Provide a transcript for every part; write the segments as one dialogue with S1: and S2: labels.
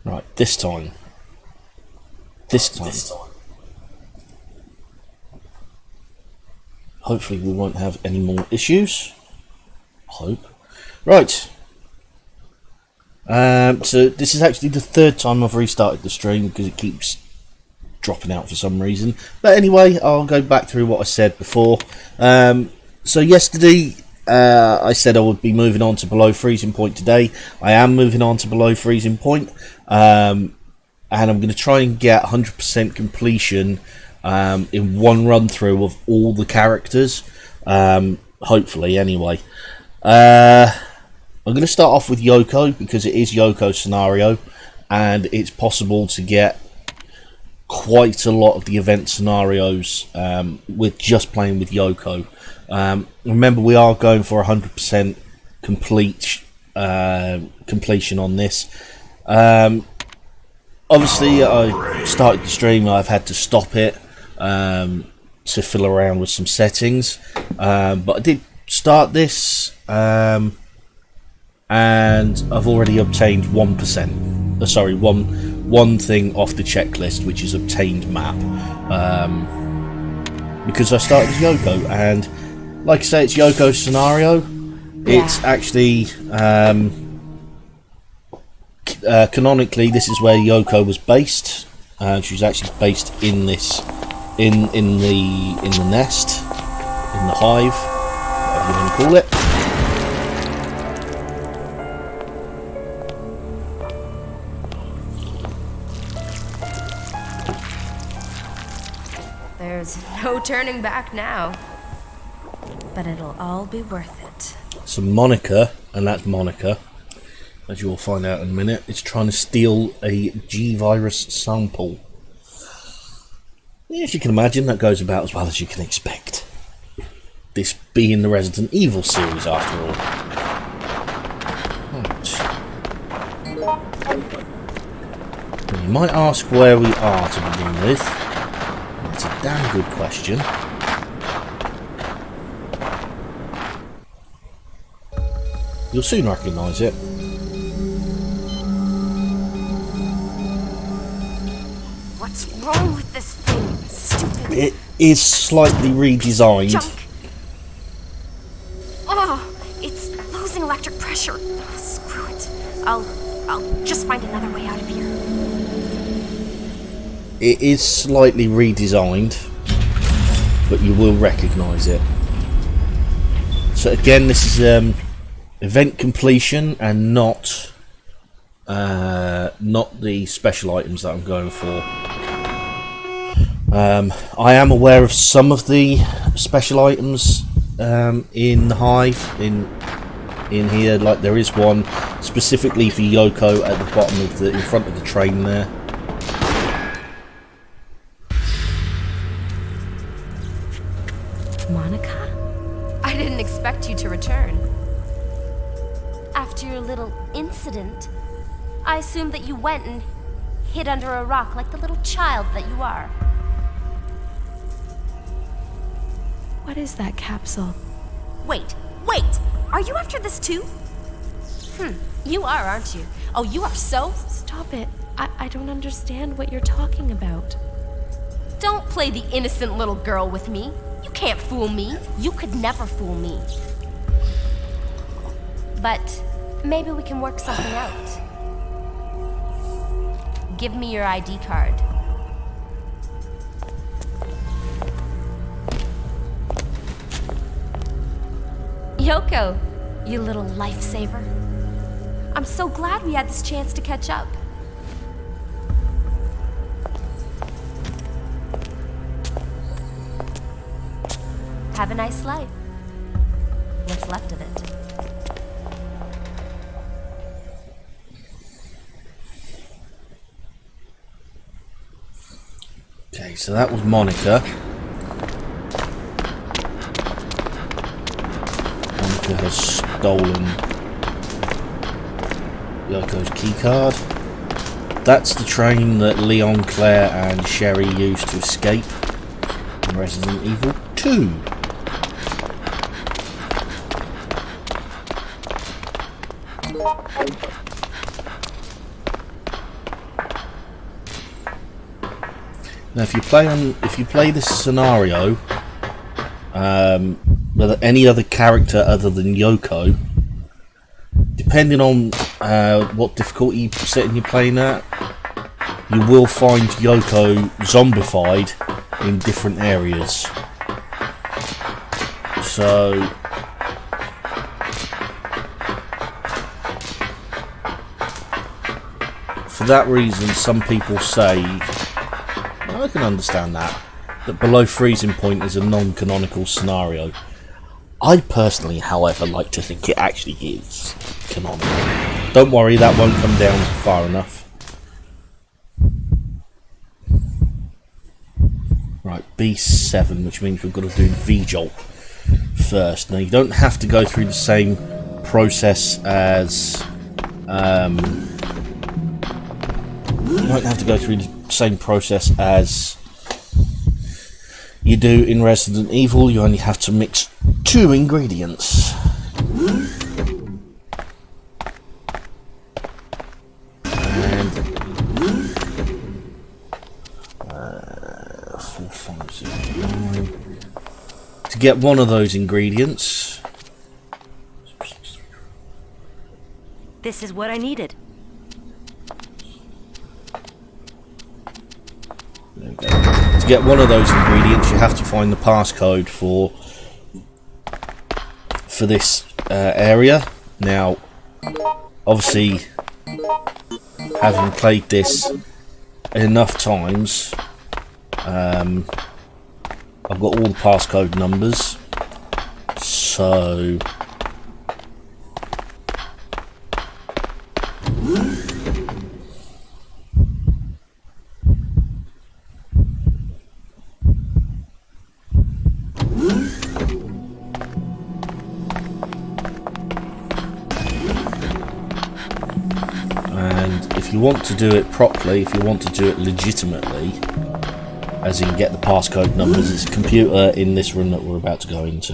S1: Right, this time. This time. Hopefully we won't have any more issues. Hope. Right. So this is actually the third time I've restarted the stream because it keeps dropping out for some reason. But anyway, I'll go back through what I said before. So yesterday I said I would be moving on to below freezing point today. I am moving on to below freezing point. And I'm going to try and get 100% completion in one run through of all the characters. Hopefully, anyway. I'm going to start off with Yoko because it is Yoko's scenario, and it's possible to get quite a lot of the event scenarios with just playing with Yoko. Remember, we are going for 100% completion on this. Obviously, I started the stream. I've had to stop it to fill around with some settings, but I did start this, and I've already obtained 1%. Sorry, one thing off the checklist, which is obtained map, because I started as Yoko, and like I say, it's Yoko's scenario. It's actually canonically, this is where Yoko was based. She was actually based in this, in the nest, in the hive, whatever you want to call it.
S2: There's no turning back now, but it'll all be worth it.
S1: So Monica, and that's Monica, as you'll find out in a minute, is trying to steal a G-Virus sample. As you can imagine, that goes about as well as you can expect. This being the Resident Evil series, after all. Right. You might ask where we are to begin with. That's a damn good question. You'll soon recognise it.
S2: What's wrong with this thing? Stupid.
S1: It is slightly redesigned.
S2: Junk. Oh, it's losing electric pressure. Oh, screw it. I'll just find another way out of here.
S1: It is slightly redesigned, but you will recognise it. So again, this is event completion and not the special items that I'm going for. I am aware of some of the special items in the hive in here. Like there is one specifically for Yoko at the bottom of in front of the train there.
S2: Monica? I didn't expect you to return. After your little incident, I assumed that you went and hid under a rock like the little child that you are.
S3: What is that capsule?
S2: Wait! Are you after this too? You are, aren't you? Oh, you are so...
S3: Stop it. I don't understand what you're talking about.
S2: Don't play the innocent little girl with me. You can't fool me. You could never fool me. But maybe we can work something out. Give me your ID card. Yoko, you little lifesaver. I'm so glad we had this chance to catch up. Have a nice life. What's left of it.
S1: Okay, so that was Monica. Monica has stolen Yoko's keycard. That's the train that Leon, Claire and Sherry used to escape in Resident Evil 2. Now, if you play this scenario with any other character other than Yoko, depending on what difficulty setting you're playing at, you will find Yoko zombified in different areas. So for that reason, some people say, I can understand that below freezing point is a non-canonical scenario. I personally, however, like to think it actually is canonical. Don't worry, that won't come down far enough. Right, B7, which means we've got to do V-jolt first. Now, you don't have to go through the same process as you do in Resident Evil. You only have to mix 2 ingredients. And 4, 5, 6, 9. To get one of those ingredients,
S4: this is what I needed.
S1: there we go. To get one of those ingredients, you have to find the passcode for this area. Now, obviously, having played this enough times, I've got all the passcode numbers, so if you want to do it properly, if you want to do it legitimately, as in get the passcode numbers, it's a computer in this room that we're about to go into.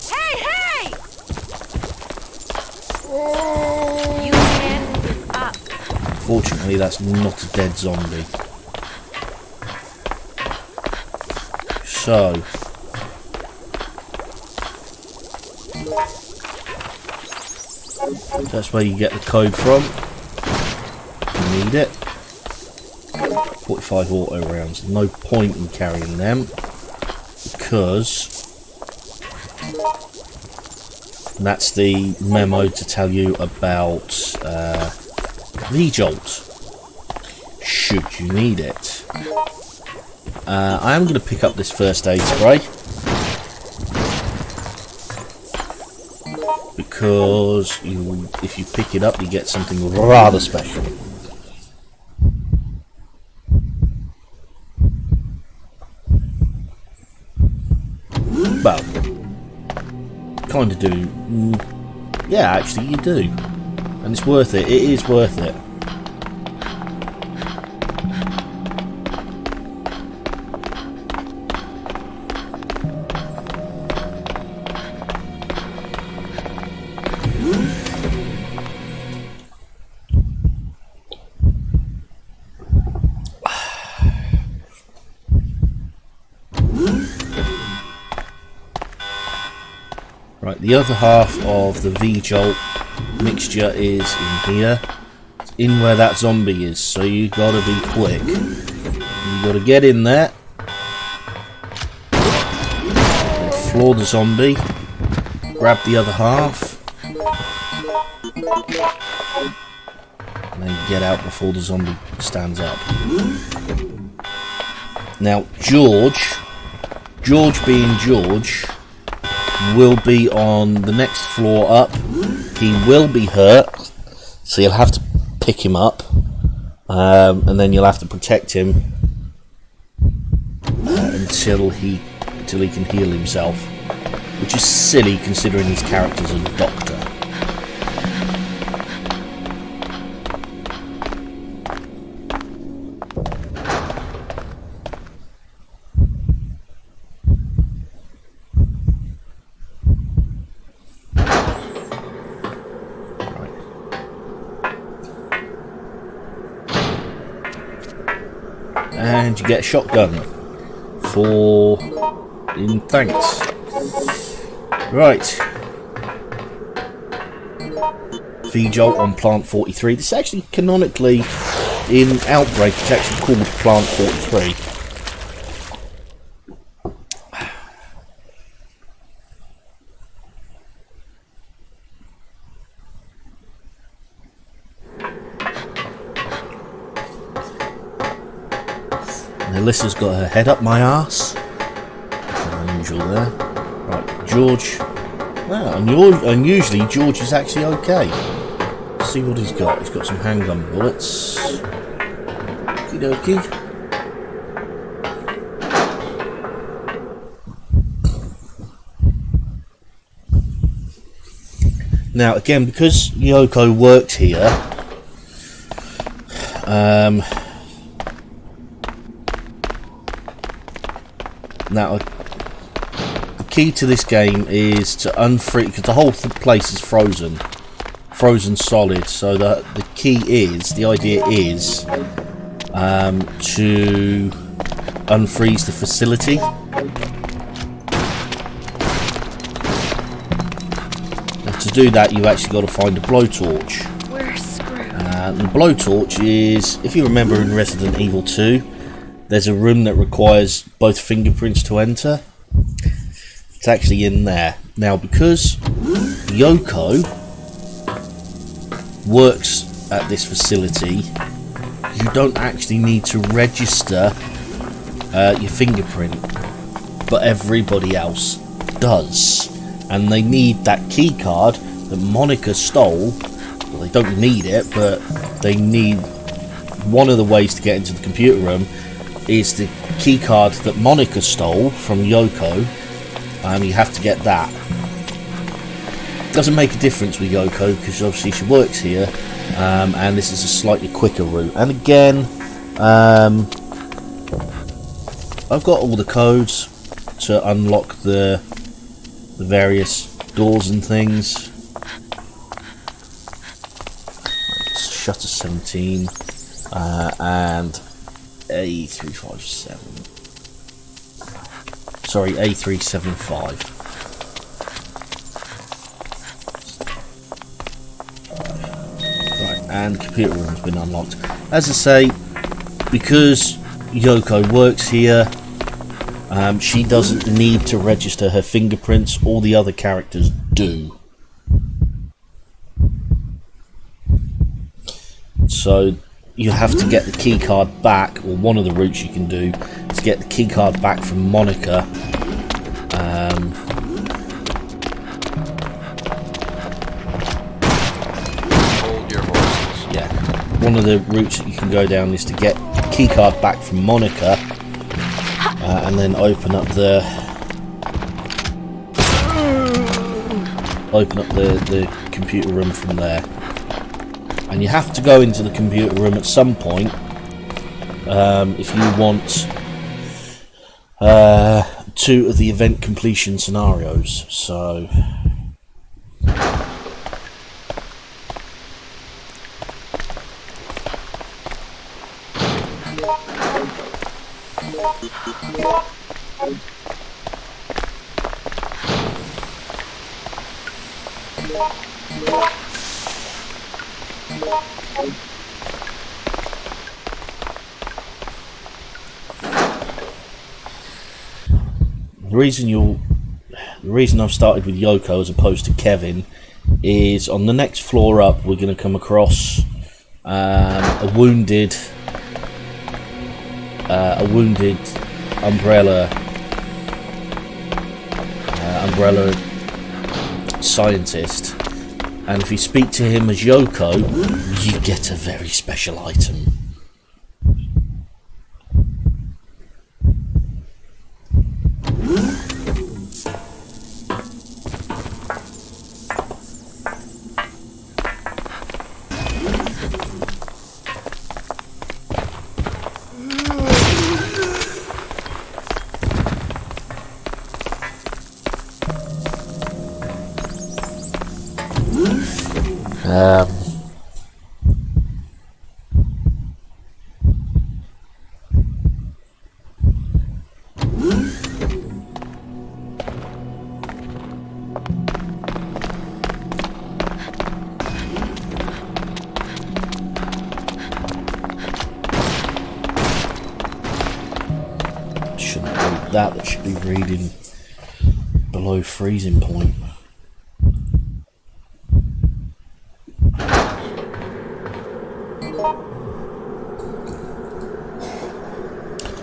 S4: Hey! You can't give up.
S1: Fortunately, that's not a dead zombie. So, that's where you get the code from. You need it. 45 auto rounds. No point in carrying them because that's the memo to tell you about V-Jolt, should you need it. I am going to pick up this first aid spray because if you pick it up, you get something rather special. Well, kind of do. Yeah, actually, you do, and it's worth it. It is worth it. Right, the other half of the V-Jolt mixture is in here. It's in where that zombie is, so you gotta be quick. You gotta get in there, floor the zombie, grab the other half, and then get out before the zombie stands up. Now, George being George, will be on the next floor up. He will be hurt, so you'll have to pick him up, and then you'll have to protect him until he can heal himself, which is silly considering his character's a doctor. and you get a shotgun in thanks. Right. V-Jolt on Plant 43. This is actually canonically in Outbreak. It's actually called Plant 43. Alyssa's got her head up my arse. Unusual there. Right, George. Well, unusually George is actually okay. Let's see what he's got. He's got some handgun bullets. Okie dokie. Now again, because Yoko worked here, now, the key to this game is to unfreeze, because the whole place is frozen solid. So the idea is to unfreeze the facility. And to do that, you've actually got to find a blowtorch.
S3: We're screwed.
S1: The blowtorch is, if you remember in Resident Evil 2, there's a room that requires both fingerprints to enter. It's actually in there. Now, because Yoko works at this facility, you don't actually need to register your fingerprint, but everybody else does. And they need that key card that Monica stole. Well, they don't need it, but they need... One of the ways to get into the computer room is the key card that Monica stole from Yoko, and you have to get that. Doesn't make a difference with Yoko because obviously she works here, and this is a slightly quicker route. And again, I've got all the codes to unlock the various doors and things. Shutter 17 and A357. Sorry, A375. Right, and the computer room has been unlocked. As I say, because Yoko works here, she doesn't need to register her fingerprints. All the other characters do. So you have to get the key card back, or one of the routes you can do is get the key card back from Monica.
S5: Hold your horses.
S1: Yeah, one of the routes that you can go down is to get the key card back from Monica, and then open up the computer room from there. And you have to go into the computer room at some point if you want 2 of the event completion scenarios. So the reason I've started with Yoko as opposed to Kevin is on the next floor up we're going to come across a wounded umbrella scientist, and if you speak to him as Yoko, you get a very special item. like that that should be reading below freezing point.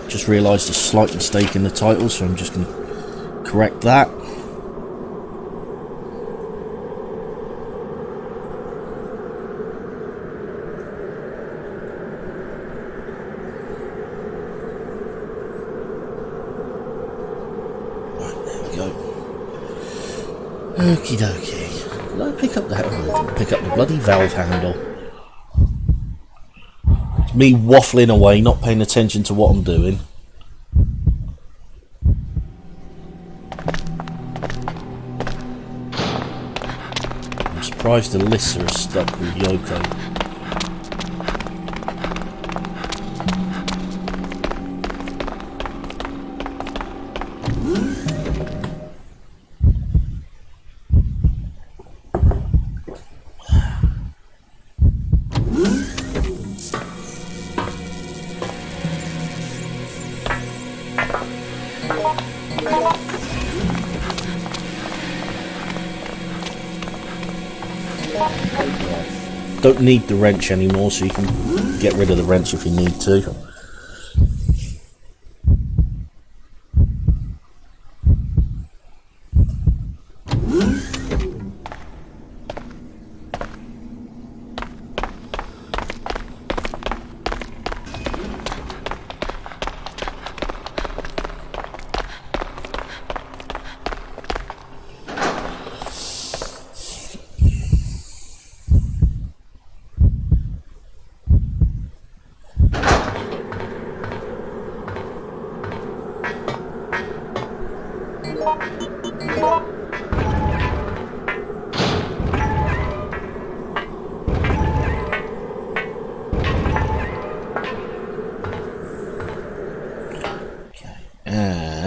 S1: Just realised a slight mistake in the title, so I'm just going to correct that. Right, there we go. Okie dokie. Did I pick up that? Oh, I didn't pick up the bloody valve handle. It's me waffling away, not paying attention to what I'm doing. I'm surprised Alyssa is stuck with Yoko. Don't need the wrench anymore, so you can get rid of the wrench if you need to.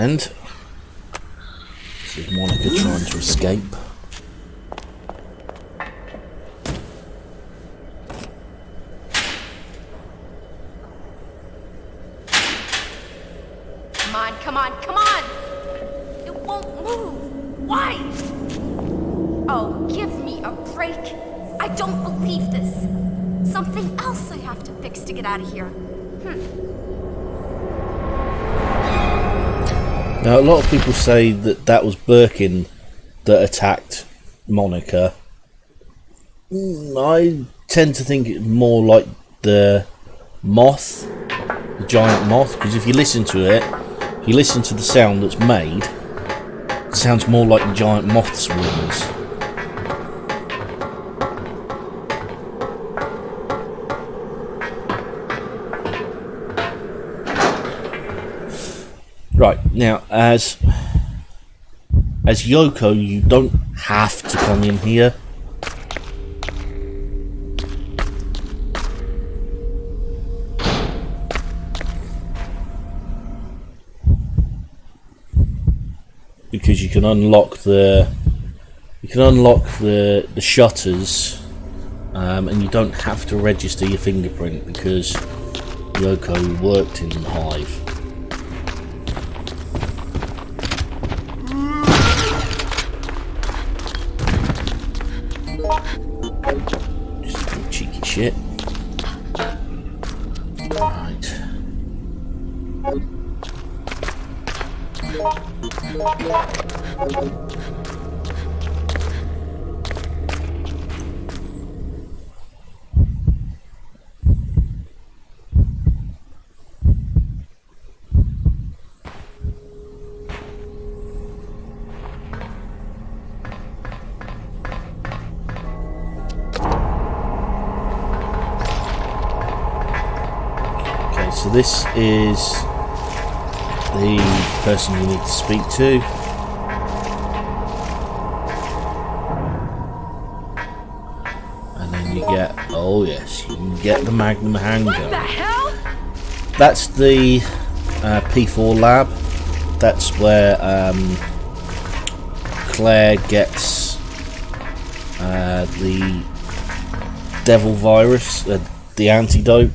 S1: And this is Monica trying to escape.
S2: Come on, come on, come on! It won't move. Why? Oh, give me a break. I don't believe this. Something else I have to fix to get out of here.
S1: Now, a lot of people say that that was Birkin that attacked Monica. I tend to think it's more like the moth, the giant moth, because if you listen to it, if you listen to the sound that's made, it sounds more like the giant moth's wings. Right, now, as Yoko, you don't have to come in here. Because you can unlock the shutters, and you don't have to register your fingerprint because Yoko worked in the hive. Just a cheeky shit. Right. Okay, so this is the person you need to speak to. And then you get, oh yes, you can get the Magnum handgun.
S4: What the hell?
S1: That's the P4 lab. That's where Claire gets the devil virus, the antidote.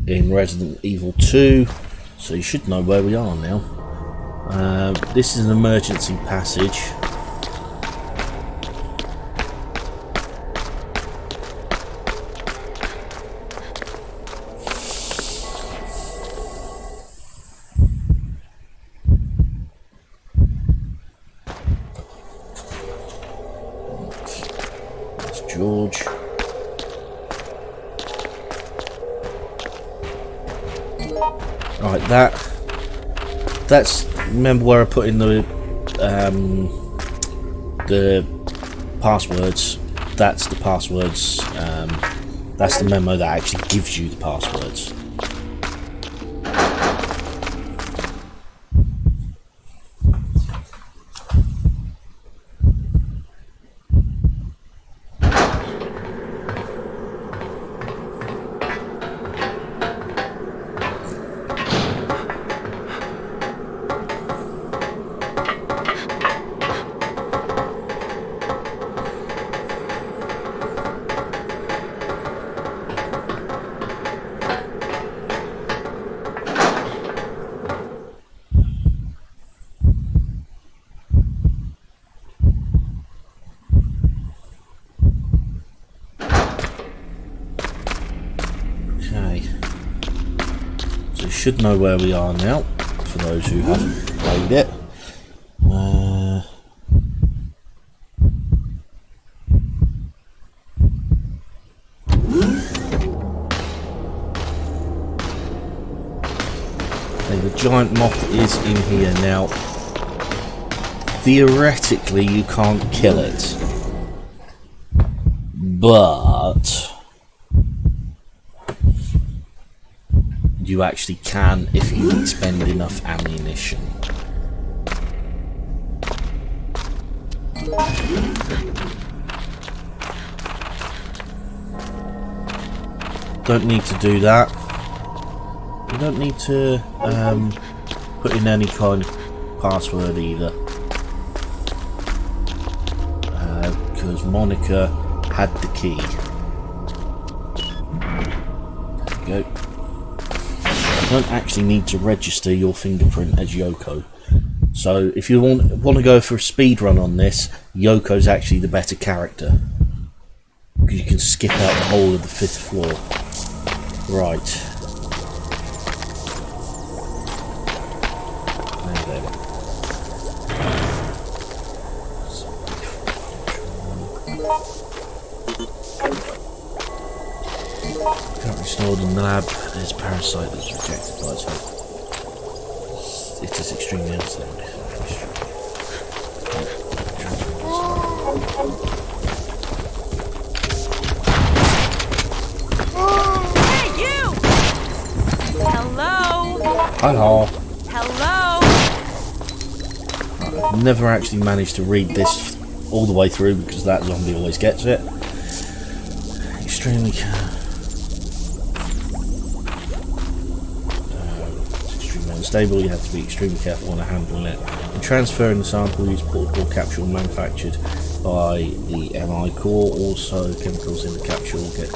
S1: in Resident Evil 2, so you should know where we are now. This is an emergency passage. That's George. Right, that's remember where I put in the passwords. That's the passwords. That's the memo that actually gives you the passwords. Should know where we are now, for those who haven't played it. Okay, the giant moth is in here now. Theoretically, you can't kill it, but you actually can if you expend enough ammunition. Don't need to do that. You don't need to put in any kind of password either, because Monica had the key. There you go. You don't actually need to register your fingerprint as Yoko. So if you want to go for a speed run on this, Yoko's actually the better character, because you can skip out the whole of the 5th floor. Right. Currently stored in the lab is parasite that was rejected by its host. It is extremely unstable.
S4: Hey, you! Hello?
S1: Hello.
S4: Hello?
S1: I've never actually managed to read this all the way through because that zombie always gets it. Extremely unstable, you have to be extremely careful when handling it. In transferring the sample, use portable capsule manufactured by the MI core. Also, chemicals in the capsule get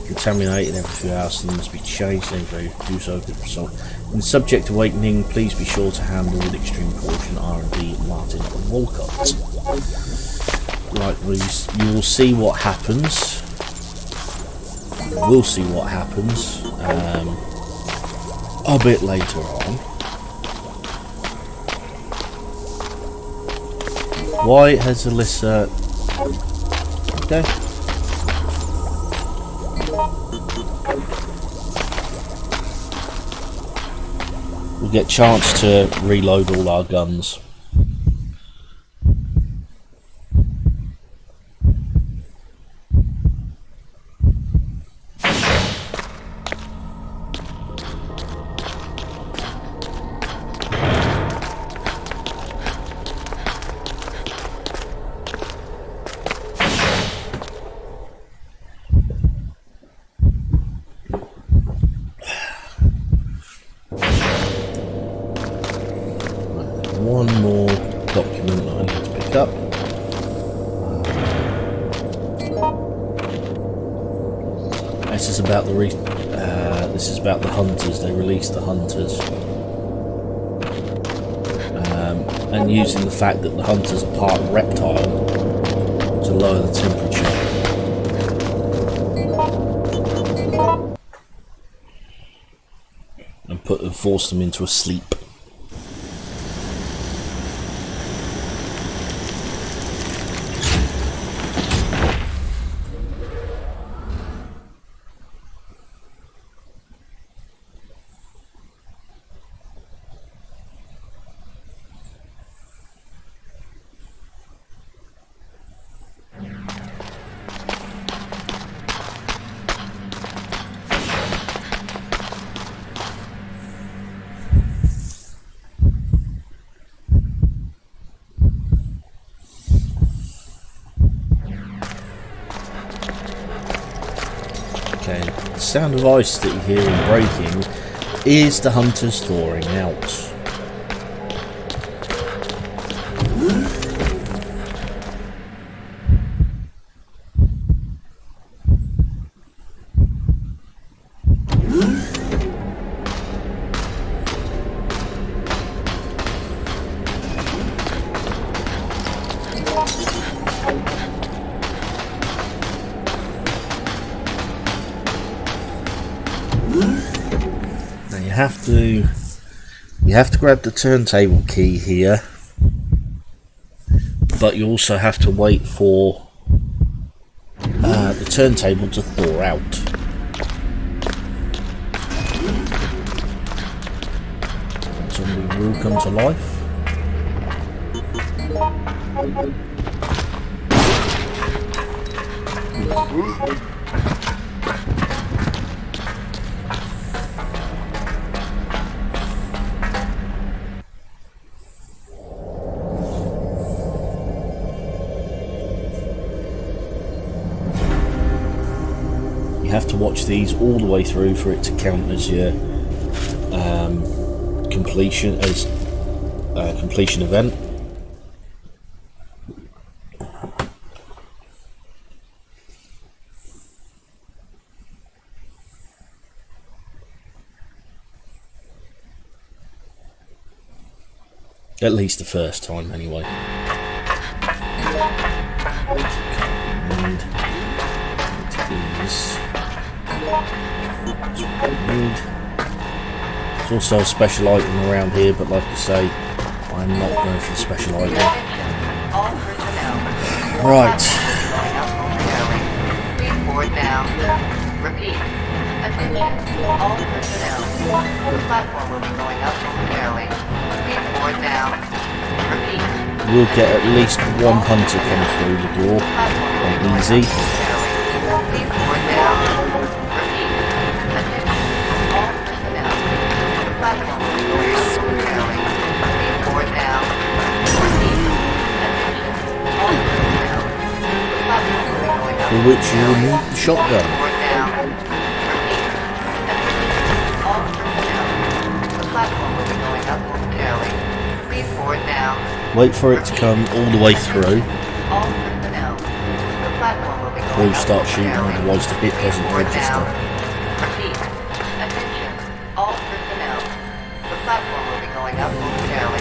S1: contaminated every few hours and must be changed. Anyway, do so could result in the subject awakening. Please be sure to handle with extreme caution. R&D Martin Walcott. Right, you will see what happens. We'll see what happens a bit later on. Why has Alyssa... Okay. We'll get a chance to reload all our guns. One more document that I need to pick up. This is about the This is about the hunters. They released the hunters. And using the fact that the hunters are part reptile to lower the temperature. And force them into a sleep. Okay, the sound of ice that you hear in breaking is the hunters thawing out. Now you have to grab the turntable key here, but you also have to wait for the turntable to thaw out. Zombie will come to life. You have to watch these all the way through for it to count as your completion event. At least the first time, anyway. There's also a special item around here, but like I say, I'm not going for the special item. Right.
S6: Report now. Repeat. Attention. All personnel. The platform will be going up momentarily. Report now. Repeat.
S1: We'll get at least one hunter coming through the door. Quite easy.
S6: Report now. Repeat. Attention. All personnel. The platform will be going up momentarily. Report now. Repeat. Attention. All personnel. The platform will be going up
S1: For which you will need the shotgun.
S6: Report now. Repeat. Attention. All personnel. The platform will be going up momentarily. Report now.
S1: Wait for it to come all the way through
S6: All personnel. The platform will be
S1: before
S6: going
S1: you
S6: up
S1: start shooting,
S6: momentarily.
S1: otherwise the hit doesn't
S6: Report
S1: register.
S6: now. Repeat. Attention. All personnel. The platform will be going up momentarily.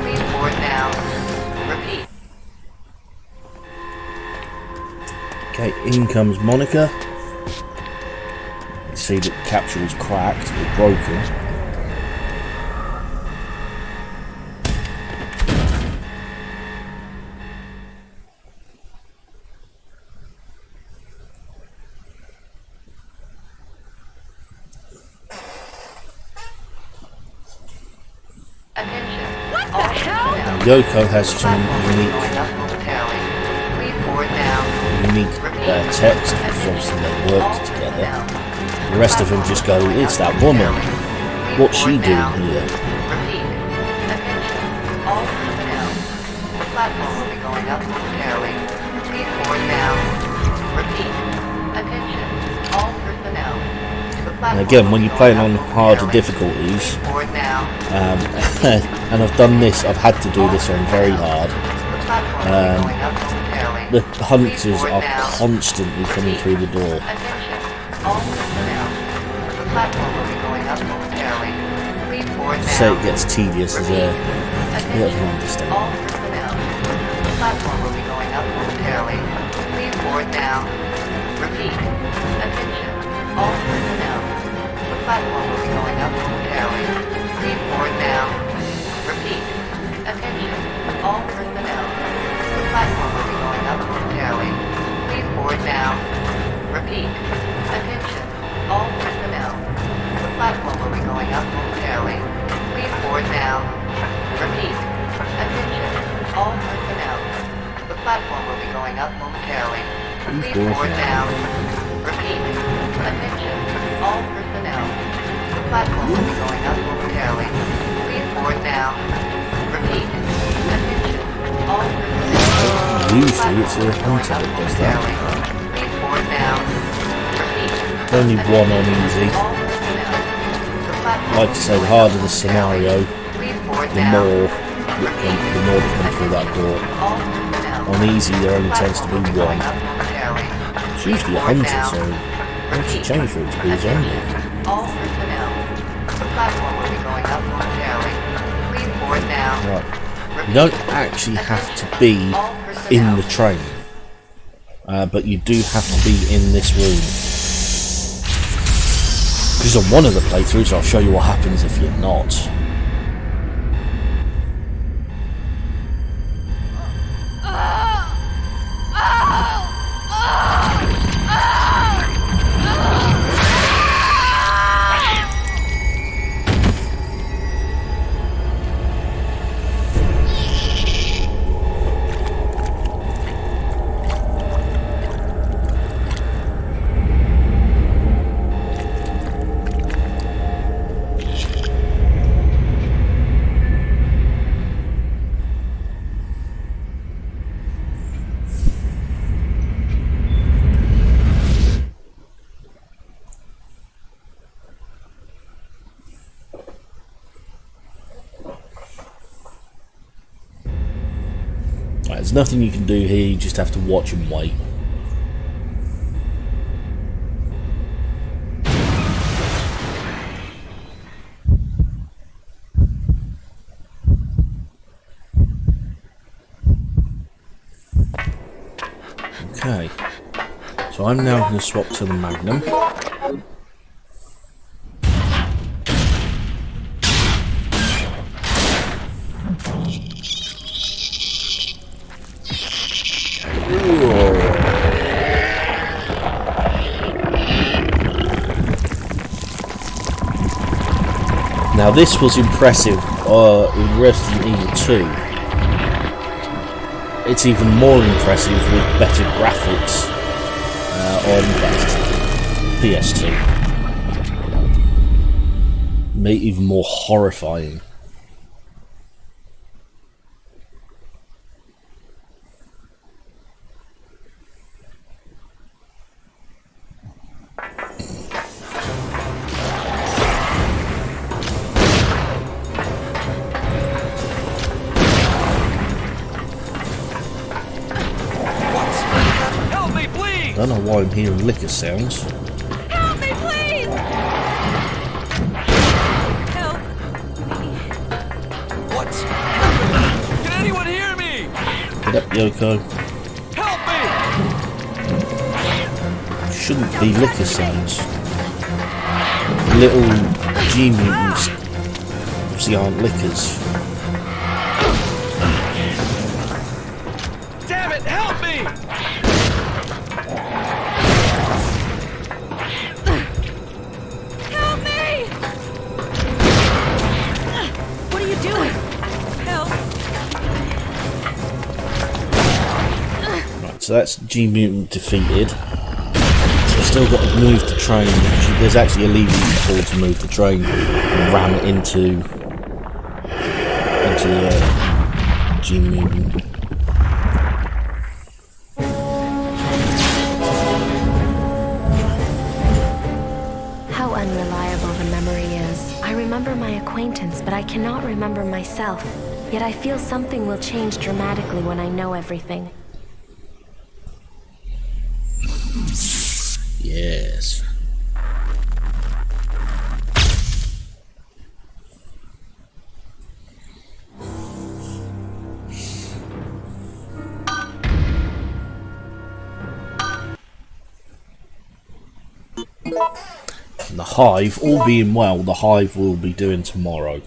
S6: Report now. Repeat.
S1: Okay, in comes Monica. You see that the capsule's cracked or broken.
S6: Attention. All personnel.
S1: Now Yoko has some
S6: Going up momentarily. Report now.
S1: unique text, because obviously they worked together. The rest of them just go, it's that woman. What's she doing here?
S6: Repeat. Attention. All personnel. The platform will be going up momentarily. Report now. Repeat. Attention. All personnel. The
S1: And
S6: platform
S1: again,
S6: will
S1: when
S6: be
S1: you're playing
S6: going
S1: on
S6: up
S1: harder
S6: momentarily.
S1: difficulties,
S6: Report now.
S1: and I've done this, I've had to do this on very hard.
S6: The platform will be going up momentarily.
S1: The hunters
S6: Report
S1: are
S6: now.
S1: constantly coming through the door.
S6: Attention. All personnel. The platform will be going up momentarily. Please board now.
S1: Say it gets tedious as a bit of an
S6: Attention, all
S1: understatement.
S6: personnel. The platform will be going up momentarily. Please board now. Repeat. Attention, all personnel. The platform will be going up momentarily. Please board now. Repeat. Attention, all personnel. The platform will be going up momentarily. Please board now. Repeat. Attention, all personnel. The platform will be going up momentarily. Please board now. Repeat. Attention, all personnel. The platform will be going up momentarily. Please board now. Repeat. Attention, all personnel. The platform will be going up momentarily. Please board now. Repeat. Attention, all personnel.
S1: Usually it's a hunter that does that.
S6: Please board now. Repeat.
S1: Only one on easy.
S6: All personnel. The platform
S1: Like to say, the harder the scenario,
S6: Please board
S1: the
S6: now.
S1: more they come through that door.
S6: All personnel.
S1: On easy, there only tends to be one.
S6: Momentarily.
S1: It's usually a hunter, so what's the change for it to be a zombie?
S6: All personnel. The platform will be going up momentarily. Please board now.
S1: Right. You don't actually have to be in the train, but you do have to be in this room. This is on one of the playthroughs, so I'll show you what happens if you're not. There's nothing you can do here, you just have to watch and wait. Okay, so I'm now going to swap to the Magnum. Now this was impressive in Resident Evil 2. It's even more impressive with better graphics on PS2. Made even more horrifying. I don't know why I'm hearing liquor sounds.
S4: Help me, please! Help me.
S7: What? Can anyone hear me?
S1: Get up, Yoko.
S7: Help me!
S1: Shouldn't be liquor sounds. Little G mutants obviously aren't lickers.
S7: Damn it, help me!
S4: Help me! What are you doing? Help!
S1: Right, so that's G mutant defeated. So still got to move the train. There's actually a lever you can pull to move the train and ram it into the G mutant.
S3: How unreliable the memory is. I remember my acquaintance, but I cannot remember myself. Yet I feel something will change dramatically when I know everything.
S1: Yes. And the hive, all being well, the hive will be doing tomorrow.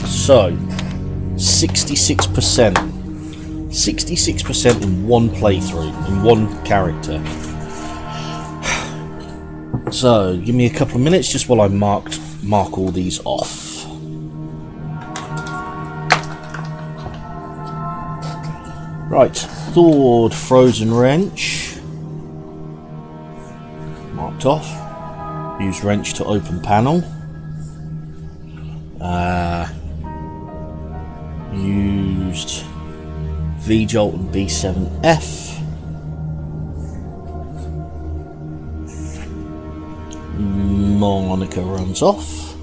S1: So, 66%. 66% in one playthrough, in one character. So, give me a couple of minutes just while I mark all these off. Right, Thawed Frozen Wrench. Marked off. Use wrench to open panel. Used V-Jolt and B7F. Monica runs off.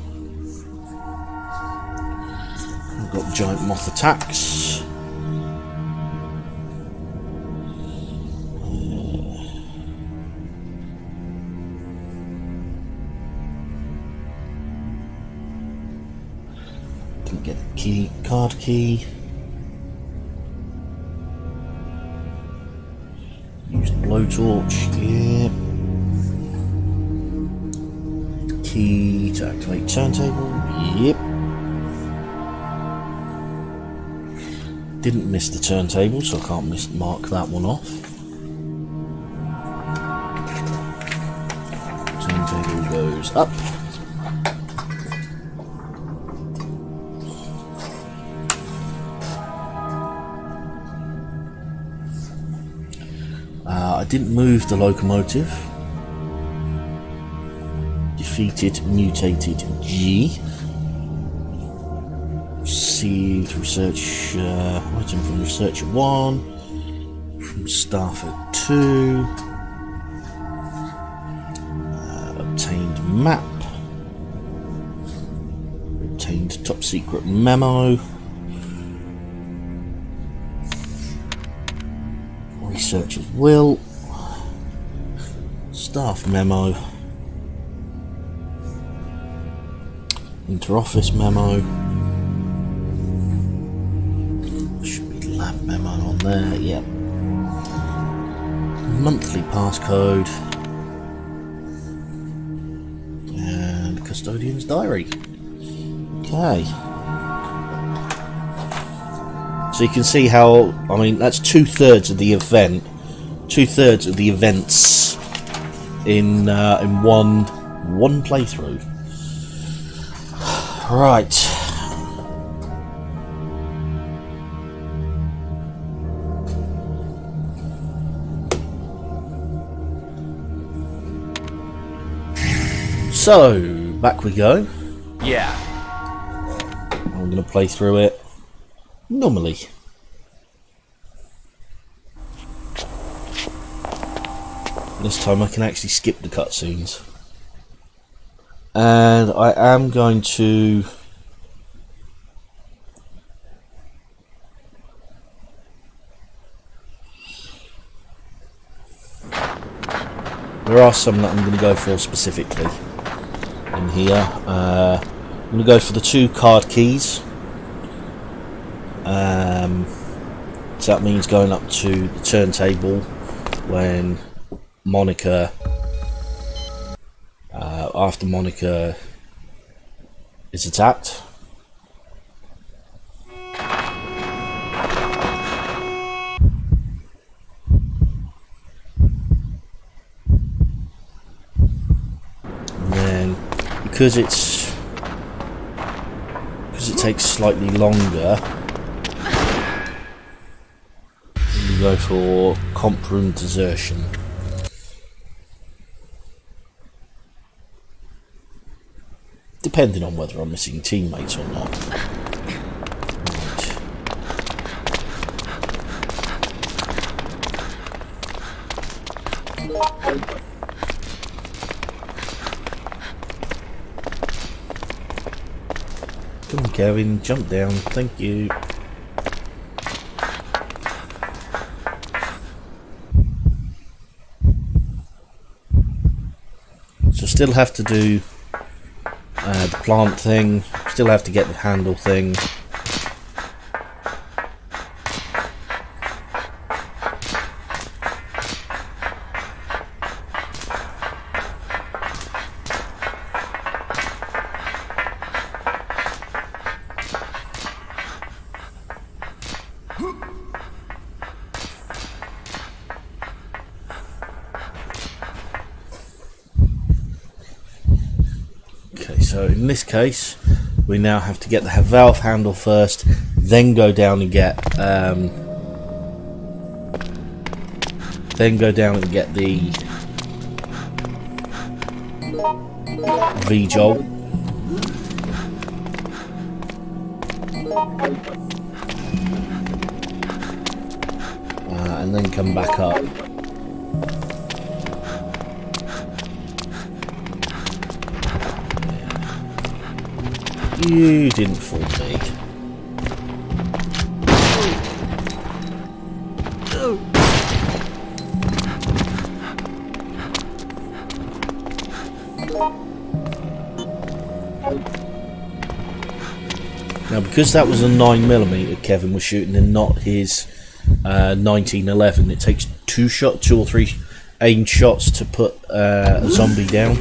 S1: I've got giant moth attacks. Didn't get the card key. Used blowtorch, yeah. Key to activate turntable, yep. Didn't miss the turntable, so I can't mark that one off. Turntable goes up. I didn't move the locomotive. Defeated mutated G. Received research item from researcher 1, from staff at 2. Obtained map. Obtained top secret memo. Researcher's will. Staff memo. Inter-office memo. Should be lab memo on there, yep. Monthly passcode. And custodian's diary. Okay. So you can see how, I mean, that's 2/3 of the event. 2/3 of the events in one playthrough. Right. So, back we go.
S7: Yeah.
S1: I'm going to play through it normally. This time I can actually skip the cutscenes. And I am going to there are some that I'm going to go for specifically in here. I'm going to go for the 2 card keys. So that means going up to the turntable when Monica after Monica is attacked. And then because it takes slightly longer, we go for comp room desertion. Depending on whether I'm missing teammates or not. Right. Come on, Kevin, jump down. Thank you. So still have to do the plant thing, still have to get the handle thing. So in this case, we now have to get the valve handle first, then go down and get the V-jolt. And then come back up. You didn't fool me. Now, because that was a 9mm Kevin was shooting and not his 1911, it takes two or three aimed shots to put a zombie down.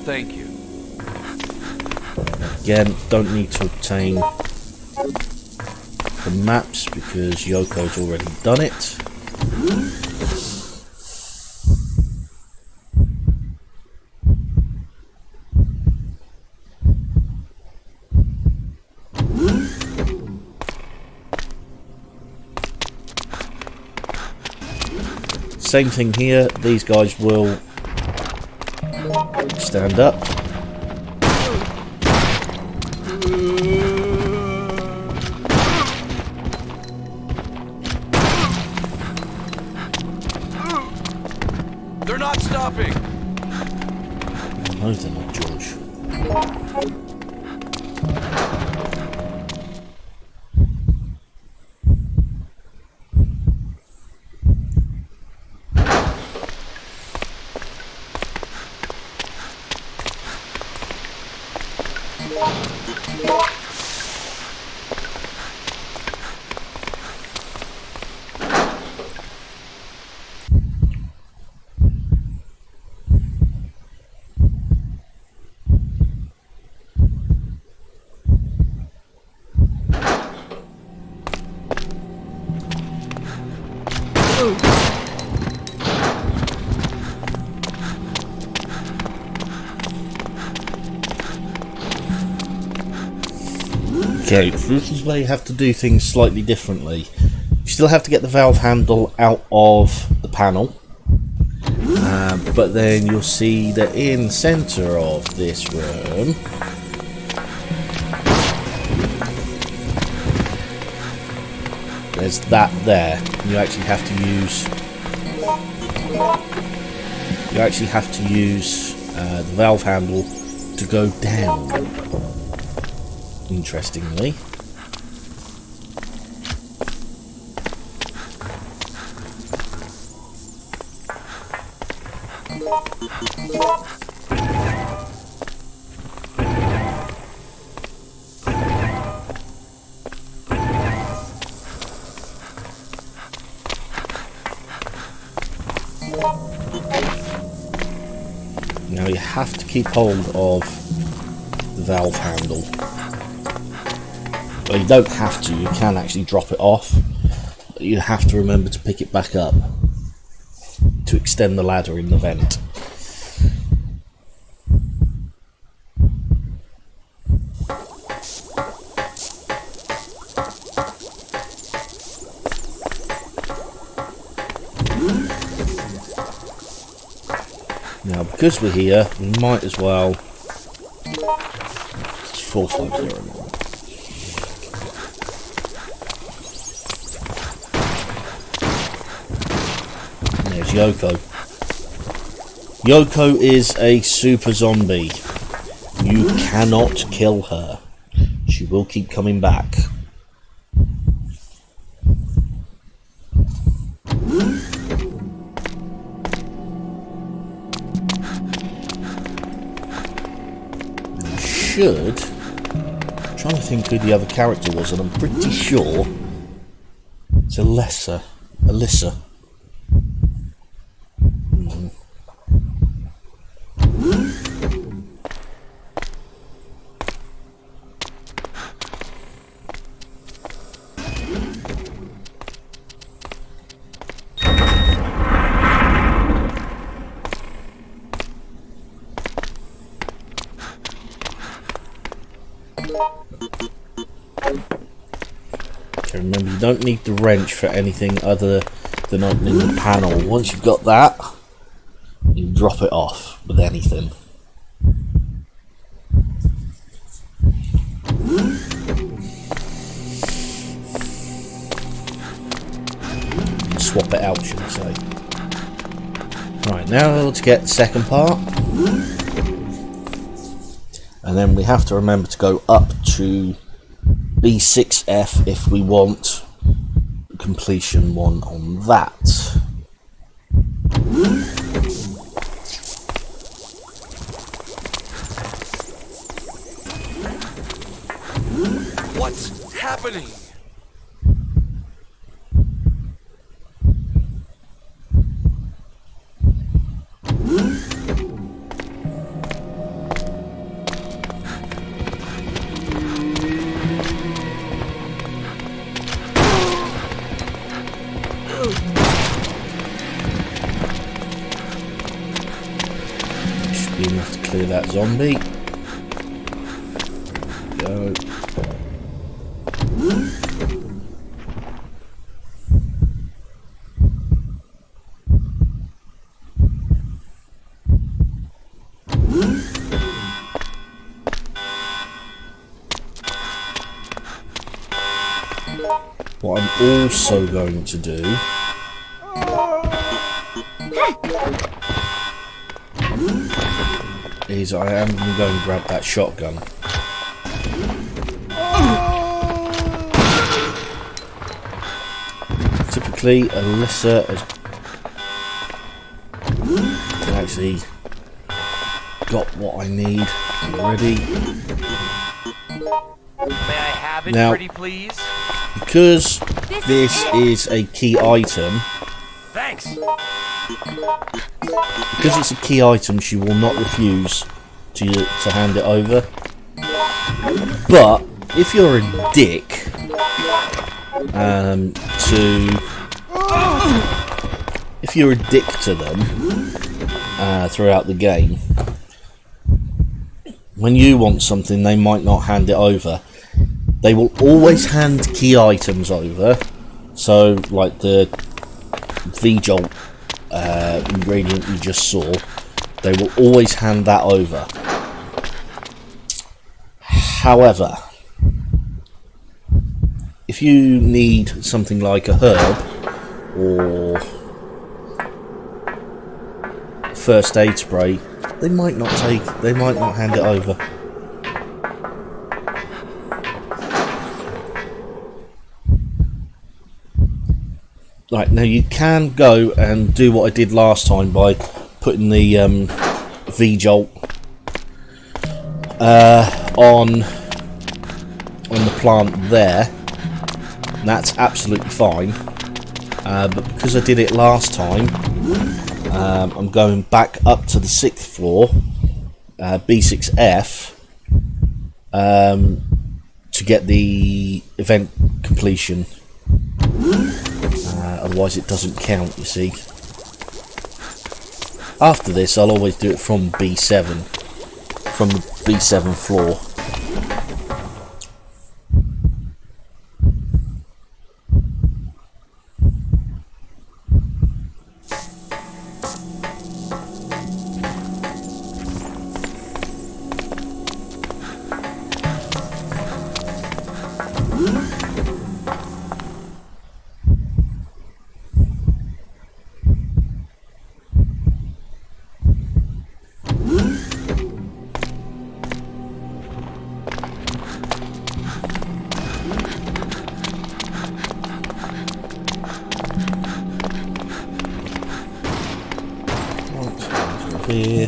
S7: Thank you.
S1: Again, don't need to obtain the maps because Yoko's already done it. Same thing here, these guys will stand up.
S7: They're not stopping.
S1: No, they're not, George. Okay, this is where you have to do things slightly differently. You still have to get the valve handle out of the panel, but then you'll see that in the centre of this room there's that there. You actually have to use the valve handle to go down. Interestingly. Now you have to keep hold of the valve handle. Well, you don't have to, you can actually drop it off, but you have to remember to pick it back up to extend the ladder in the vent. Now, because we're here, we might as well. It's 450 now. There's Yoko. Yoko is a super zombie. You cannot kill her. She will keep coming back. I'm trying to think who the other character was, and I'm pretty sure it's Alyssa. Okay, remember, you don't need the wrench for anything other than opening the panel. Once you've got that, you drop it off with anything. Swap it out, should I say. Right, now let's get the second part. And then we have to remember to go up to B6F if we want completion 1 on that.
S7: What's happening?
S1: Should be enough to clear that zombie. Go. What I'm also going to do is I am going to go and grab that shotgun. Typically, Alyssa has actually got what I need already.
S7: May I have it,
S1: Now,
S7: pretty please?
S1: because this is a key item,
S7: Thanks.
S1: because it's a key item, she will not refuse to hand it over. But if you're a dick if you're a dick to them throughout the game, when you want something, they might not hand it over. They will always hand key items over. So, like the V-Jolt ingredient you just saw, they will always hand that over. However, if you need something like a herb or first aid spray, they might not hand it over. Right, now you can go and do what I did last time by putting the V-Jolt on the plant there. That's absolutely fine. But because I did it last time, I'm going back up to the 6th floor, B6F, to get the event completion. Otherwise it doesn't count, you see. After this I'll always do it from B7, from the B7 floor. Here.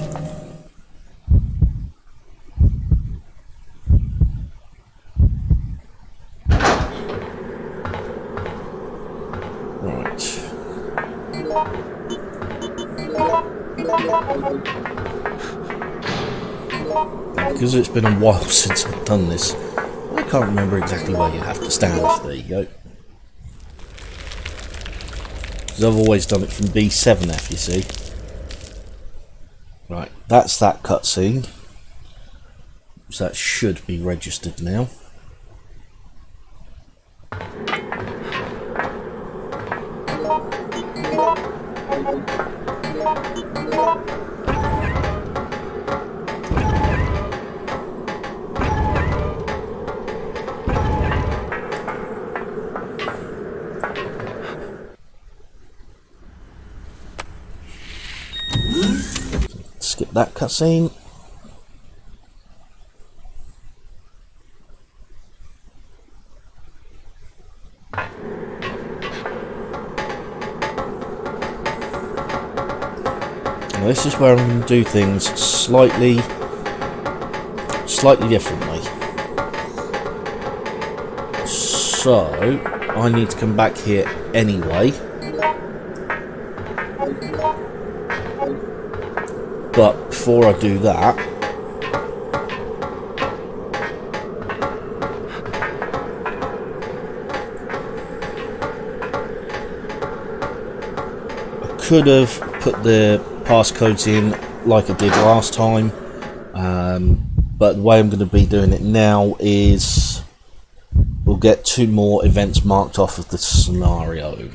S1: Right. Because it's been a while since I've done this, I can't remember exactly where you have to stand. There you go. Because I've always done it from B7F, you see. Right, that's that cutscene. So that should be registered now. Skip that cutscene. Now this is where I'm going to do things slightly differently. So I need to come back here anyway. But before I do that, I could have put the passcodes in like I did last time, but the way I'm going to be doing it now is we'll get 2 more events marked off of the scenario.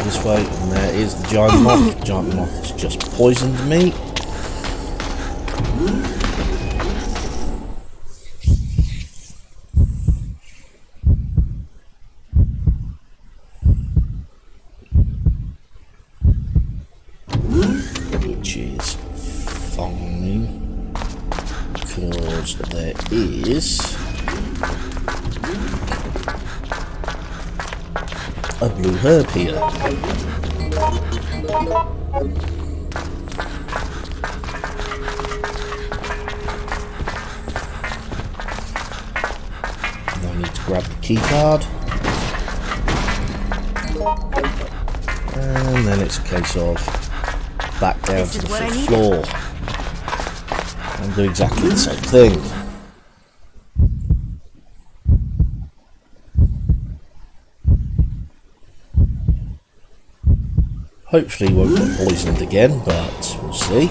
S1: This way, and there is the giant moth. The giant moth has just poisoned me. Which is fine, because there is a blue herb here. Now I need to grab the key card. And then it's a case of back down to the 5th floor. And do exactly the same thing. Hopefully won't get poisoned again, but we'll see.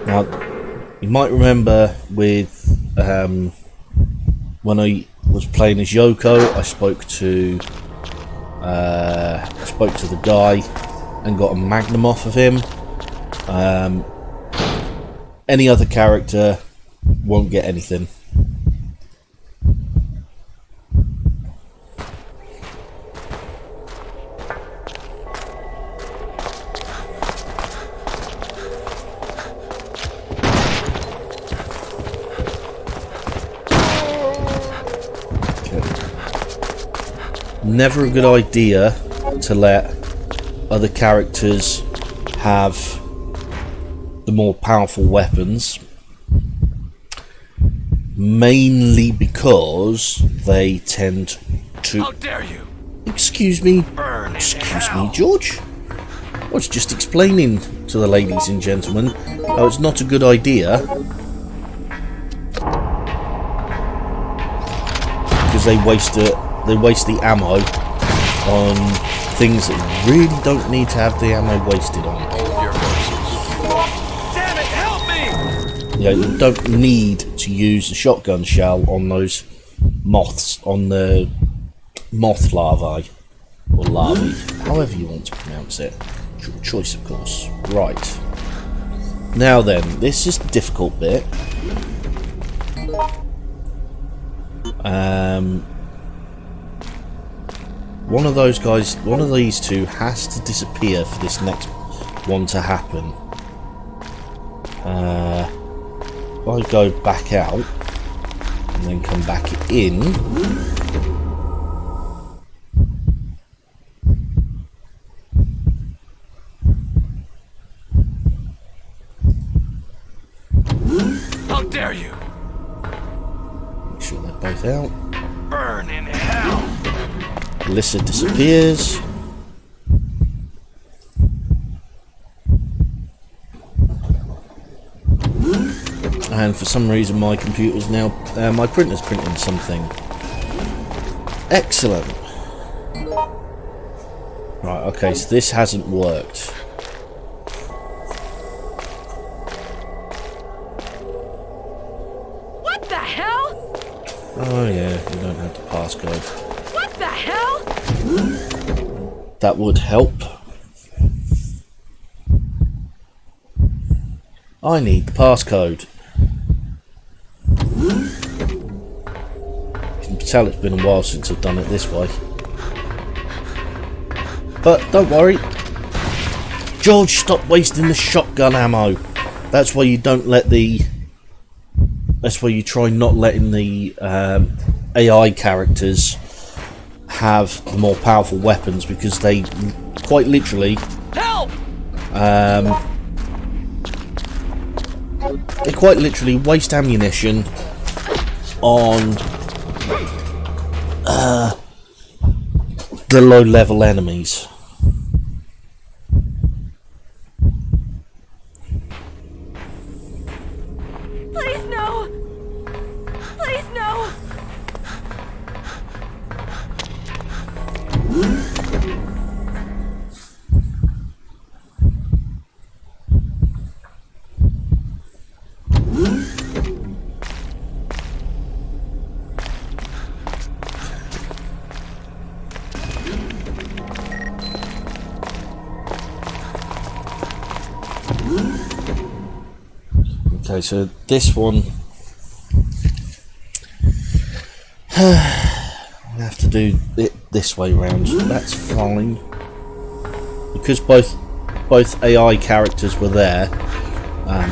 S1: Now, you might remember with when I was playing as Yoko, I spoke to the guy and got a magnum off of him. Any other character won't get anything. Never a good idea to let other characters have the more powerful weapons, mainly because they tend to...
S7: How dare you!
S1: Excuse me,
S7: Burn in
S1: excuse
S7: hell.
S1: me, George? I was just explaining to the ladies and gentlemen how it's not a good idea because they waste the ammo on things that really don't need to have the ammo wasted on.
S5: Hold your horses.
S7: Damn it, help me!
S1: you don't need to use the shotgun shell on those moths, on the moth larvae, or larvae, however you want to pronounce it. It's your choice, of course. Right. Now then, this is the difficult bit. One of those guys, one of these two has to disappear for this next one to happen. If I go back out and then come back in,
S7: How dare you!
S1: make sure they're both out.
S7: Burn in hell!
S1: Alyssa disappears. And for some reason my computer's now, my printer's printing something. Excellent. Right, okay, so this hasn't worked.
S4: What the hell?
S1: Oh yeah, you don't have the passcode.
S4: What the hell?
S1: That would help. I need the passcode. You can tell it's been a while since I've done it this way. But don't worry. George, stop wasting the shotgun ammo. That's why you don't let the... That's why you try not letting the AI characters have the more powerful weapons, because they quite literally...
S7: Help!
S1: They quite literally waste ammunition on the low-level enemies.
S4: Please no! Please no!
S1: Okay, so this one I have to do it this way round. That's fine, because both AI characters were there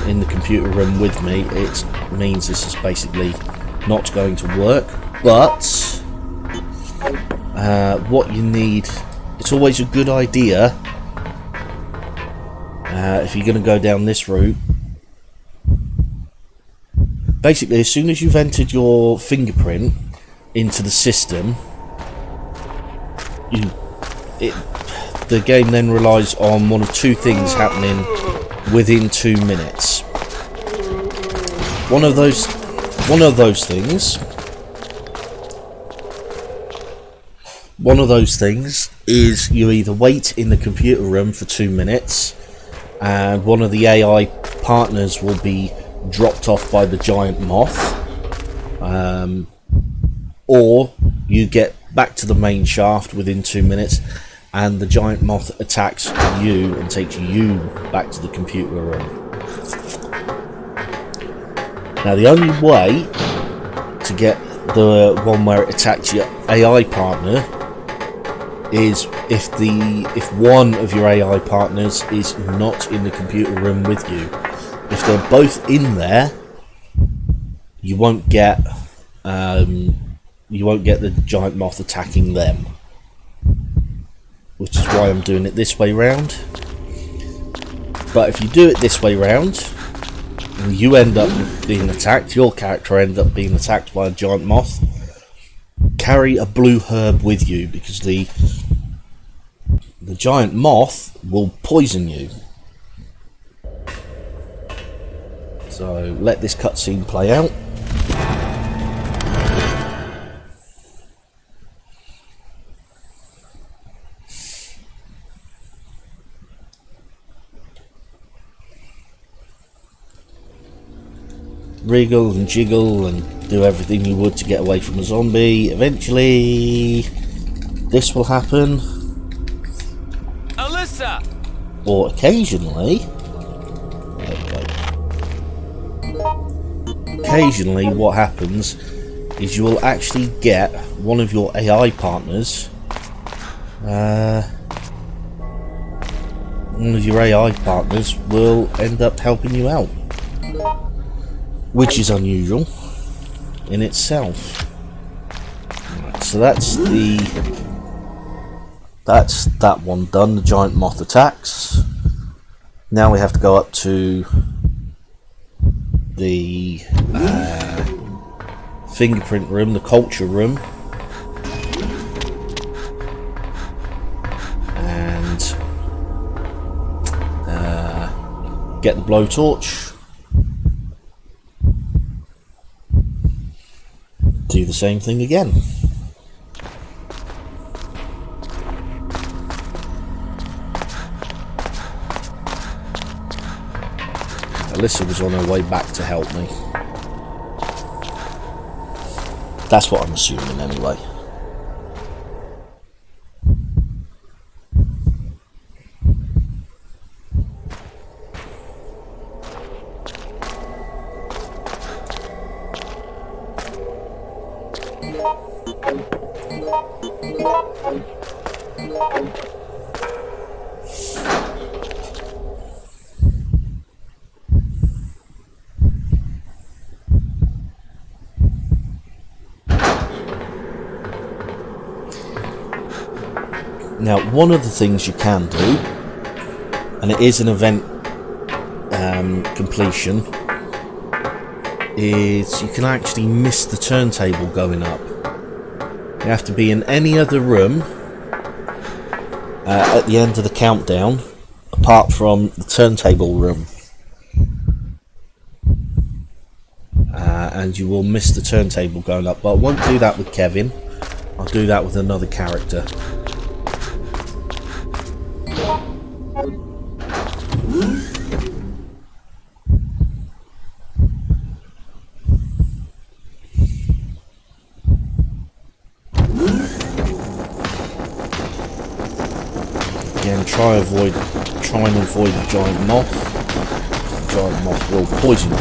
S1: in the computer room with me. It means this is basically not going to work. But what you need, it's always a good idea if you're going to go down this route. Basically, as soon as you've entered your fingerprint into the system, the game then relies on one of two things happening within 2 minutes. One of those things is you either wait in the computer room for 2 minutes, and one of the AI partners will be dropped off by the giant moth, or you get back to the main shaft within 2 minutes and the giant moth attacks you and takes you back to the computer room. Now the only way to get the one where it attacks your AI partner is if one of your AI partners is not in the computer room with you. If they're both in there, you won't get the giant moth attacking them, which is why I'm doing it this way round. But if you do it this way round and you end up being attacked, your character ends up being attacked by a giant moth, carry a blue herb with you, because the giant moth will poison you. So let this cutscene play out. wriggle and jiggle and do everything you would to get away from a zombie. Eventually, this will happen.
S7: Alyssa!
S1: Or occasionally, what happens is you will actually get one of your AI partners. One of your AI partners will end up helping you out, which is unusual in itself. Right, so that's that one done. The giant moth attacks. Now we have to go up to the fingerprint room, the culture room, and get the blowtorch. Do the same thing again. Alyssa was on her way back to help me. That's what I'm assuming anyway. Now, one of the things you can do, and it is an event completion, is you can actually miss the turntable going up. You have to be in any other room at the end of the countdown, apart from the turntable room. And you will miss the turntable going up. But I won't do that with Kevin. I'll do that with another character. Again, try and avoid the giant moth. The giant moth will poison you.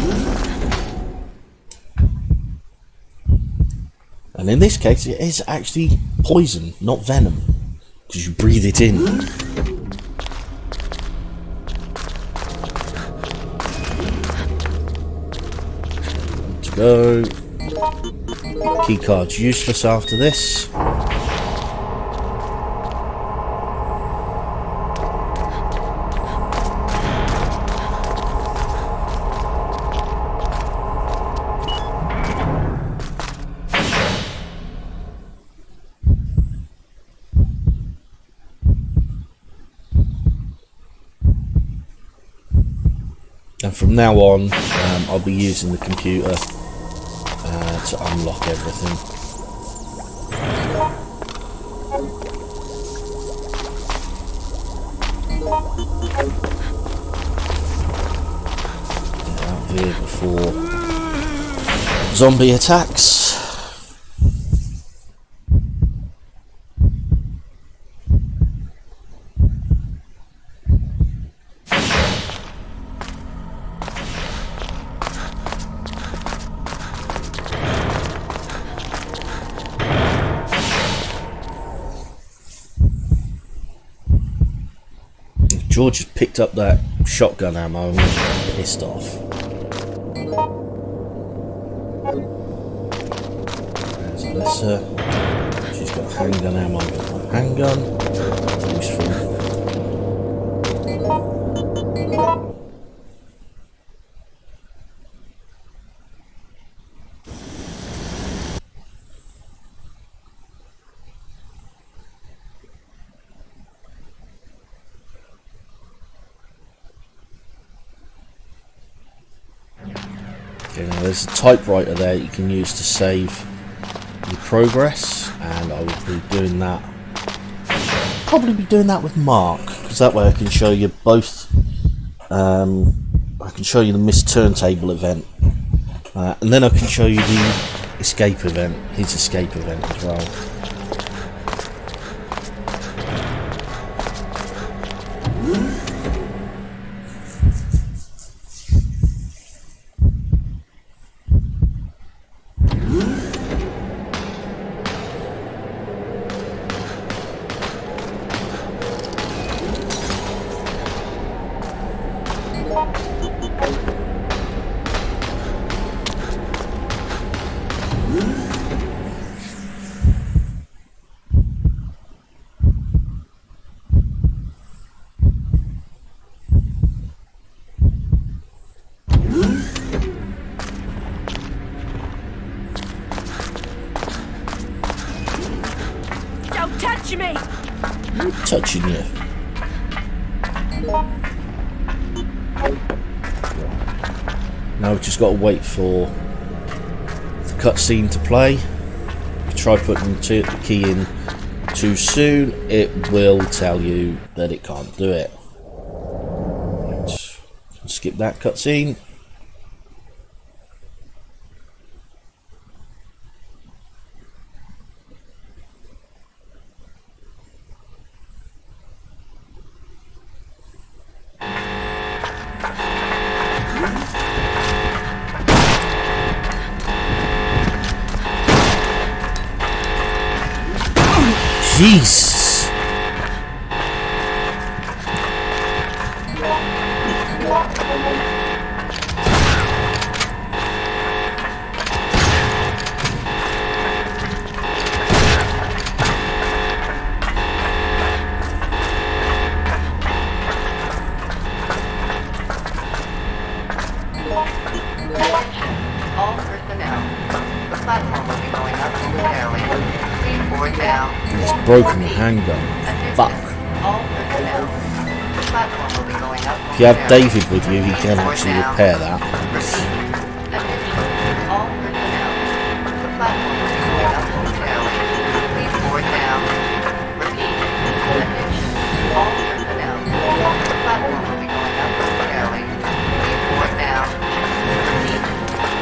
S1: And in this case, it is actually poison, not venom, because you breathe it in. To go. Keycard's useless after this. And from now on, I'll be using the computer to unlock everything. Get out of here before zombie attacks. George has picked up that shotgun ammo and I'm pissed off. There's Alyssa. She's got handgun ammo. I've got my handgun. Useful. Okay, now there's a typewriter there you can use to save your progress, and I will be doing that. Probably be doing that with Mark, because that way I can show you both. I can show you the missed turntable event And then I can show you the escape event, his escape event as well.
S4: Don't touch me!
S1: I'm touching you. Now we've just got to wait for the cutscene to play. If you try putting the key in too soon, it will tell you that it can't do it. Right. Skip that cutscene. Jesus!
S6: All personnel. The platform will be going up momentarily. Please board now.
S1: It's broken the handgun. Fuck.
S6: All personnel. The platform will be going up
S1: If you have
S6: momentarily.
S1: David with you, he can actually repair that.
S6: Repeat. Attention. All personnel. The platform will be going up momentarily. Please board now. Repeat. Attention. All personnel. The platform will be going up momentarily. Please board now. Repeat.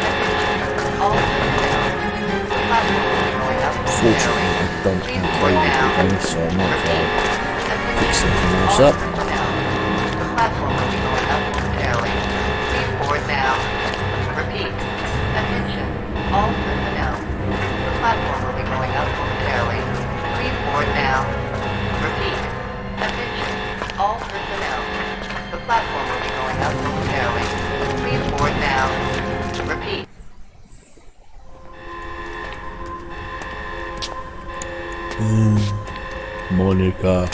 S6: Attention. All personnel. The platform will be going up momentarily.
S1: Fortunately, I don't
S6: Please
S1: have
S6: board
S1: David
S6: now.
S1: with me, so I might as well pick
S6: Attention.
S1: something else
S6: All
S1: up.
S6: personnel. The platform will be going up momentarily. Please board now. Repeat. Attention. All personnel. The platform will be going up momentarily. Please board now. Repeat. Attention. All personnel. The platform will be going up momentarily. Please board now. Repeat.
S1: Monica.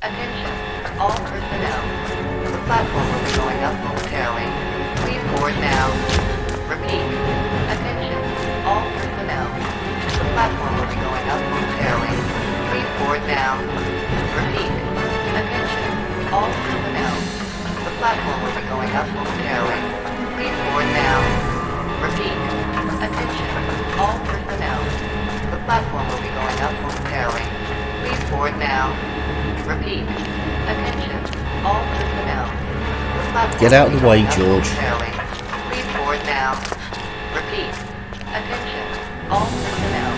S6: Attention, all personnel. The platform will be going up momentarily. Please board now. Repeat. Attention, all personnel. The platform will be going up momentarily. Please board now. Repeat. Attention, all personnel. The platform will be going up momentarily. Please board now. Repeat. Attention, all personnel. The platform will be going up momentarily. Please board now. Repeat. Attention. All personnel. The platform
S1: Get out of
S6: will
S1: the
S6: be
S1: way,
S6: going up
S1: George.
S6: momentarily. Please board now. Repeat. Attention. All personnel.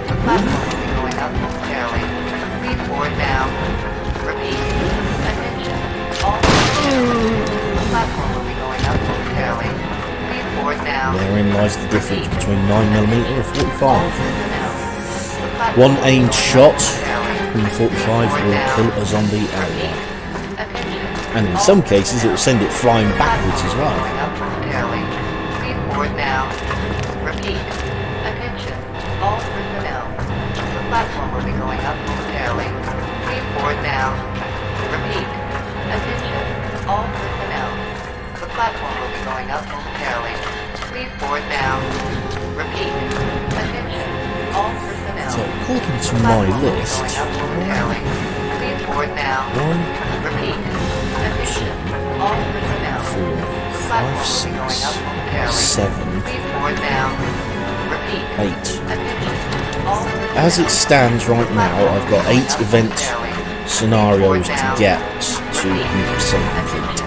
S6: The platform will be going up momentarily. Please board now. Repeat. Attention. All personnel. The platform will be going up momentarily. Please board now.
S1: Therein lies the difference between 9mm and
S6: All
S1: 45.
S6: personnel. The platform
S1: One
S6: will be
S1: aimed
S6: going up
S1: shot
S6: momentarily.
S1: from the 45 will kill a zombie outright.
S6: Attention.
S1: And in some cases it will send it flying backwards as well.
S6: Going up momentarily. Please board now. Repeat. Attention. All personnel. The platform will be going up momentarily. Please board now. Repeat. Attention. All personnel. The platform will be going up momentarily. Please board now. Repeat. Attention. All personnel.
S1: So according to
S6: The
S1: my
S6: platform will be
S1: list,
S6: going up momentarily. Please board now.
S1: 1,
S6: Repeat. Attention. All personnel.
S1: 4,
S6: The
S1: 5,
S6: platform will be going up
S1: 6,
S6: momentarily.
S1: 7,
S6: Please board now. Repeat.
S1: 8,
S6: Attention.
S1: as it stands right now, I've got 8 event scenarios to get to 100% complete.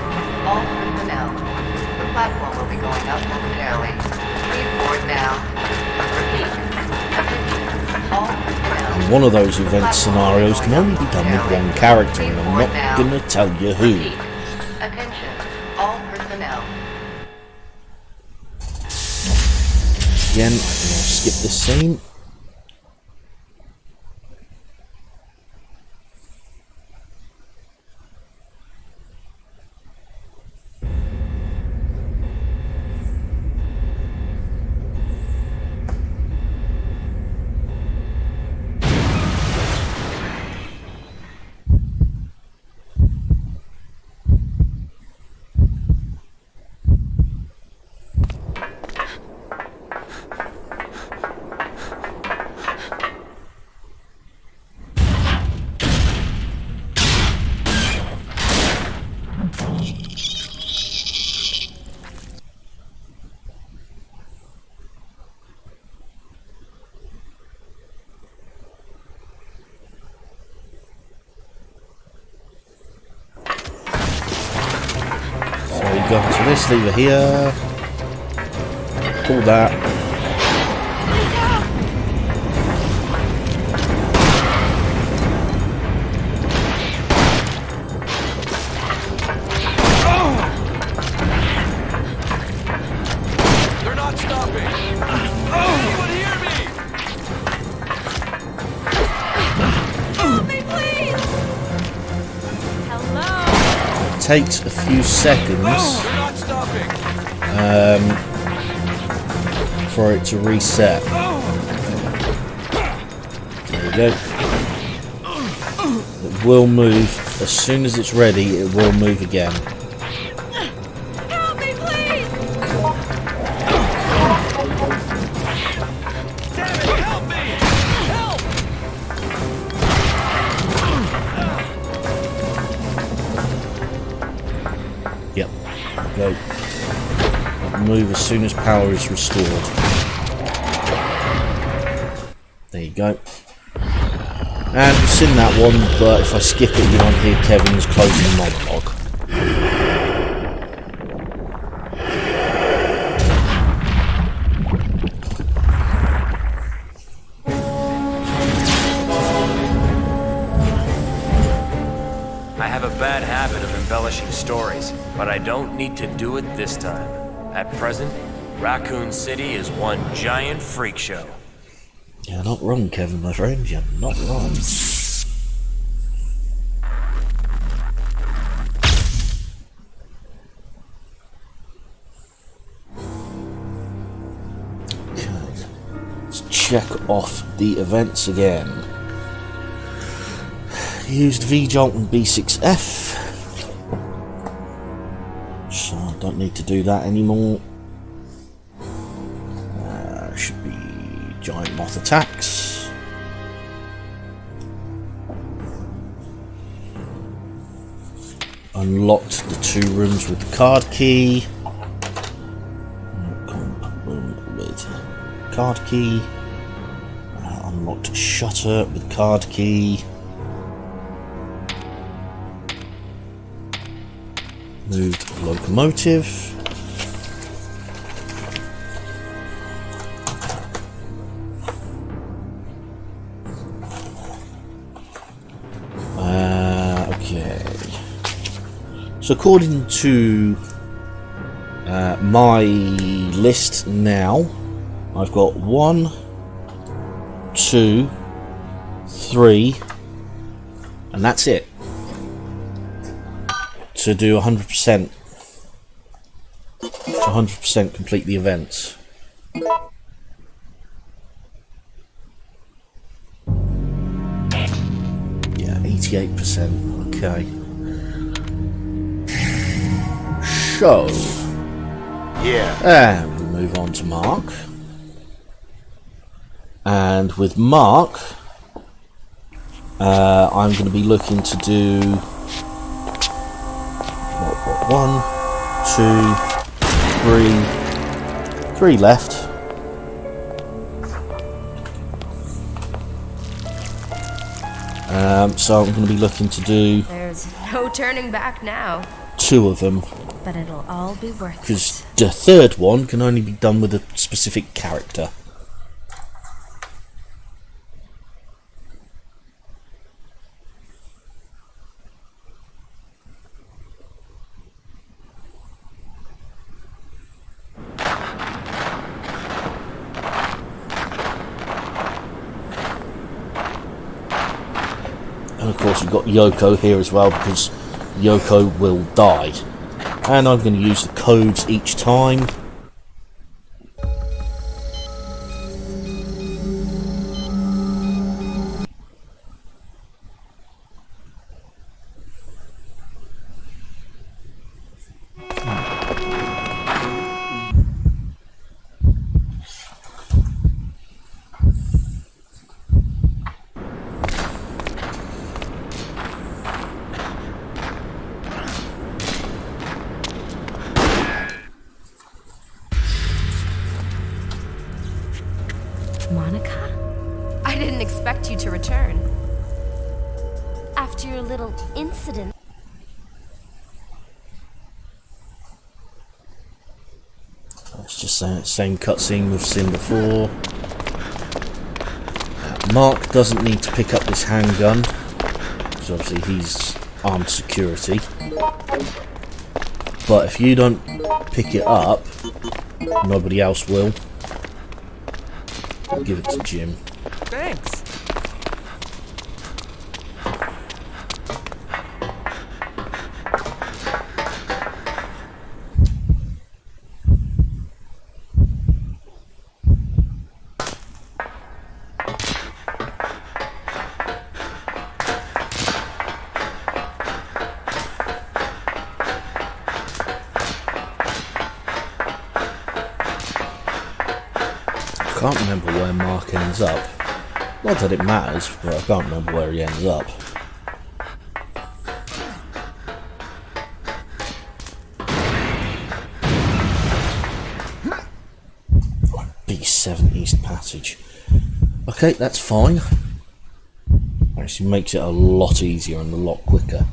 S6: All personnel. The platform will be going up momentarily. Please board now. Repeat. Attention. All personnel.
S1: And one of those event scenarios can only be done with one character, and I'm not gonna tell you who.
S6: Repeat. Attention. All personnel.
S1: Again, I'm gonna skip this scene. So we go to this lever here. Pull that.
S7: They're not stopping. Anyone hear me?
S4: Help me, please! Hello?
S1: Takes a few seconds
S7: They're not stopping.
S1: for it to reset. There we go. It will move as soon as it's ready. It will move again.
S4: Help me, please!
S7: Damn it, help me! Help!
S1: Yep. Go. It'll move as soon as power is restored. There you go. And you've seen that one, but if I skip it, you won't hear Kevin's closing monologue.
S8: I have a bad habit of embellishing stories, but I don't need to do it this time. At present, Raccoon City is one giant freak show.
S1: You're not wrong, Kevin, my friend. You're not wrong. Okay. Let's check off the events again. Used V-Jolt and B6F. So I don't need to do that anymore. Should be giant moth attacks. Unlocked the 2 rooms with the card key. With card key. Unlocked shutter with card key. Moved locomotive. Okay. So according to my list now, I've got 1, 2, 3, and that's it. To do 100%. To 100% complete the events. Yeah, 88%. Okay. So.
S7: Yeah.
S1: And we move on to Mark. And with Mark, I'm going to be looking to do 1, 2, 3 left. So I'm going to be looking to do
S2: There's no turning back now,
S1: 2 of them,
S2: but it'll all be worth
S1: because
S2: it.
S1: the third one can only be done with a specific character. And of course we've got Yoko here as well, because Yoko will die. And I'm going to use the codes each time.
S3: Monica?
S2: I didn't expect you to return. After your little incident.
S1: It's just the same cutscene we've seen before. Mark doesn't need to pick up this handgun, because obviously he's armed security. But if you don't pick it up, nobody else will. I'll give it to Jim.
S7: Thanks.
S1: I can't remember where Mark ends up. Not that it matters, but I can't remember where he ends up. B7 East Passage. Okay, that's fine. Actually makes it a lot easier and a lot quicker.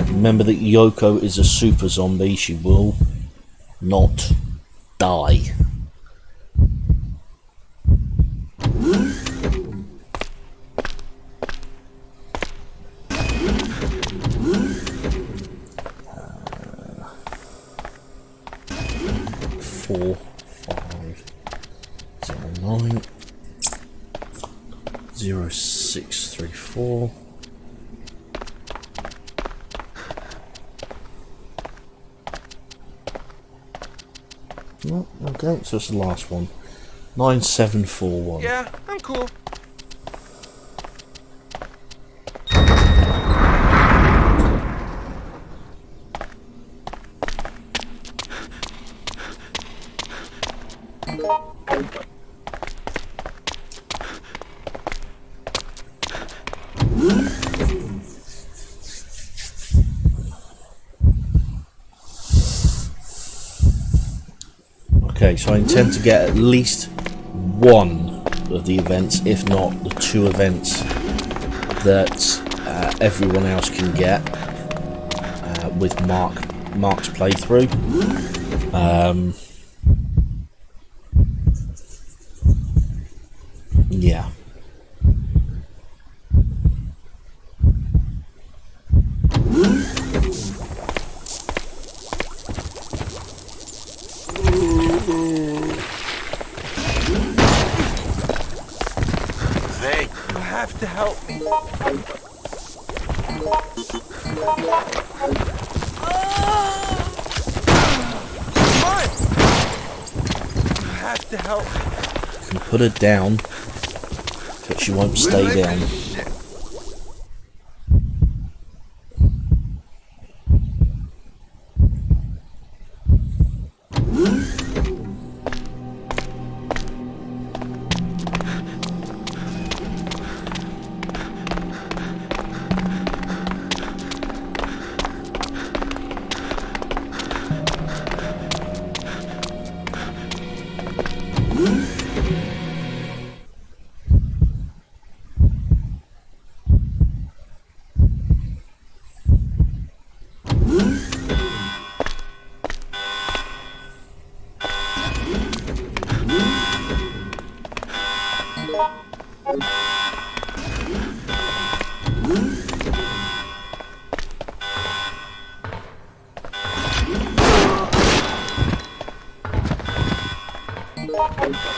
S1: Remember that Yoko is a super zombie. She will not die. Four, 5, 0, 9, 0, 6, 3, 4. No, okay, so it's the last one. 9741.
S7: Yeah, I'm cool.
S1: Okay, so I intend to get at least one of the events, if not the 2 events that everyone else can get with Mark's playthrough. Yeah.
S7: Hey, you have to help me. Come on! You have to help me.
S1: You can put her down, but she won't stay down.
S7: Shit.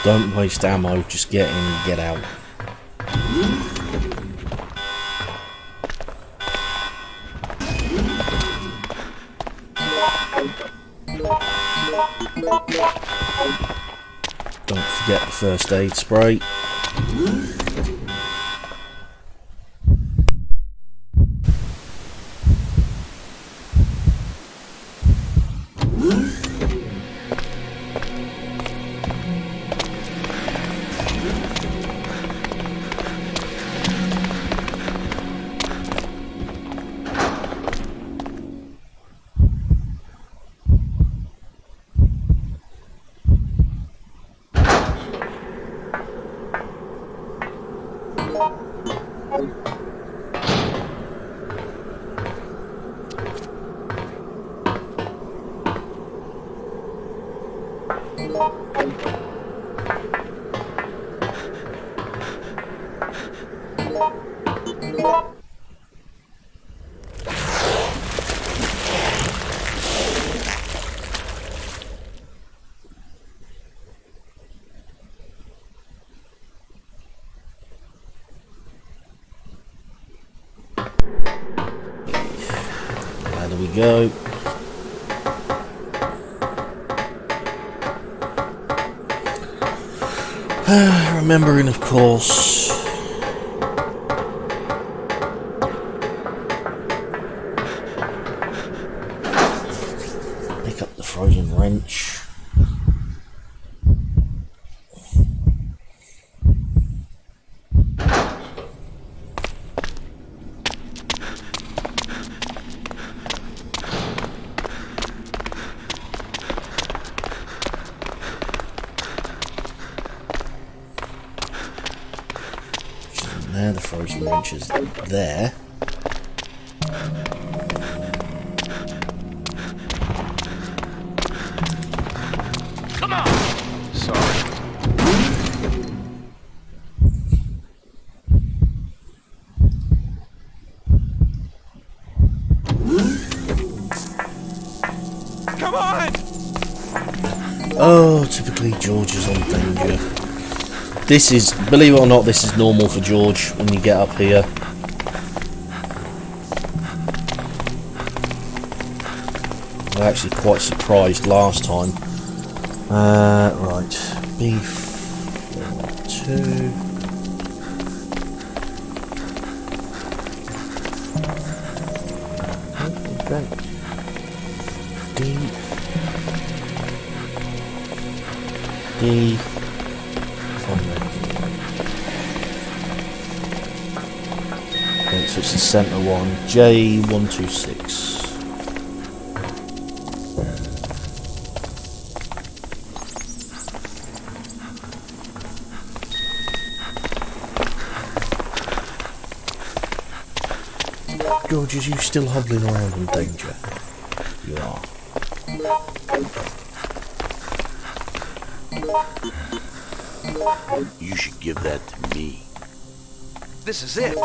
S1: Don't waste ammo, just get in and get out. Don't forget the first aid spray. There we go. Remembering, of course, pick up the frozen wrench. There, the frozen wrench is there.
S8: Come on!
S5: Sorry.
S7: Come on!
S1: Oh, typically George is on danger. This is, believe it or not, this is normal for George when you get up here. I was actually quite surprised last time. Right, B2. D. Okay, so it's the centre one, J126. George, is you still hobbling around in danger? You are.
S7: You should give that to me. This is it.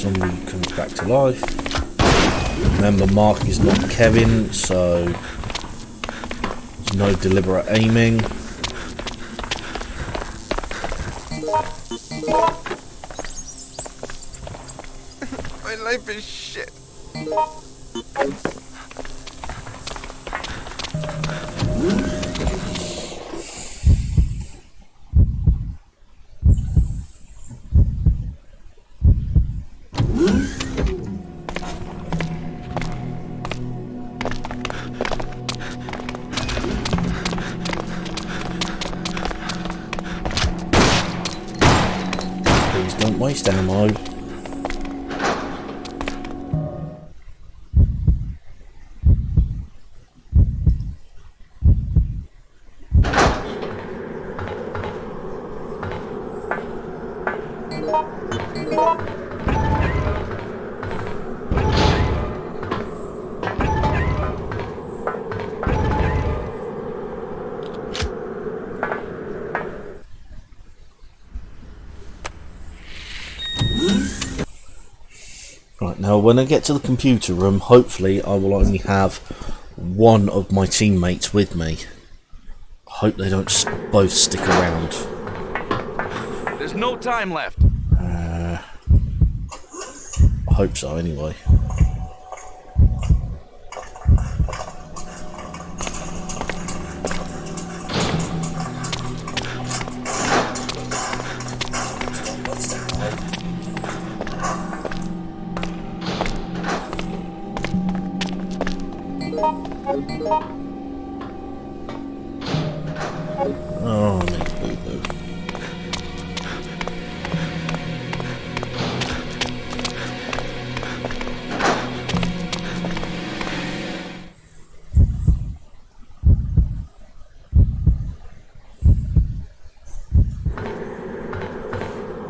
S1: Zombie comes back to life. Remember, Mark is not Kevin, so there's no deliberate aiming.
S7: My life is shit.
S1: Please don't waste ammo. Right, now when I get to the computer room, hopefully I will only have one of my teammates with me. I hope they don't both stick around.
S7: There's no time left.
S1: I hope so, anyway. Oh, boo-boo.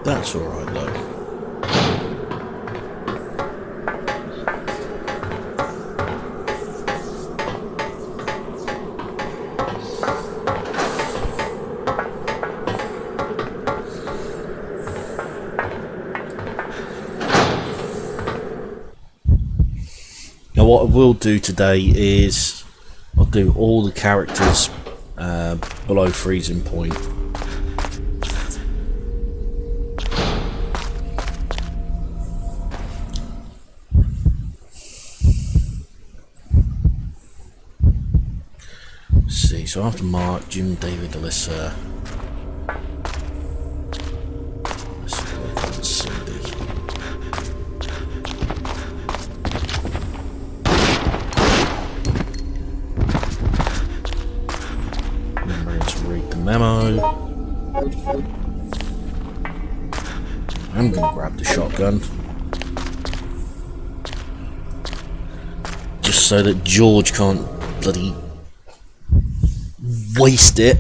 S1: That's alright though. Now what I will do today is I'll do all the characters below freezing point. Let's see, so after Mark, Jim, David, Alyssa. Let's see, where's Cindy? Remembering to read the memo. I'm gonna grab the shotgun. Just so that George can't bloody waste it.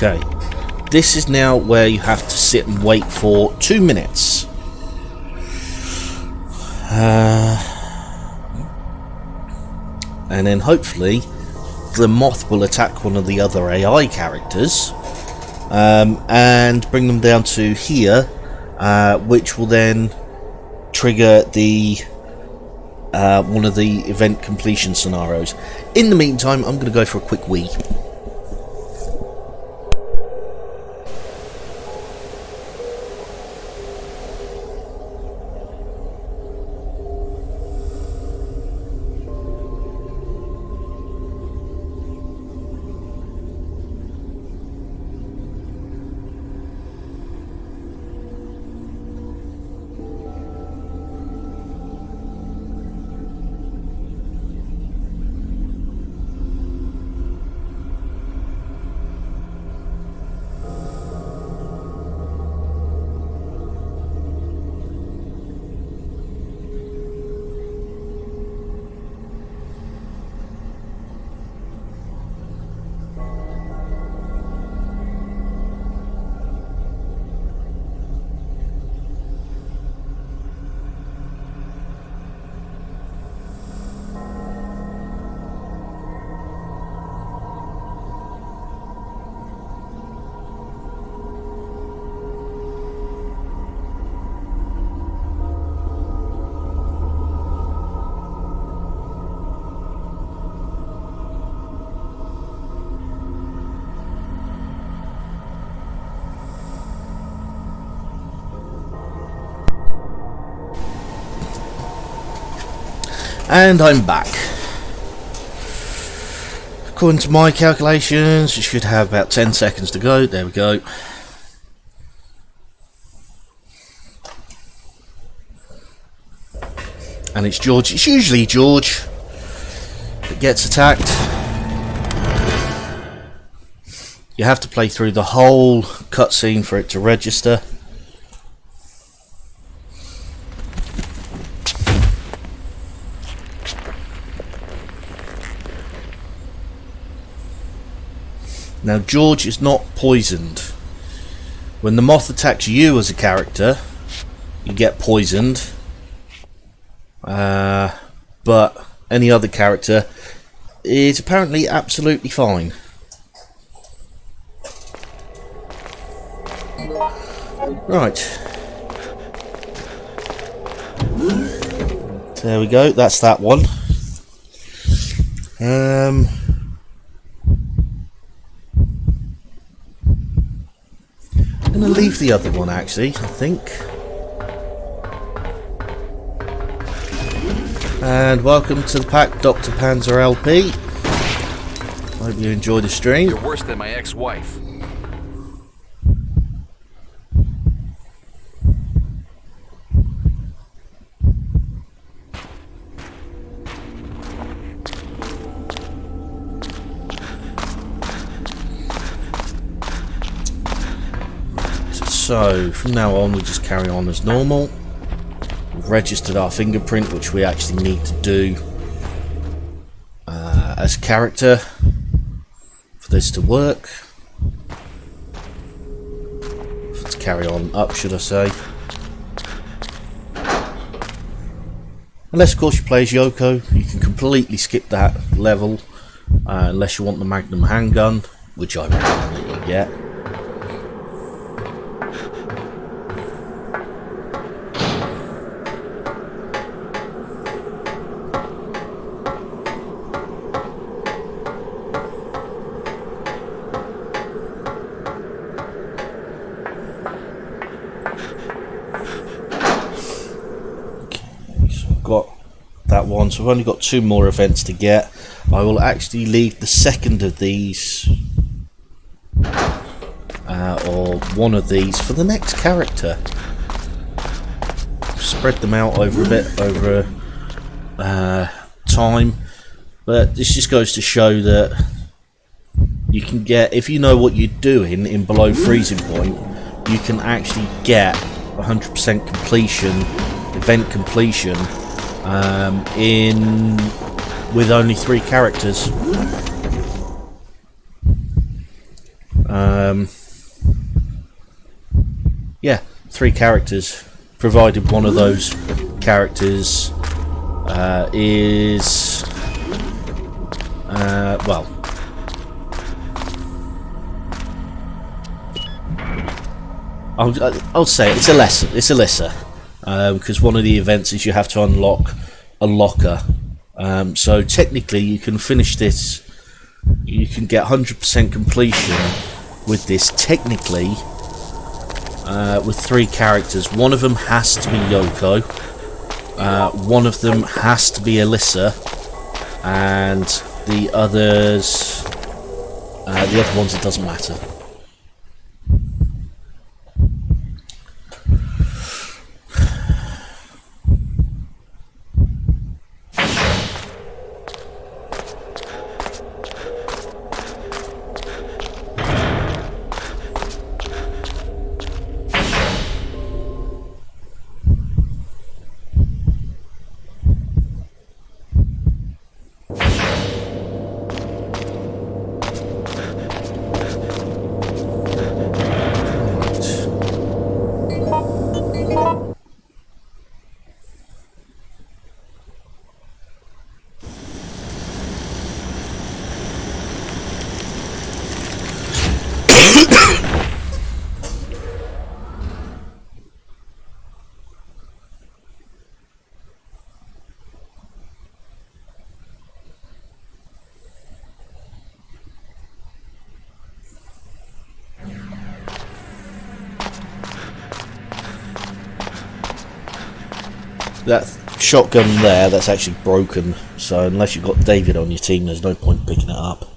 S1: Okay, this is now where you have to sit and wait for 2 minutes. And then hopefully the moth will attack one of the other AI characters and bring them down to here, which will then trigger the one of the event completion scenarios. In the meantime, I'm going to go for a quick wee. And I'm back. According to my calculations, you should have about 10 seconds to go. There we go. And it's George. It's usually George that gets attacked. You have to play through the whole cutscene for it to register. Now, George is not poisoned. When the moth attacks you as a character, you get poisoned. But any other character is apparently absolutely fine. Right. There we go, that's that one. I'm going to leave the other one actually, I think. And welcome to the pack, Dr. Panzer LP. Hope you enjoy the stream.
S5: You're worse than my ex-wife.
S1: So from now on we just carry on as normal. We've registered our fingerprint, which we actually need to do as character for this to work. To carry on up, should I say. Unless of course you play as Yoko, you can completely skip that level unless you want the Magnum handgun, which I recommend that you get. That one, so I've only got 2 more events to get. I will actually leave the second of these or one of these for the next character. Spread them out over a bit over time, but this just goes to show that you can get, if you know what you're doing in below freezing point, you can actually get 100% completion, event completion with only 3 characters. Yeah, 3 characters, provided one of those characters is well, I'll say it's Alyssa, because one of the events is you have to unlock a locker. So technically you can finish this, you can get 100% completion with this technically with 3 characters. One of them has to be Yoko, one of them has to be Alyssa, and the other ones it doesn't matter. That shotgun there that's actually broken, so unless you've got David on your team, there's no point picking it up.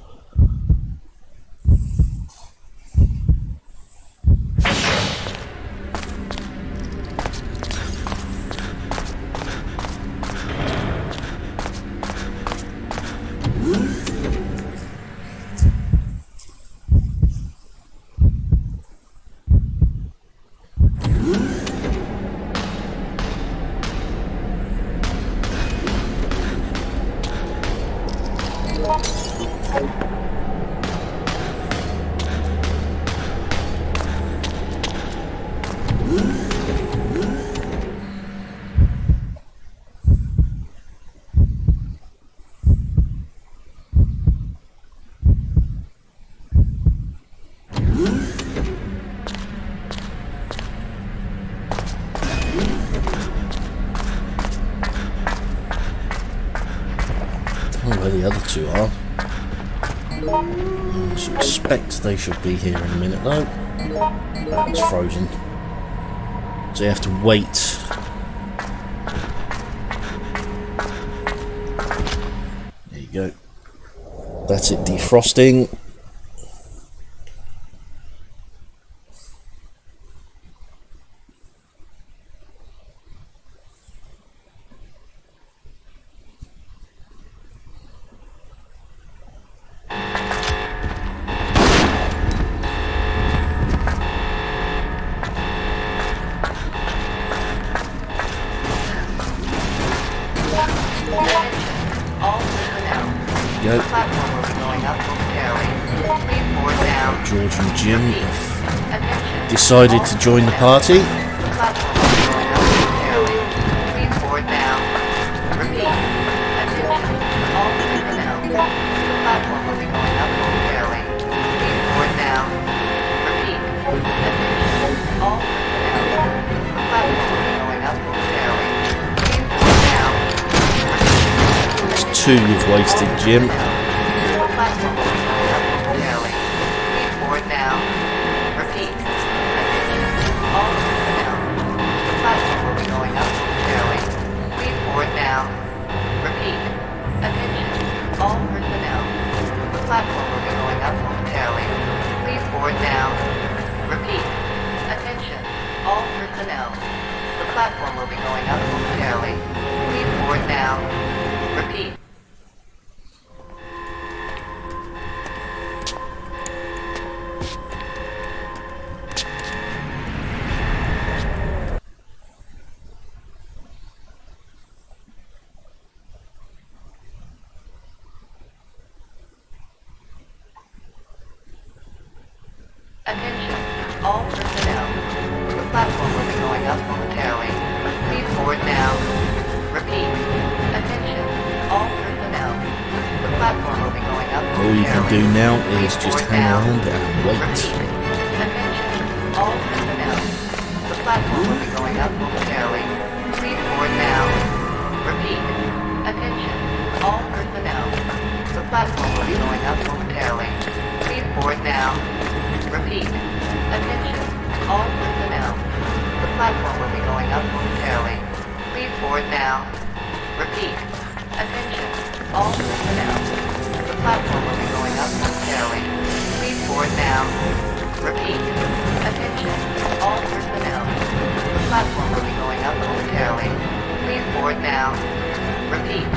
S1: Where the other two are. I should expect they should be here in a minute though. It's frozen. So you have to wait. There you go. That's it defrosting. Go. George and Jim have decided to join the party. Two you've wasted, Jim.
S6: Platform will be going up momentarily. Please board now. Repeat. Attention, all personnel. The platform will be going up momentarily. Please board now. Repeat. Attention, all personnel. The platform will be going up momentarily.
S1: All you can do now is just hang around and wait.
S6: Attention, all personnel. The platform will be going up momentarily. Please board now. Repeat. Attention, all personnel. The platform will be going up momentarily. Please board now. Repeat. Attention, all personnel. The platform will be going up momentarily. Please board now. Repeat. Attention, all personnel. The platform will be going up momentarily. Please board now. Repeat. Attention, all personnel. The platform will be going up momentarily. Please board now. Repeat.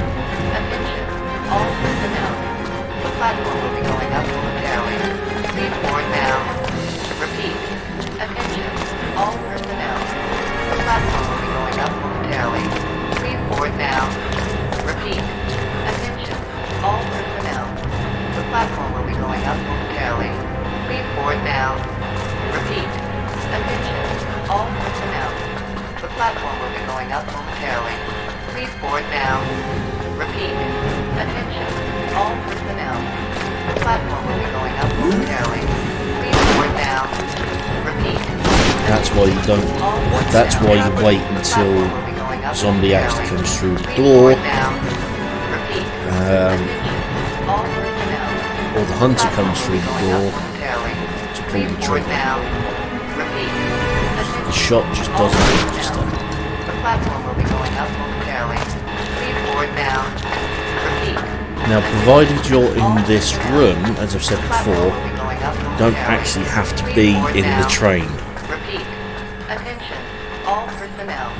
S6: Attention, all personnel. The platform will be going up momentarily. Please board now. Repeat. Attention, all personnel. The platform will be going up momentarily. Please board now. Repeat. Attention, all personnel. The platform will be going up momentarily. Please board now. Repeat. Attention, all personnel. The platform will be going up momentarily. Please board now. Repeat. Attention, all personnel. The platform will be going up momentarily. Please board now. Repeat.
S1: That's why you don't. That's why you wait until zombie actually comes through the door, or the hunter comes through the door to pull the trigger. The shot just doesn't register.
S6: The platform will be going up momentarily.
S1: Now, provided you're in this room, as I've said before, you don't actually have to be in the train.
S6: Repeat. Attention, all personnel.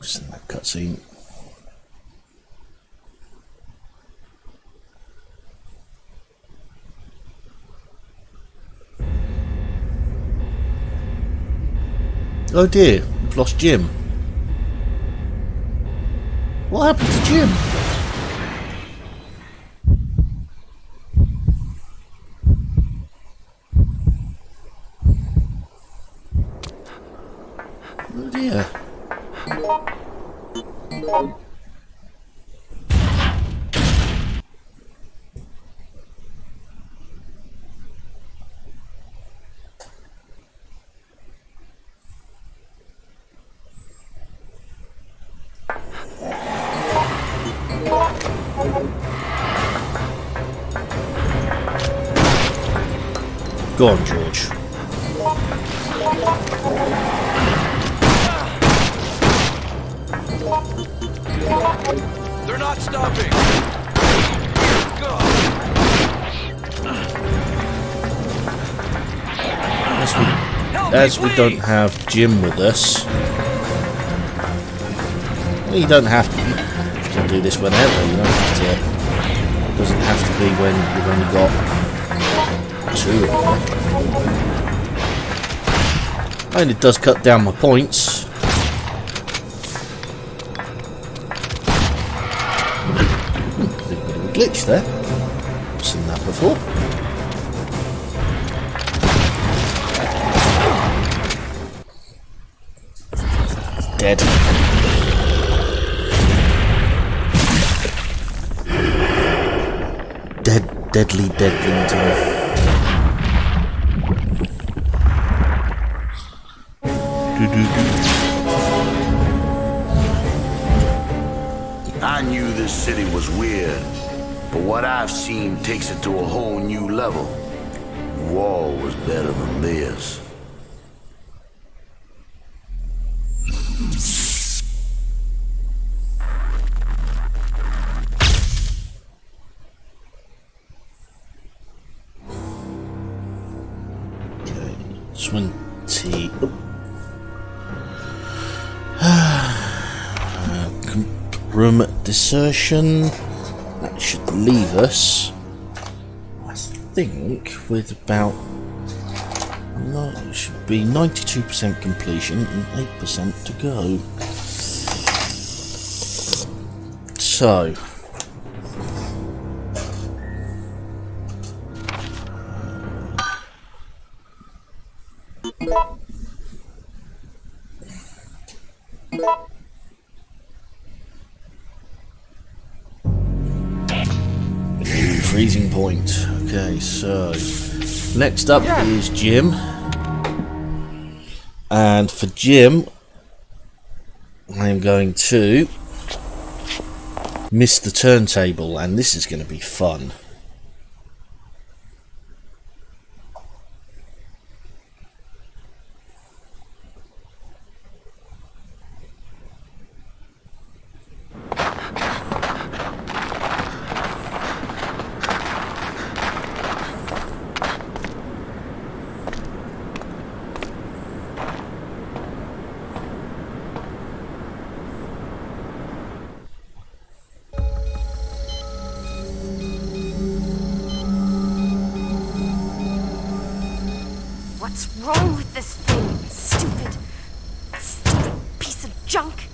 S1: Just in that cutscene. Oh dear, we've lost Jim. What happened to Jim? Oh dear. Go on, George.
S7: They're not stopping. God.
S1: As we don't have Jim with us, well, you don't have to. You can do this whenever. You don't have to. It doesn't have to be when you've only got two of them. And it does cut down my points. A little bit of a glitch there. I've seen that before. Dead. Deadly.
S9: I knew this city was weird, but what I've seen takes it to a whole new level. War was better than this.
S1: Okay, 20. Room desertion. That should leave us, I think, with about. No, it should be 92% completion and 8% to go. So. Freezing point. Okay, so next up is Jim. And for Jim, I am going to miss the turntable, and this is going to be fun.
S2: What's wrong with this thing? Stupid piece of junk.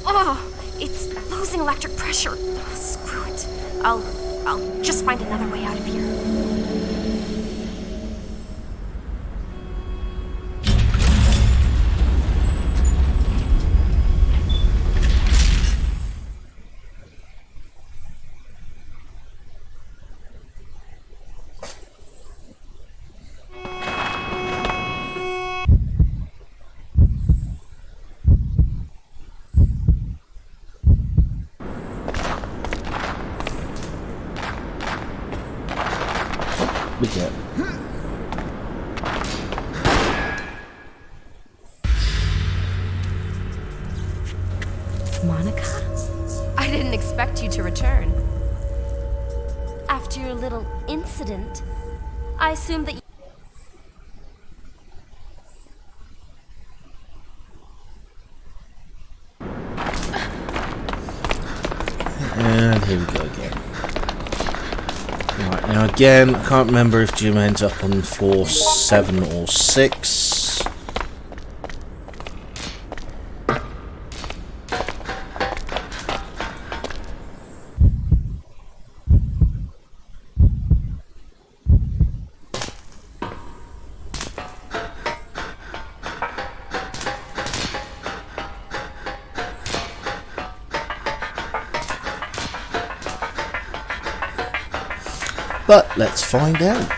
S2: Oh, it's losing electric pressure. Oh, screw it. I'll just find another way out of here.
S3: Monica?
S2: I didn't expect you to return. After your little incident, I assumed that you...
S1: And here we go again. Right, now again, I can't remember if Jim ends up on floor 7 or 6. But let's find out.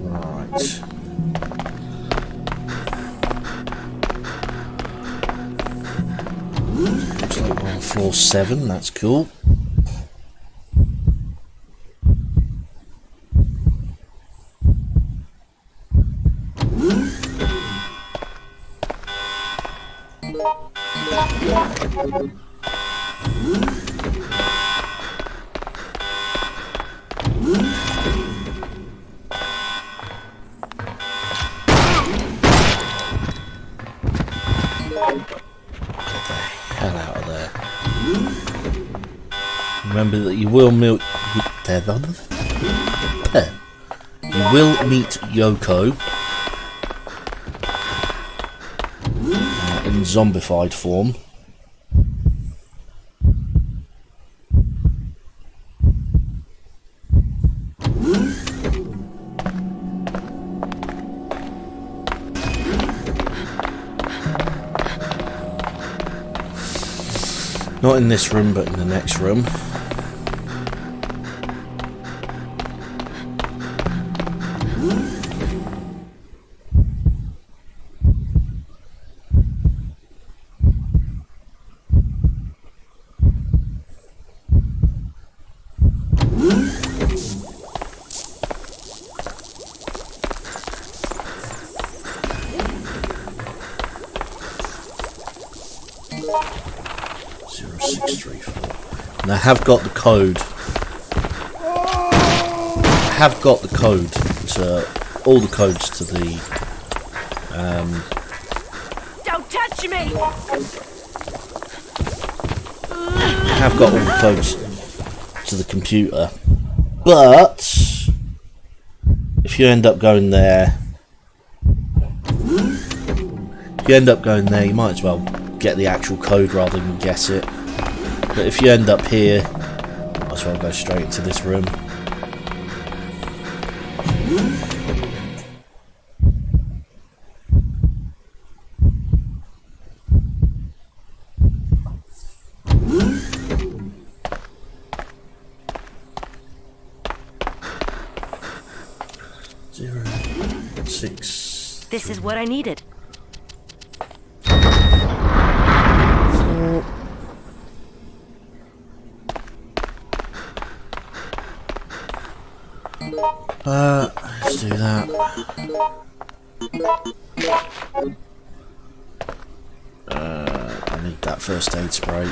S1: Right. Looks like we're on floor 7, that's cool. Hell out of there. Remember that you will meet Yoko in zombified form. Not in this room, but in the next room. And I have got the code. I have got the code to all the codes to the.
S4: Don't touch me!
S1: I have got all the codes to the computer, but if you end up going there, you might as well get the actual code rather than guess it. But if you end up here, might as well go straight into this room. Zero, 6.
S4: This is what I needed.
S1: Let's do that. I need that first aid spray.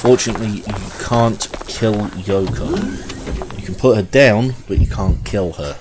S1: Unfortunately, you can't kill Yoko. You can put her down, but you can't kill her.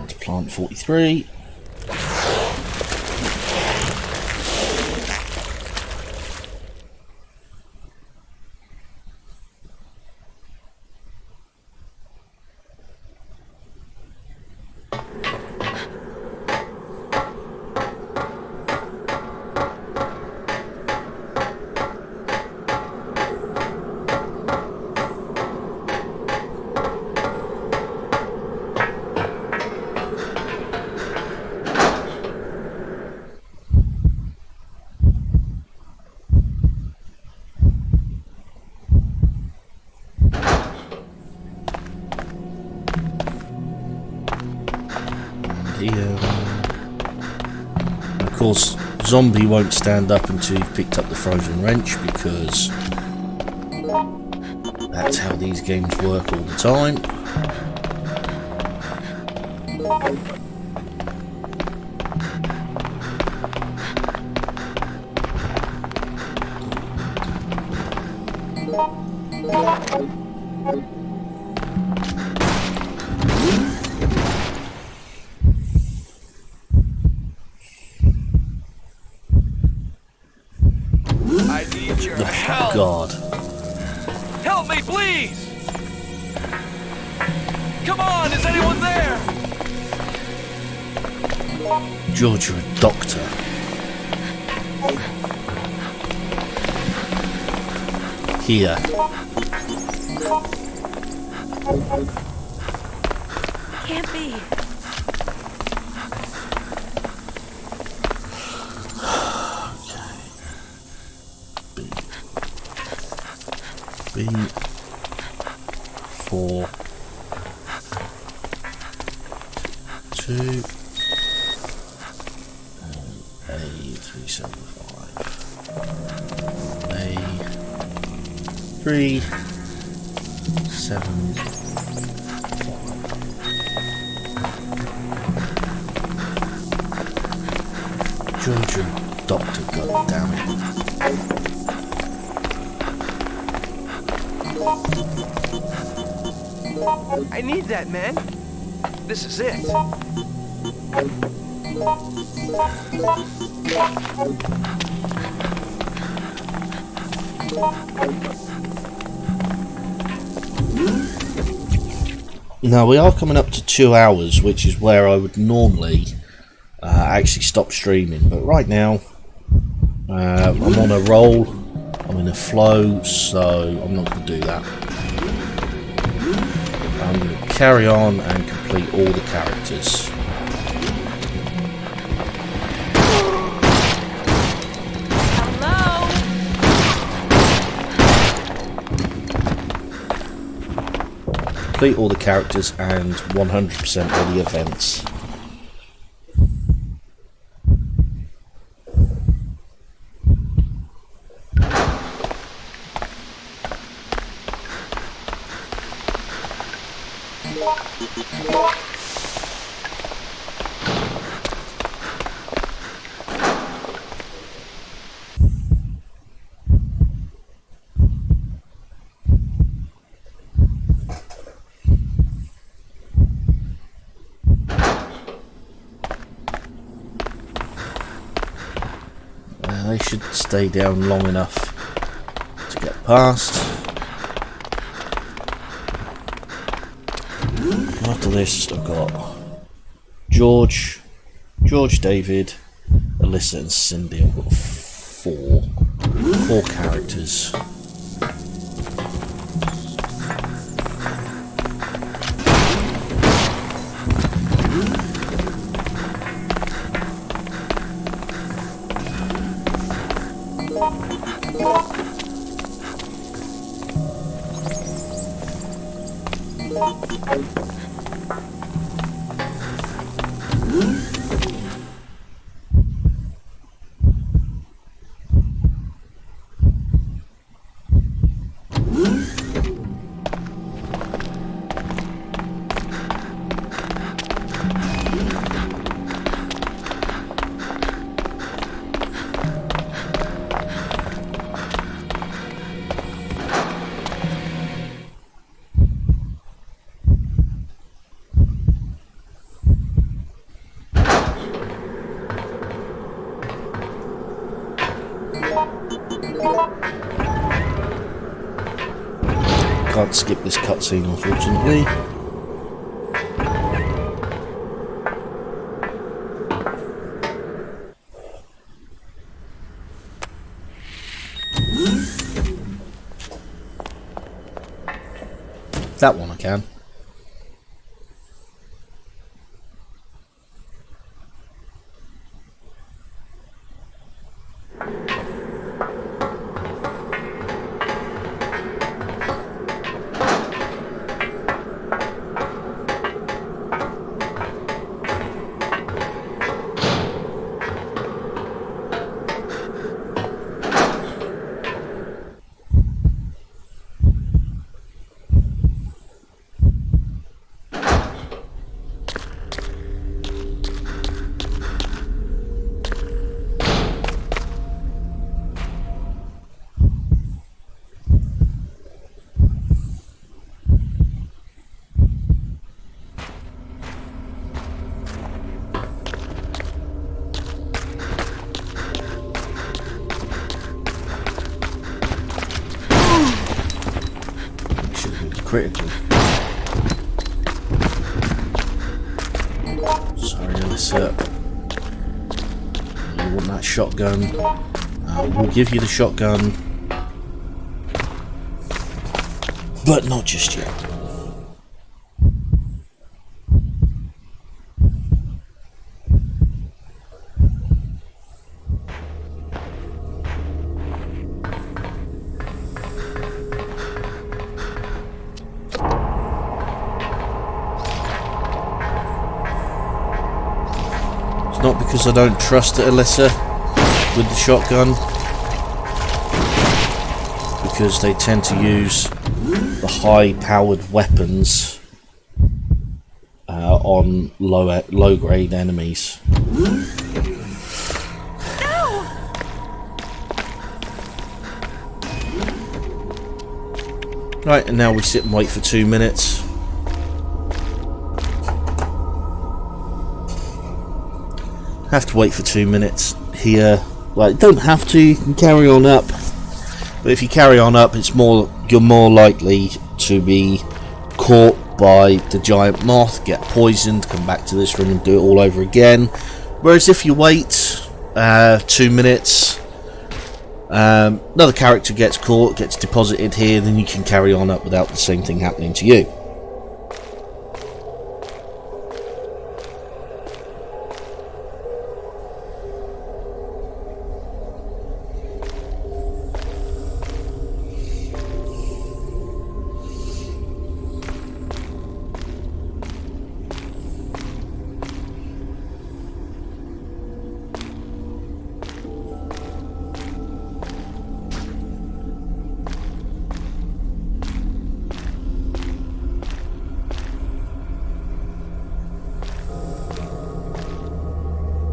S1: To plant 43. Of course, zombie won't stand up until you've picked up the frozen wrench, because that's how these games work all the time.
S7: I need your help.
S1: God.
S7: Help me, please! Come on, is anyone there?
S1: George, you're a doctor. Here.
S4: Can't be.
S1: B 4 2 A 375 A 3 7 5. Georgia doctor, god damn it.
S7: I need that, man. This is it.
S1: Now we are coming up to 2 hours, which is where I would normally actually stop streaming, but right now I'm on a roll, I'm in a flow, so I'm not going to do that. I'm going to carry on and complete all the characters.
S4: Hello?
S1: Complete all the characters and 100% all the events. They should stay down long enough to get past. After this, I've got George, David, Alyssa and Cindy. I've got 4 characters. Can't skip this cutscene, unfortunately. That one I can. Critical. Sorry, Alyssa. You want that shotgun? We'll give you the shotgun, but not just yet. Not because I don't trust Alyssa with the shotgun, because they tend to use the high-powered weapons on low-grade enemies.
S4: No!
S1: Right, and now we sit and wait for 2 minutes. Have to wait for 2 minutes here. Well, you don't have to, you can carry on up, but if you carry on up, you're more likely to be caught by the giant moth, get poisoned, come back to this room and do it all over again. Whereas if you wait 2 minutes, another character gets caught, gets deposited here, then you can carry on up without the same thing happening to you.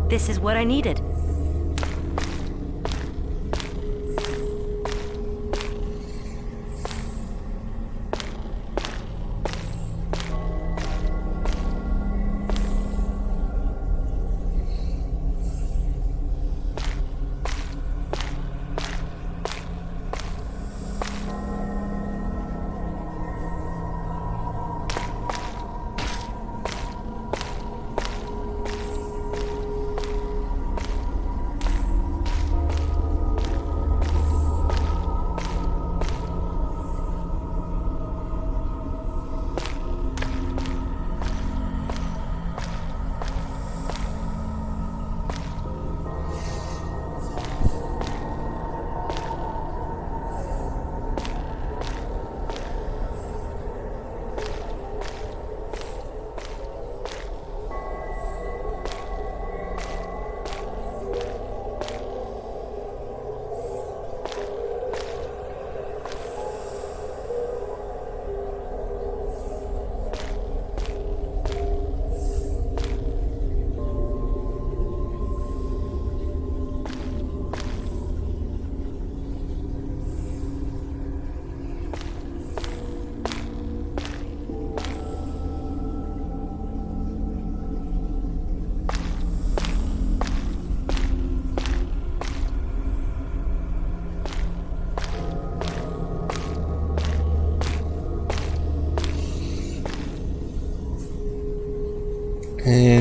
S4: This is what I needed.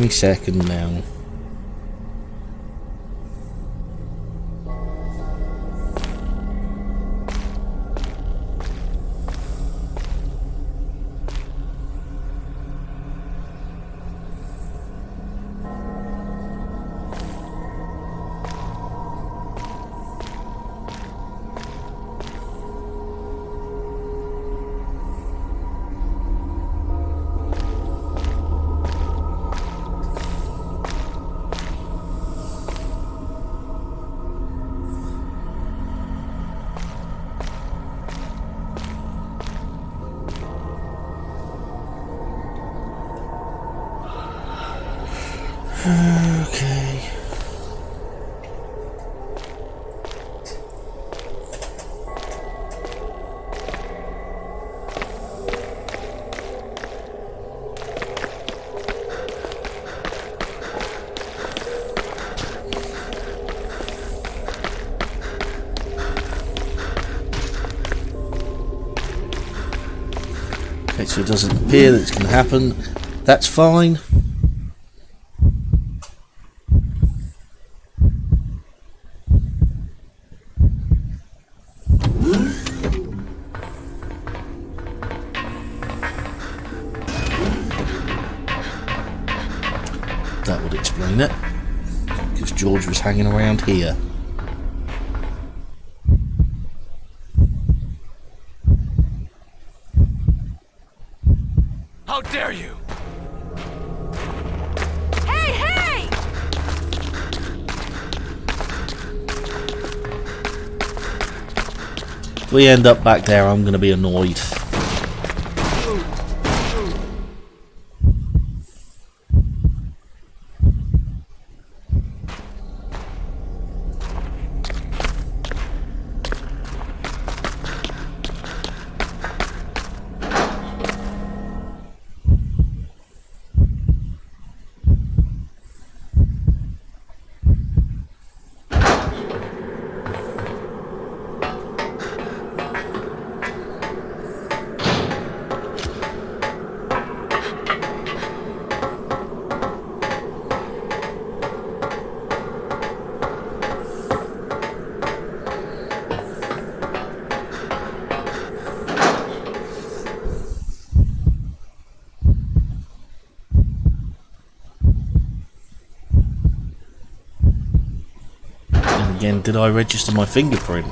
S1: any second now. Okay. Okay, so it doesn't appear that it's going to happen. That's fine. That would explain it, because George was hanging around here.
S7: How dare you!
S4: Hey, hey!
S1: If we end up back there, I'm going to be annoyed. Again, did I register my fingerprint?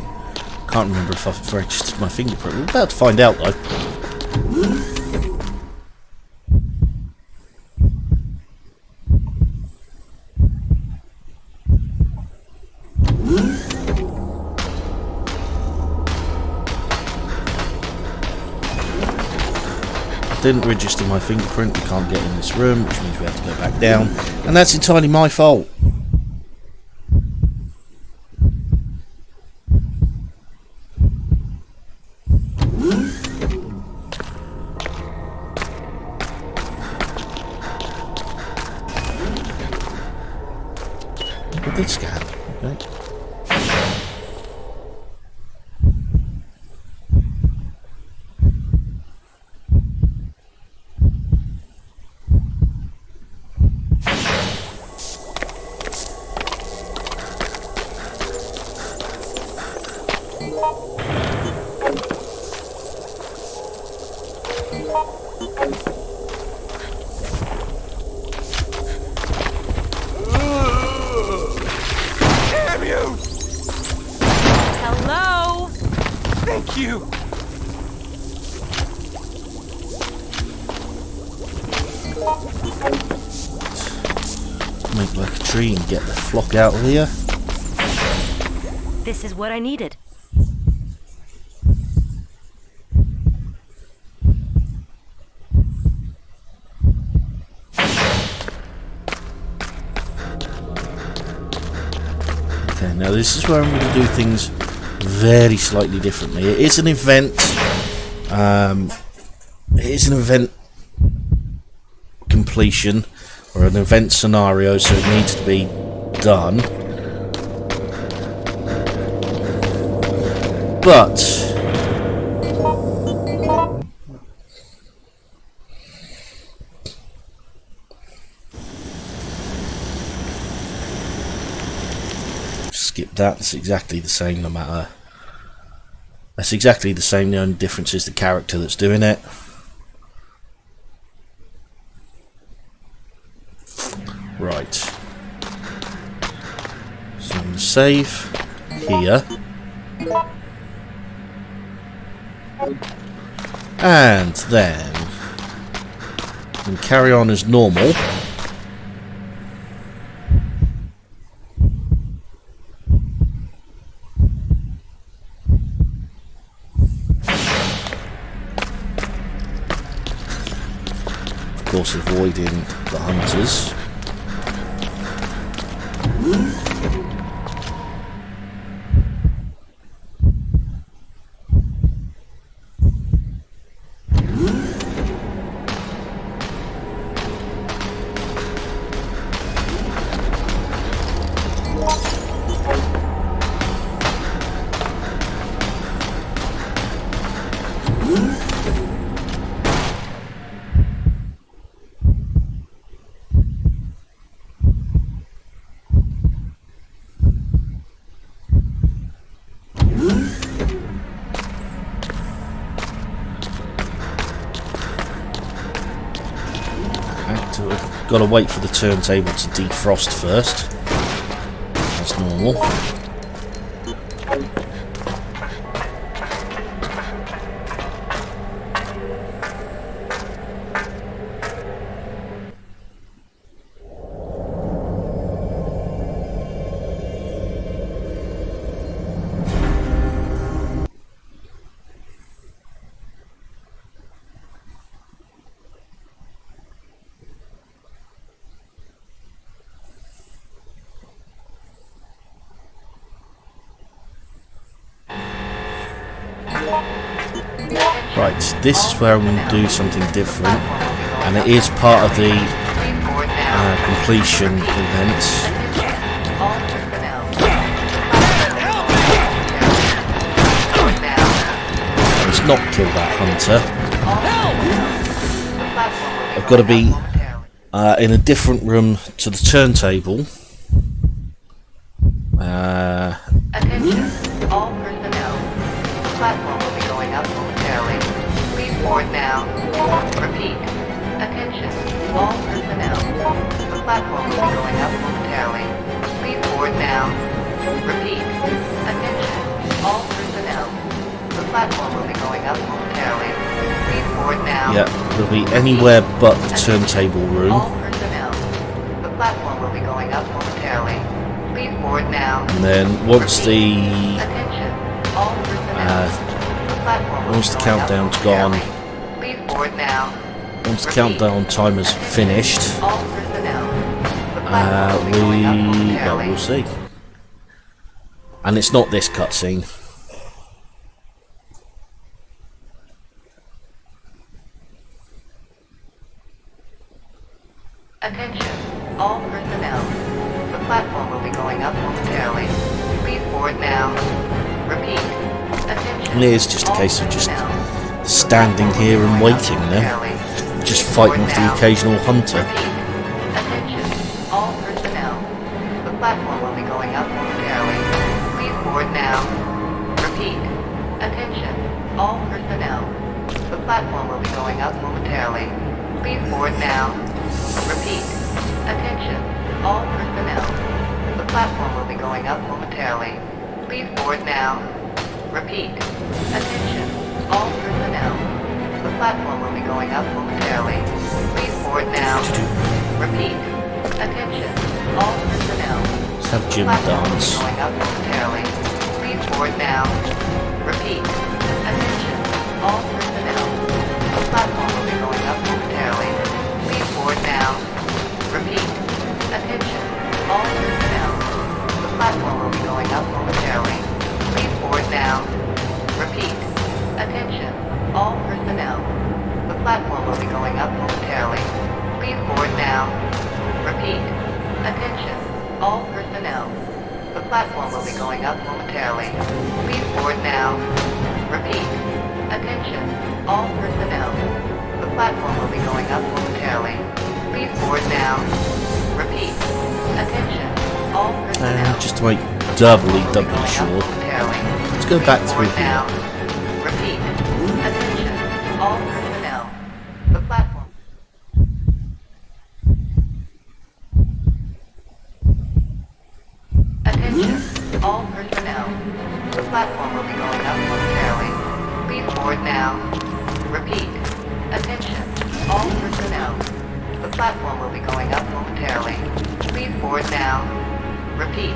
S1: Can't remember if I've registered my fingerprint. We're about to find out though. Didn't register my fingerprint. We can't get in this room, which means we have to go back down, and that's entirely my fault. Good scan. Okay.
S7: Damn you!
S4: Hello?
S7: Thank you!
S1: Make like a tree and get the flock out of here.
S4: This is what I needed.
S1: Okay, now this is where I'm going to do things very slightly differently. It is an event. It is an event completion or an event scenario, so it needs to be done. But skip that. It's exactly the same no matter. That's exactly the same, the only difference is the character that's doing it. Right. So I'm going to save here. And then we can carry on as normal. Of course, avoiding the hunters. Got to wait for the turntable to defrost first. That's normal. Right, this is where I'm going to do something different, and it is part of the completion events. Let's not kill that hunter. I've got to be in a different room to the turntable.
S6: Attention, all personnel. The platform will be going up momentarily. Please board now. Repeat. Attention, all personnel. The platform will be going up momentarily. Please board now. Repeat. Attention, all personnel. The platform will be going up momentarily. Please board now.
S1: Yeah, it'll be anywhere but the turntable room.
S6: All personnel. The platform will be going up momentarily. Please board now.
S1: And then once the
S6: Attention, all personnel.
S1: once the countdown's gone,
S6: Please board now.
S1: once the countdown timer's finished,
S6: All personnel. The platform will be going up momentarily.
S1: we'll see. And it's not this cutscene.
S6: Attention, all personnel. The platform will be going up momentarily. Please board now. Repeat. Attention.
S1: And it is just a case of just
S6: all personnel.
S1: standing here and waiting now, just fighting off the occasional hunter.
S6: Repeat. Attention, all personnel. The platform will be going up momentarily. Please board now. Repeat. Attention, all personnel. The platform will be going up momentarily. Please board now. Repeat. Attention, all personnel. The platform will be going up momentarily. Please board now. Repeat. Attention, all personnel. The platform will be going up momentarily. Please board now. Repeat. Attention, all personnel.
S1: Let's have Jim
S6: Platform will be
S1: dance.
S6: going up momentarily. Please board now. Repeat. Attention, all personnel. The platform will be going up momentarily. Please board now. Repeat. Attention, all personnel. The platform will be going up momentarily. Please board now. Repeat. Attention, all personnel. The platform will be going up momentarily. Please board now. Repeat. Attention, all personnel. The platform will be going up momentarily. Please board now. Repeat. Attention, all personnel. The platform will be going up momentarily. Please board now. Repeat. Attention, all personnel.
S1: Just wait.
S6: The
S1: doubly sure. Let's go back through here.
S6: Repeat. Attention, all personnel. The platform. Attention, all personnel. The platform will be going up momentarily. Please board now. Repeat. Attention, all personnel. The platform will be going up momentarily. Please board now. Repeat.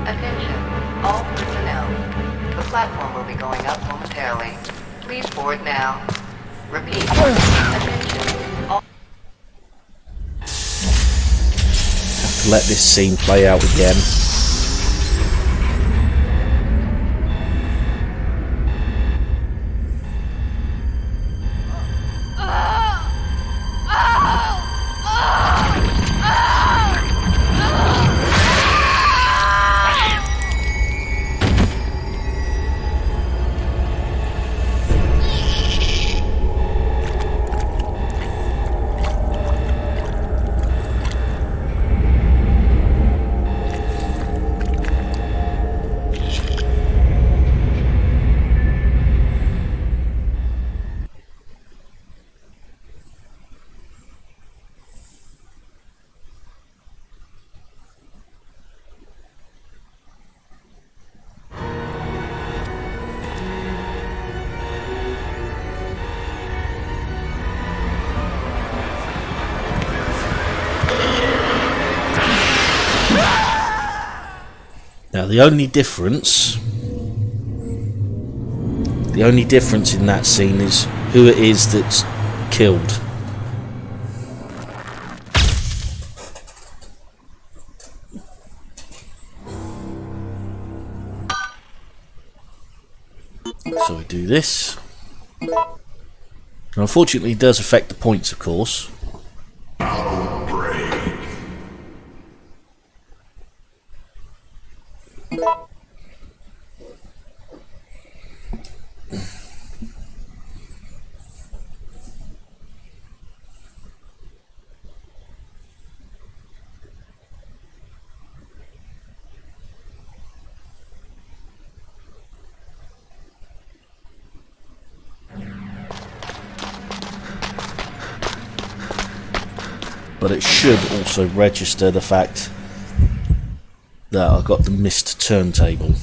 S6: Attention, all personnel. The platform will be going up momentarily. Please board now. Repeat. Attention, all...
S1: Have to let this scene play out again. Now the only difference in that scene is who it is that's killed. So we do this. Now, unfortunately it does affect the points, of course.
S9: Outbreak.
S1: But it should also register the fact that I got the missed turntable.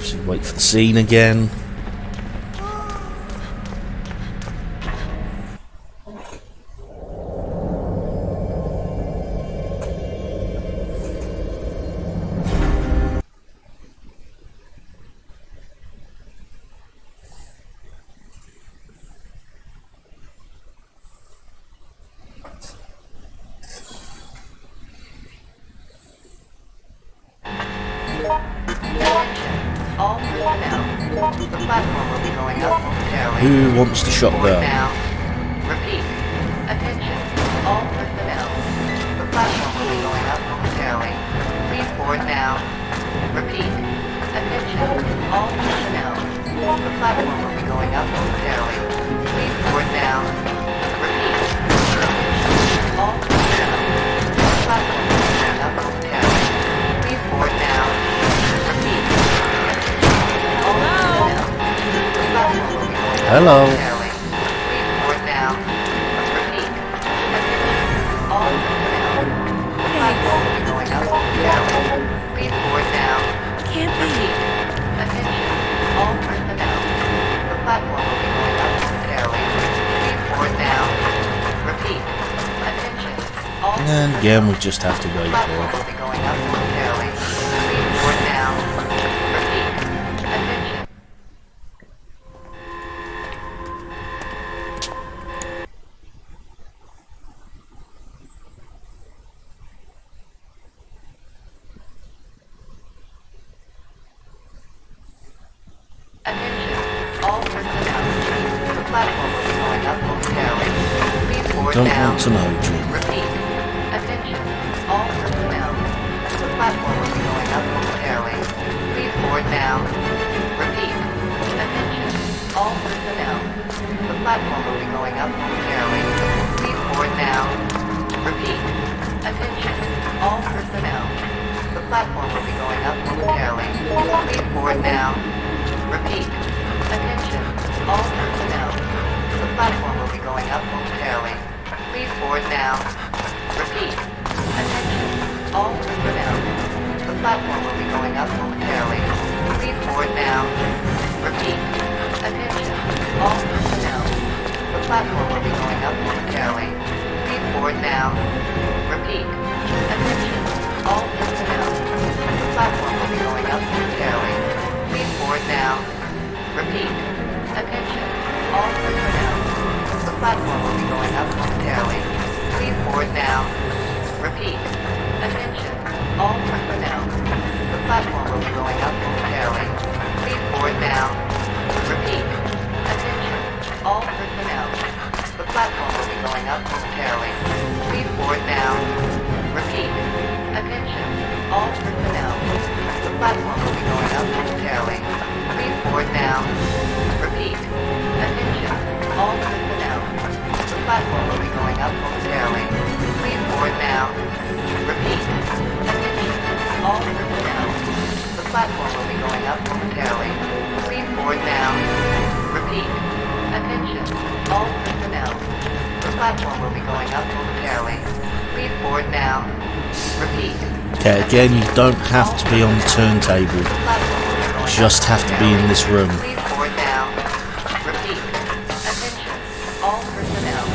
S1: So wait for the scene again.
S6: All personnel. The platform will be going up momentarily.
S1: Who wants the
S6: Board
S1: shotgun?
S6: now. Repeat. Attention. All personnel. The platform will be going up momentarily. Please board now. Repeat. Attention. All personnel. The platform will be going up momentarily. Please board now. Repeat. Attention. All personnel. The platform will be going up momentarily. Please board now. Repeat. All personnel. The platform will be going up
S1: Hello.
S6: momentarily. Please board now. Repeat. Attention. All personnel. The platform will be going up momentarily.
S1: Again, we just have to wait
S6: Platform
S1: for
S6: will be going up momentarily. Please board now. Repeat. Attention. Attention. All personnel. The platform will be going up momentarily. Please board
S1: Don't
S6: now.
S1: want to know, Jim.
S6: Repeat. Attention. All personnel. The platform will be going up momentarily. Please board now. Repeat. Attention. All personnel. The platform will be going up momentarily. Please board now. Repeat. Attention. All personnel. The platform will be going up momentarily. Please board now. Repeat. Attention. All personnel. The platform will be going up momentarily. Please board now. Repeat. Attention. All personnel. The platform will be going up momentarily. Please board now. Repeat. Attention. All personnel. The platform will be going up momentarily. Please board now. Repeat. Attention. All personnel. The platform will be going up momentarily. Please board now. Repeat. Attention. All personnel. The platform will be going up momentarily. Please board now. Repeat. Attention. All personnel. The platform will be going up momentarily. Please board now. Repeat. Attention. All personnel. The platform will be going up momentarily. Please board now. Repeat. Attention. All personnel. The platform will be going up momentarily. Please board now. Repeat. Attention. All personnel. The platform will be going up momentarily. Please board now. Repeat. Attention. All personnel. The platform will be going up momentarily. Please board now. Repeat. Attention. All personnel. The platform will be going up momentarily. Please board now. Repeat.
S1: Okay, again, you don't have to be on the turntable. Just have to be in this room.
S6: Please board now. Repeat. Attention. All personnel.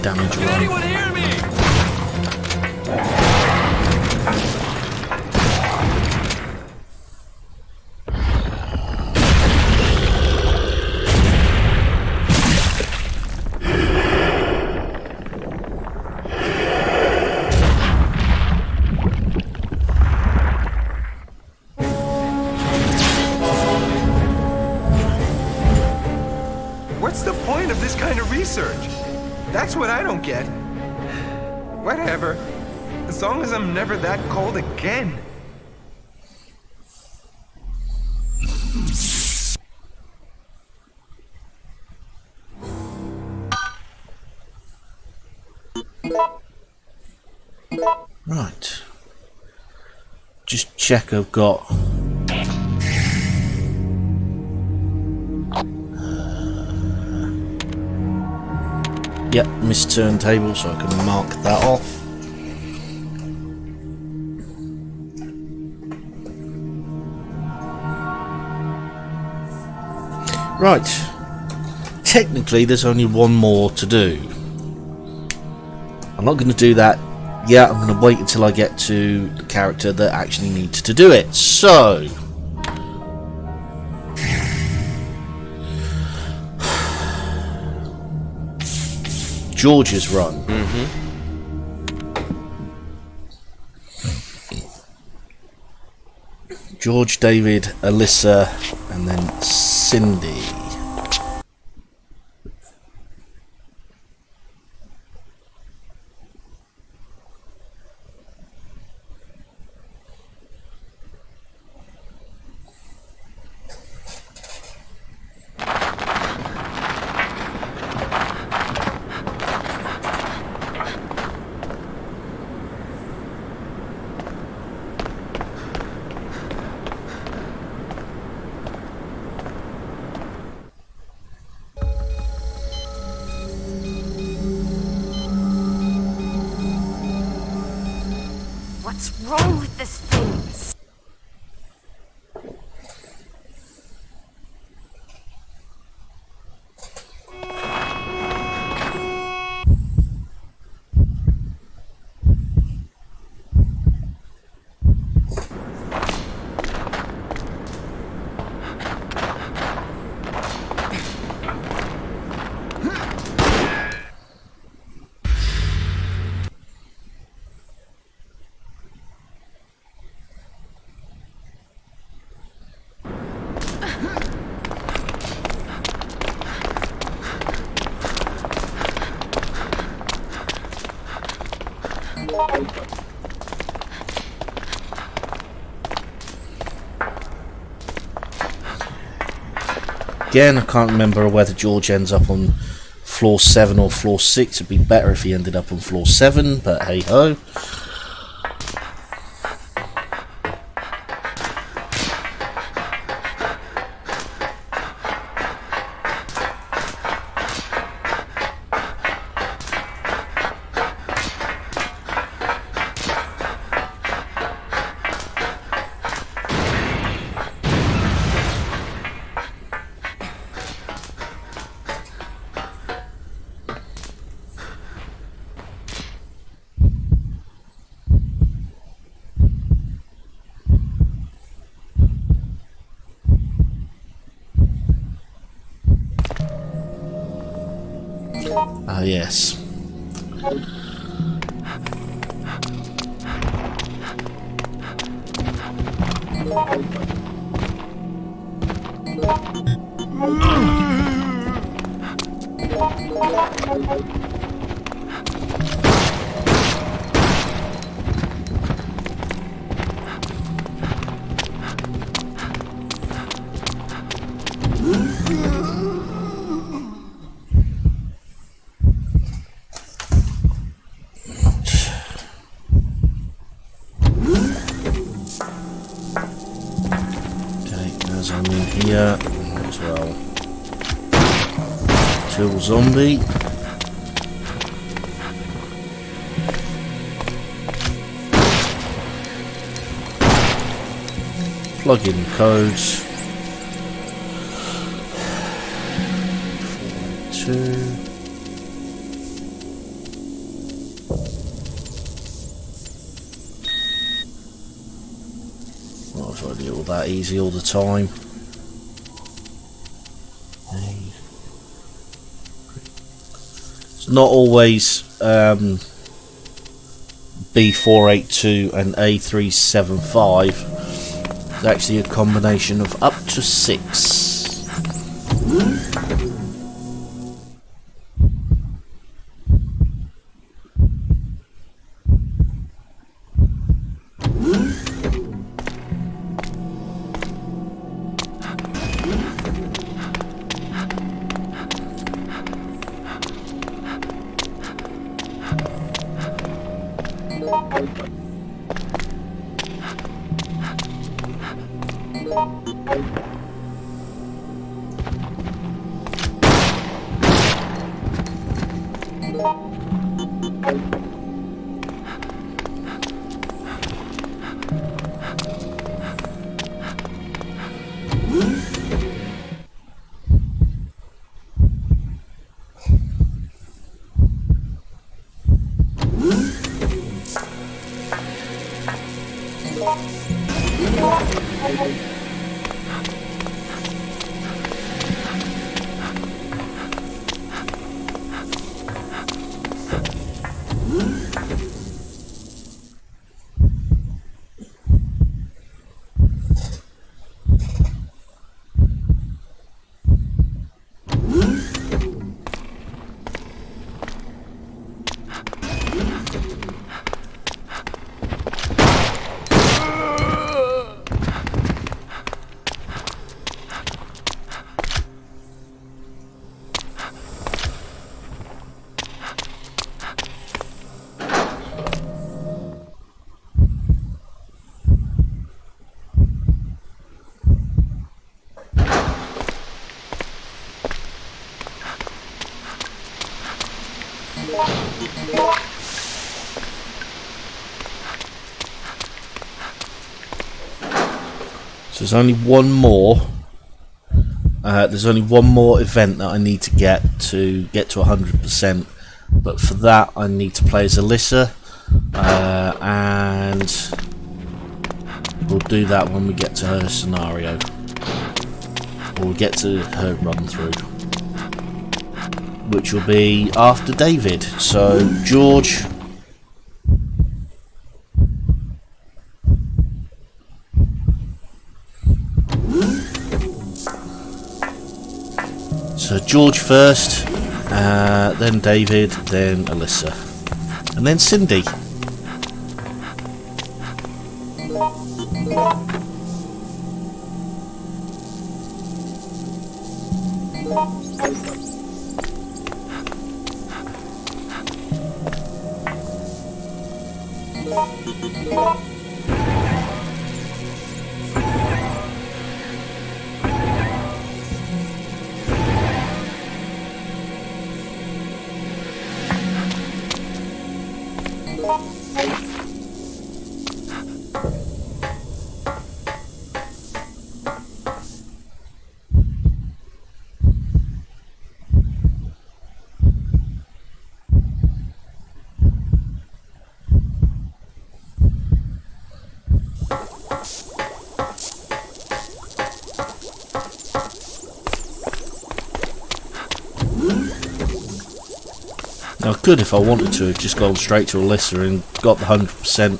S1: damage
S8: Can
S1: run.
S8: anyone hear me?
S7: What's the point of this kind of research? That's what I don't get. Whatever. As long as I'm never that cold again.
S1: Right. Just check I've got... Yep, missed turntable, so I can mark that off. Right. Technically, there's only one more to do. I'm not going to do that yet. I'm going to wait until I get to the character that actually needs to do it. So... George's run. George, David, Alyssa, and then Cindy.
S2: What's wrong with this thing?
S1: Again, I can't remember whether George ends up on floor 7 or floor 6. It'd be better if he ended up on floor 7, but hey ho. Ah, yes. I'm in here as well. Kill zombie. Plug in codes. 482. Not if I do it all that easy all the time. It's not always B482 and A375. It's actually a combination of up to 6. So there's only one more. There's only one more event that I need to get to 100%. But for that, I need to play as Alyssa, and we'll do that when we get to her scenario, or we get to her run through, which will be after David. So George. So George first, then David, then Alyssa, and then Cindy. Now, I could, if I wanted to, have just gone straight to Alyssa and got the 100%,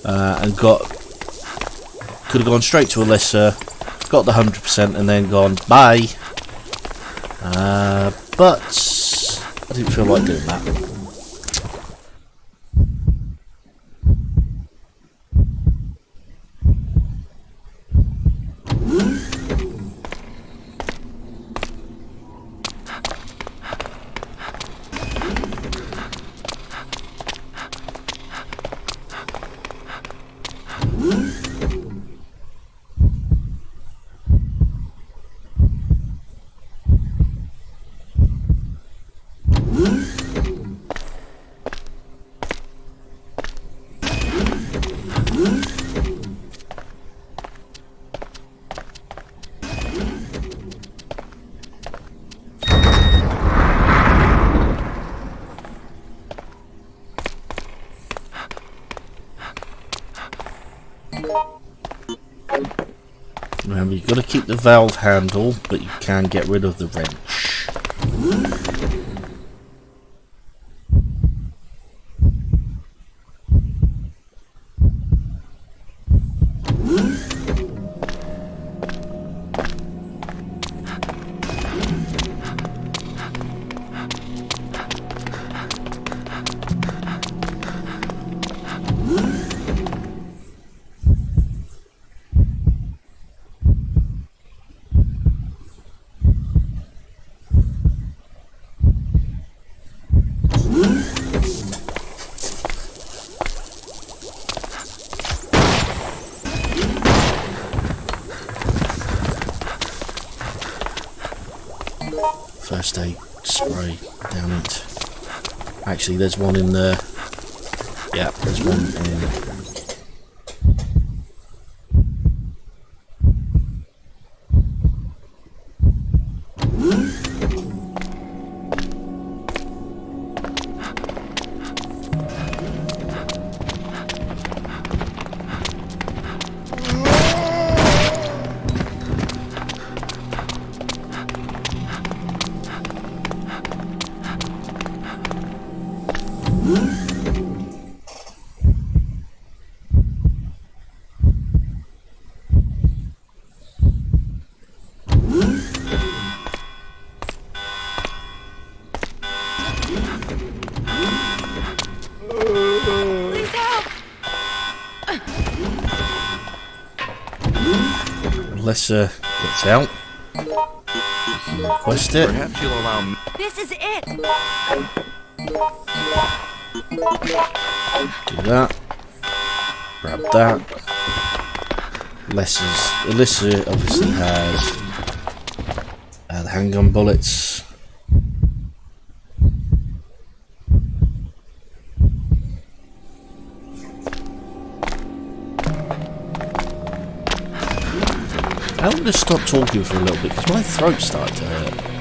S1: and could have gone straight to Alyssa, got the 100%, and then gone bye. But I didn't feel like doing that. Remember, you've got to keep the valve handle, but you can get rid of the wrench. first aid spray down it. Actually, there's one in there. Yeah, there's one in. Alyssa gets out. Request it.
S7: Perhaps you'll allow me.
S4: This is it!
S1: Do that. Grab that. Alyssa obviously has the handgun bullets. I want to stop talking for a little bit because my throat started to hurt.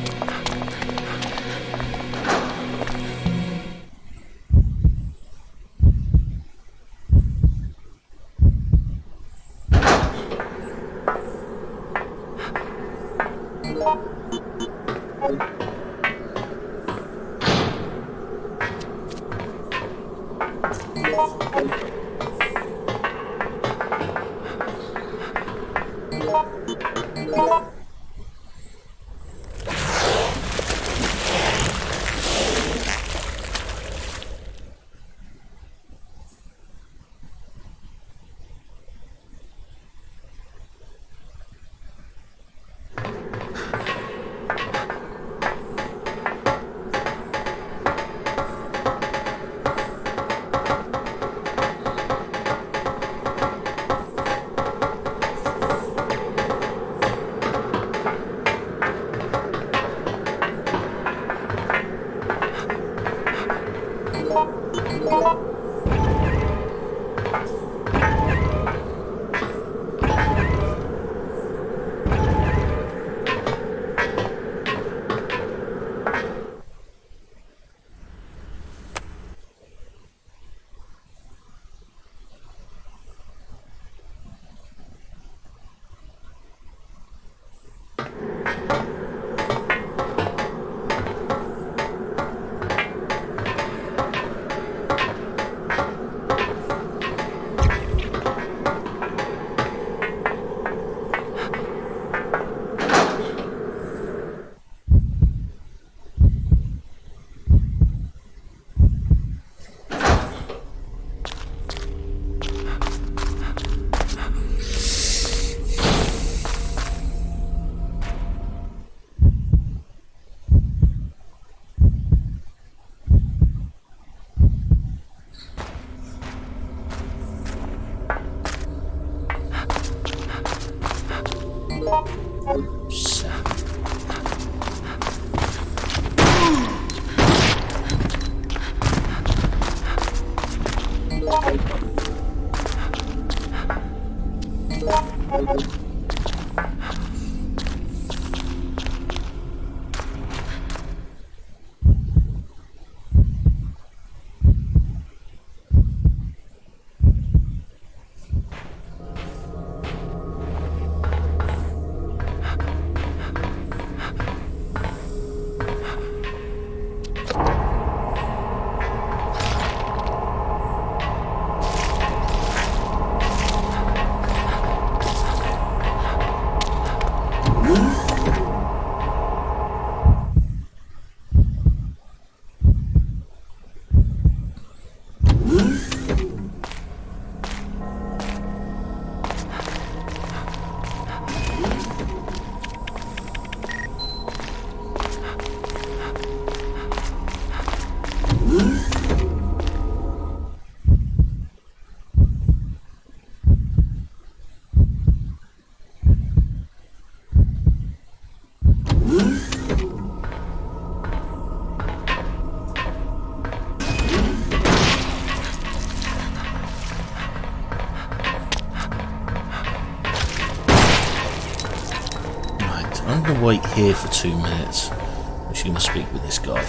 S1: wait here for 2 minutes. I'm just going to speak with this guy.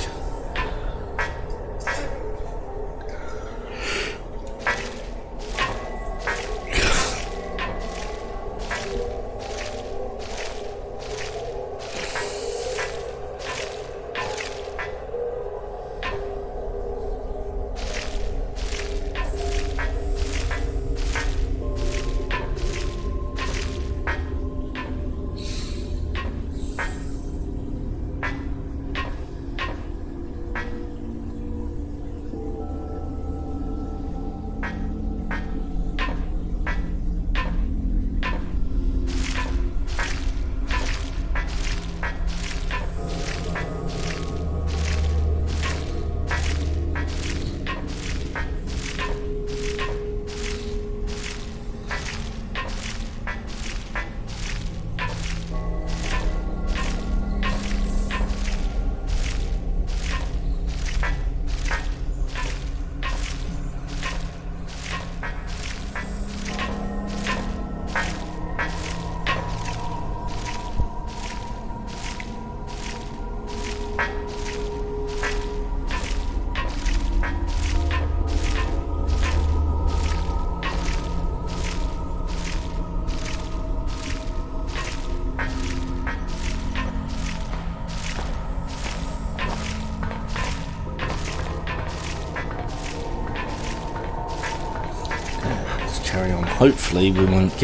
S1: Carry on. Hopefully we won't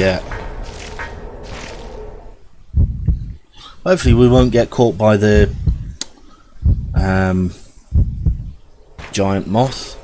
S1: get caught by the giant moth.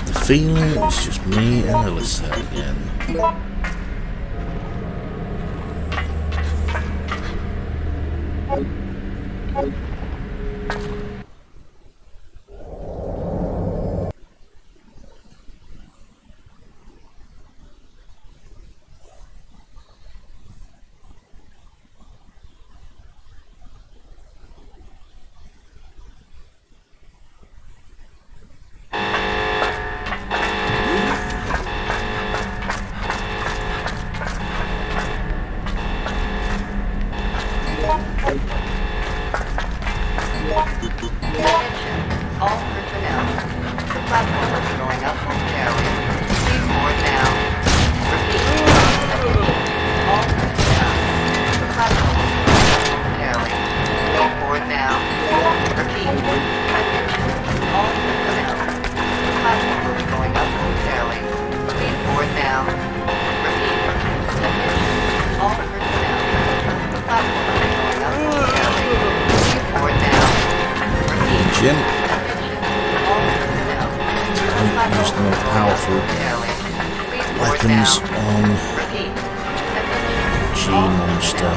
S1: The feeling it's just me and Alyssa again.
S6: All personnel. The platform will be going up momentarily. Please board now. Repeat. All personnel. The platform will be going up momentarily. Please board now. Repeat. Attention. All personnel. The platform will be going up momentarily. Please board now. Repeat. Attention. All personnel. The platform will be going up momentarily. Please board now.
S1: Jim. Use the more powerful weapons on G-Monster.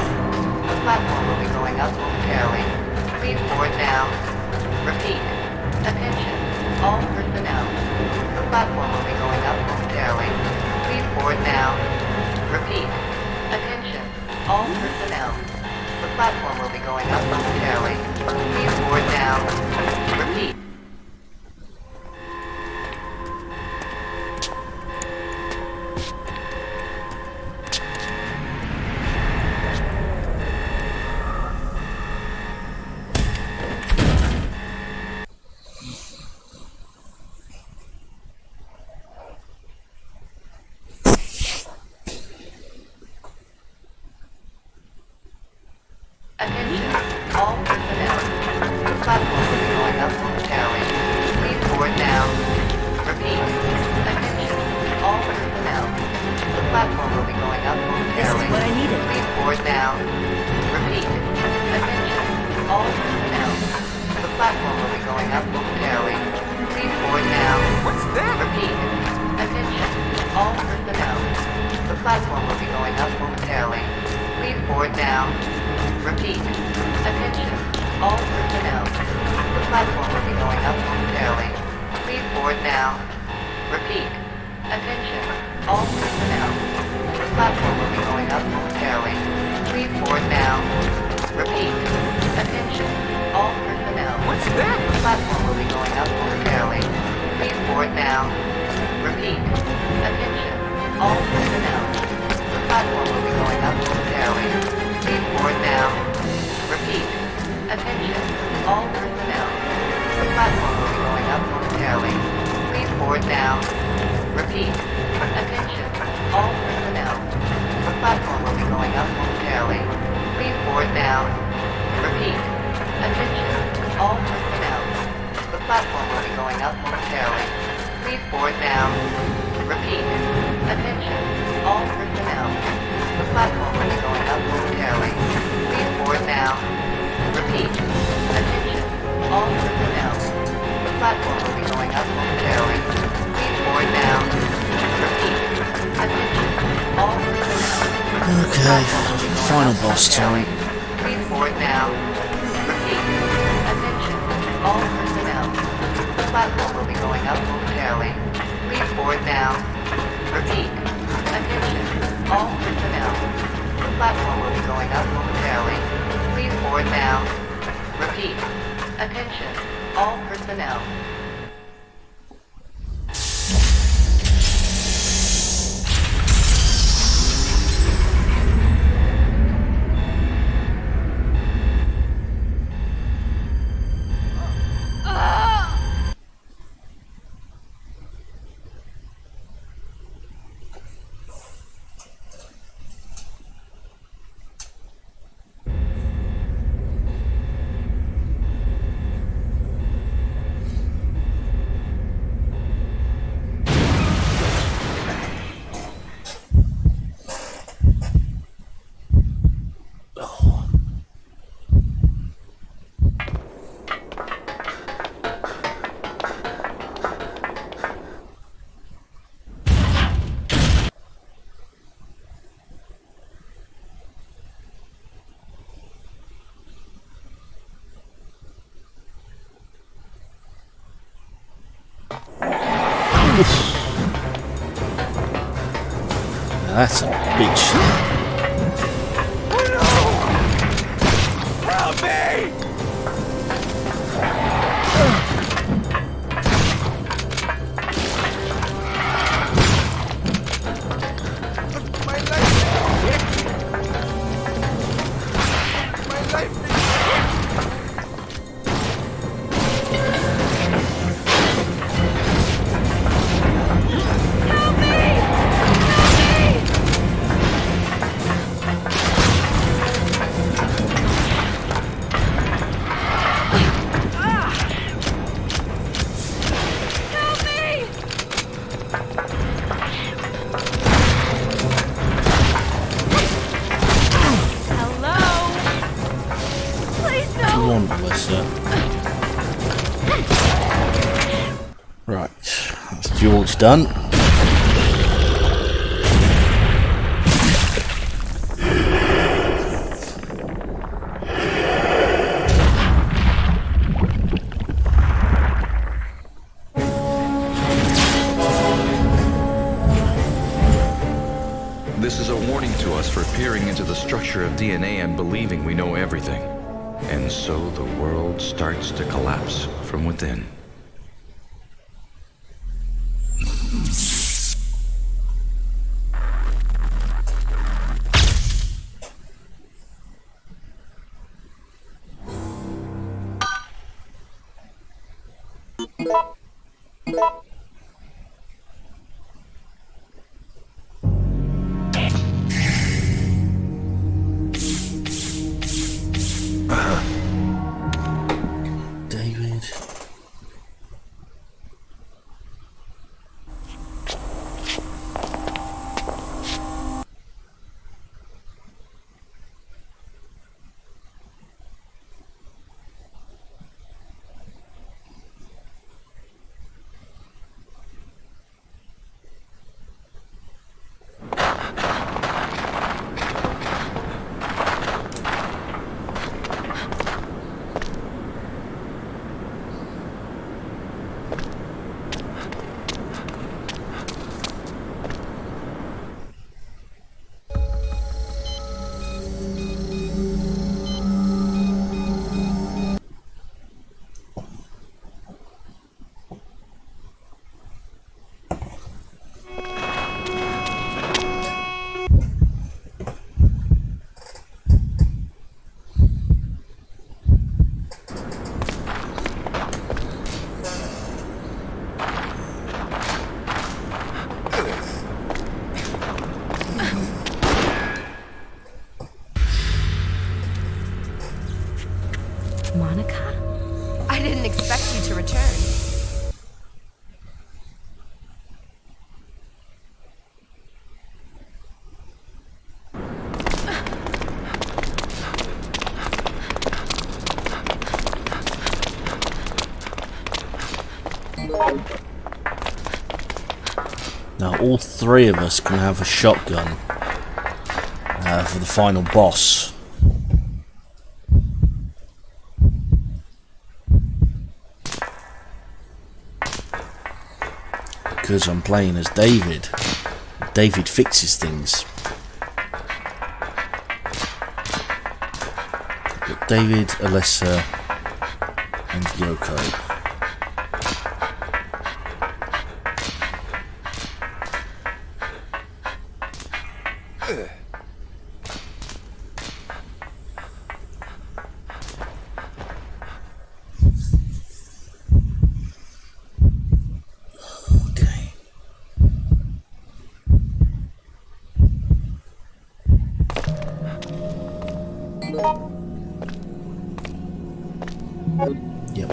S6: The platform will be going up momentarily. Please board now. Repeat. Attention. All personnel. The platform will be going up momentarily. Please board now. Repeat. Attention. All personnel. The platform will be going up momentarily. Please board now. Repeat. Attention, all personnel. The platform will be going up momentarily. Please board now. Repeat. Attention, all personnel. The platform will be going up momentarily.
S4: This is what I needed.
S6: Please board now. Repeat. Attention, all personnel. The platform will be going up momentarily. Please board now.
S7: What's that?
S6: Repeat. Attention, all personnel. The platform will be going up momentarily. Please board now. Repeat. Attention. All personnel. The platform will be going up momentarily. Please board now. Repeat. Attention. All personnel. The platform will be going up momentarily. Please board now. Repeat. Attention. All personnel.
S7: What's that?
S6: The platform will be going up momentarily. Please board now. Repeat. Attention. All personnel. The platform will be going up momentarily. Please board now. Repeat. Attention. All personnel. The platform will be going up momentarily. Please board now. Repeat. Attention. All personnel. The platform will be going up momentarily. Please board now. Repeat. Attention. All personnel. The platform will be going up momentarily. Please board now. Repeat. Attention. All personnel. The platform will be going up momentarily. Please board now. Repeat. Attention. All personnel. The platform will be going up momentarily. Please board
S1: Okay, final boss time.
S6: Please board now. Repeat. Attention, all personnel. The platform will be going up momentarily. Please board now. Repeat. Attention, all personnel. The platform will be going up momentarily. Please board now. Repeat. Attention, all personnel.
S1: That's a bitch.
S7: Help me! My life. My life.
S1: One, Melissa. Right, that's George done.
S10: This is a warning to us for peering into the structure of DNA and believing we know everything. And so the world starts to collapse from within.
S1: David.
S3: Monica?
S2: I didn't expect you to return.
S1: Now all three of us can have a shotgun. for the final boss. Because I'm playing as David. David fixes things. Got David, Alessa, and Yoko. Yep.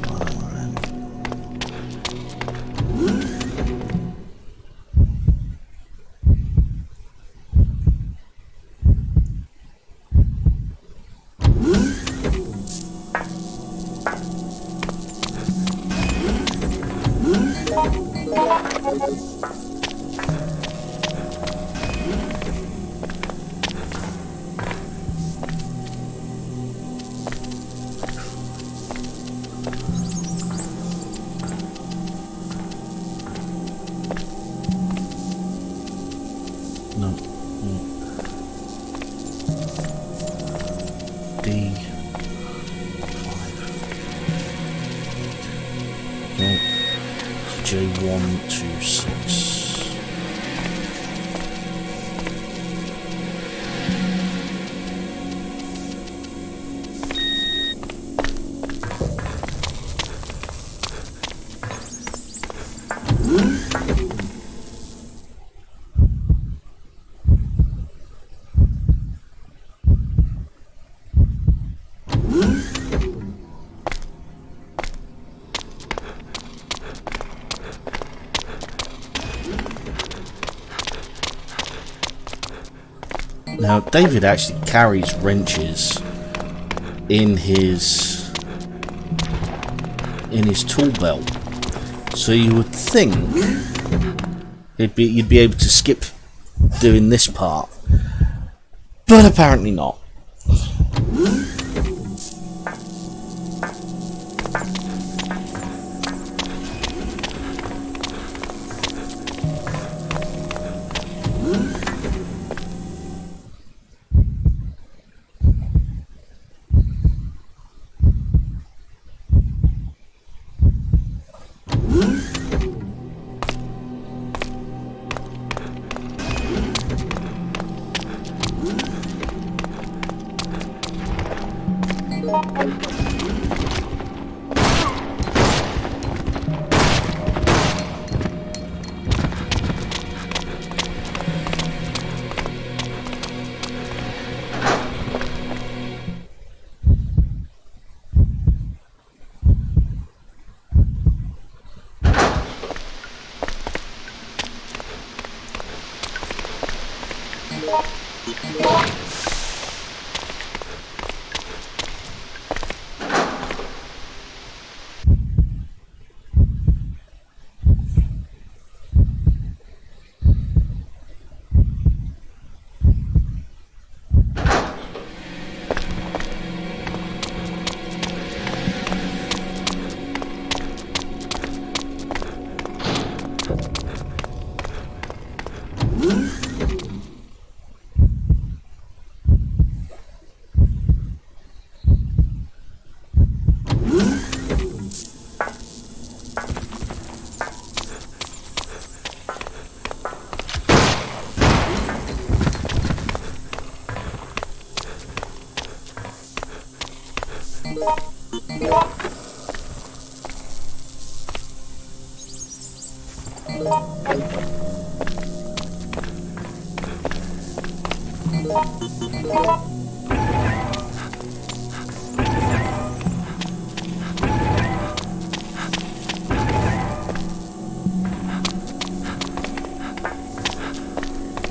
S1: No. D5. No. J126. Now, David actually carries wrenches in his tool belt, so you would think you'd be able to skip doing this part, but apparently not.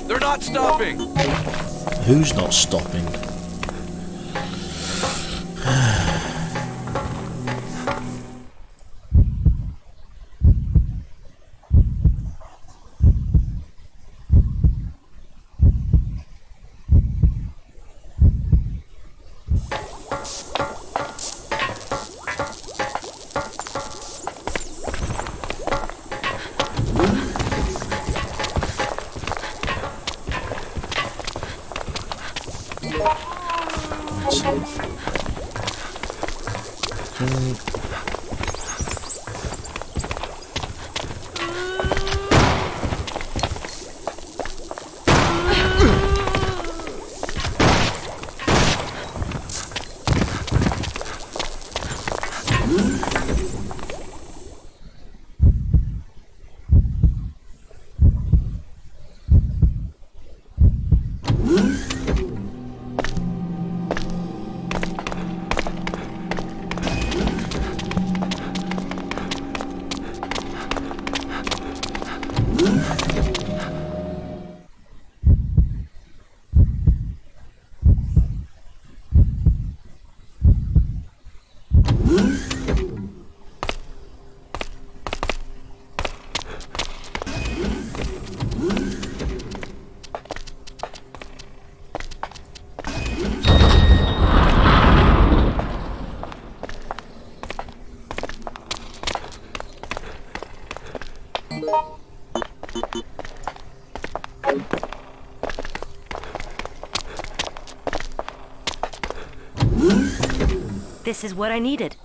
S5: They're not stopping!
S1: Who's not stopping?
S4: This is what I needed.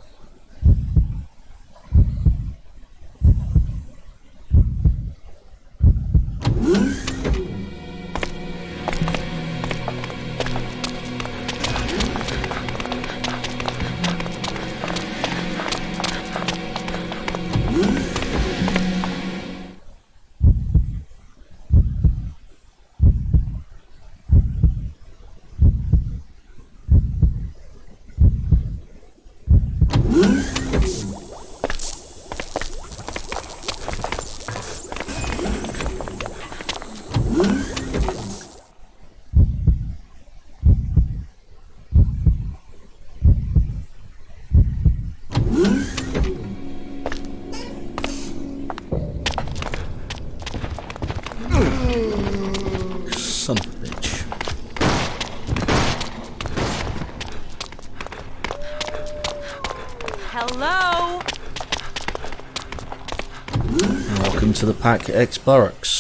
S1: Son of a bitch.
S4: Hello?
S1: Welcome to the Pack X Barracks.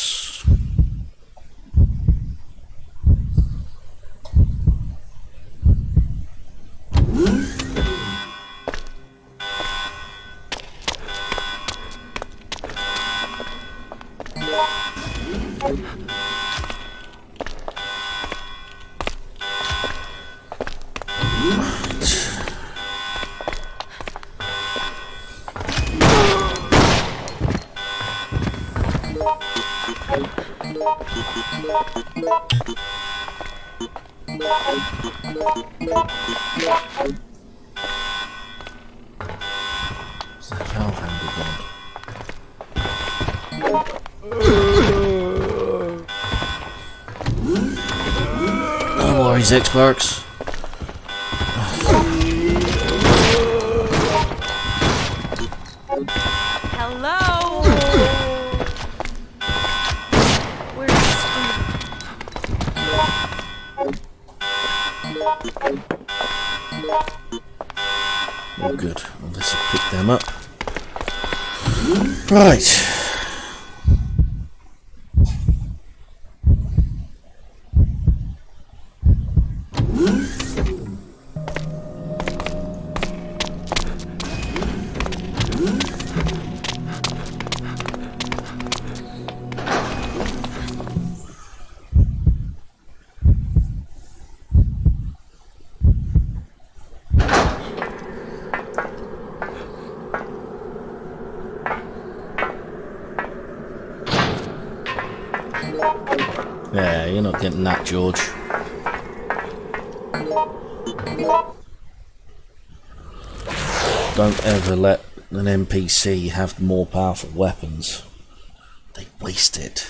S1: Where's that valve handle gone? No worries, X-Barks.
S4: Hello? Where's
S1: Oh, good. Well, this will pick them up. Right. Yeah, you're not getting that, George. Don't ever let an NPC have more powerful weapons. They waste it.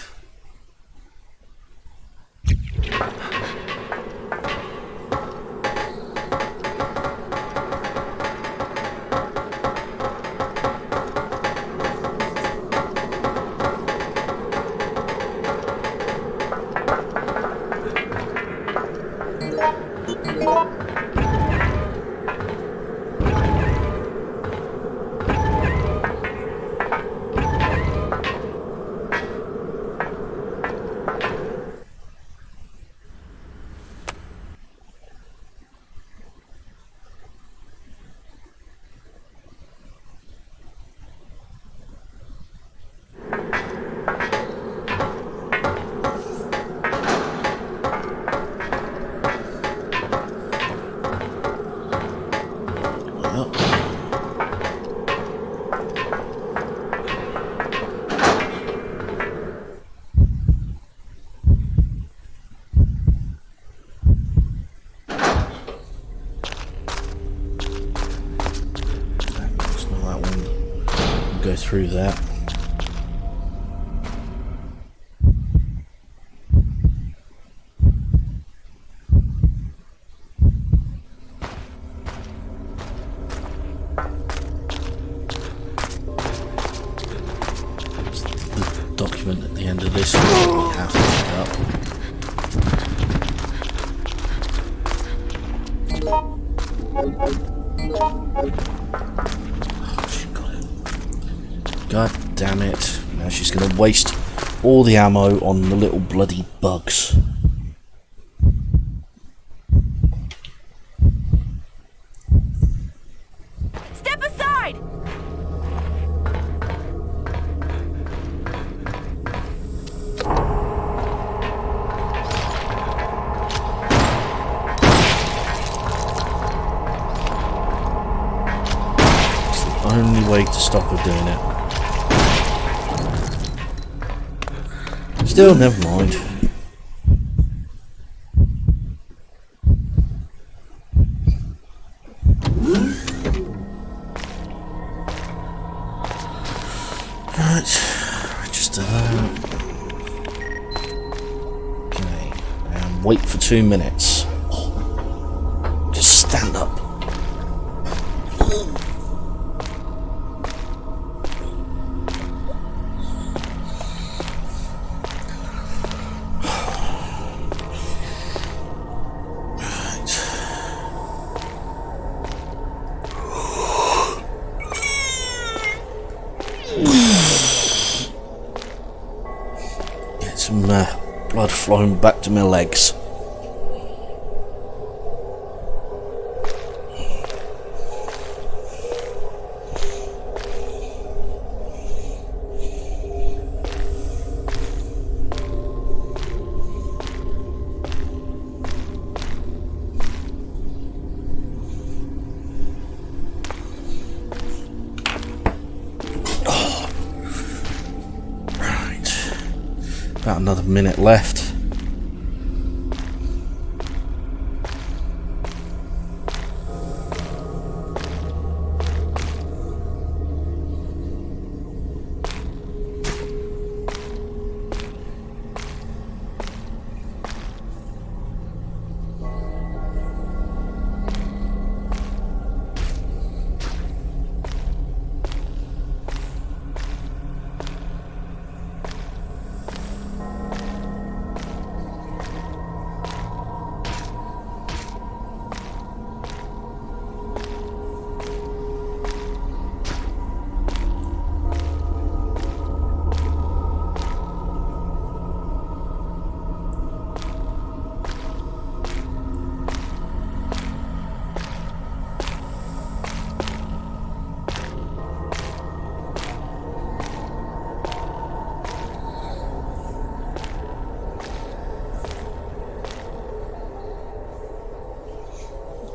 S1: through that. The document at the end of this one we have to pick up. God damn it. Now she's going to waste all the ammo on the little bloody bugs.
S4: Step aside!
S1: It's the only way to stop her doing it. Still, never mind. Right, register that. Okay, and wait for 2 minutes. Just stand up. Get some blood flowing back to my legs. About another minute left.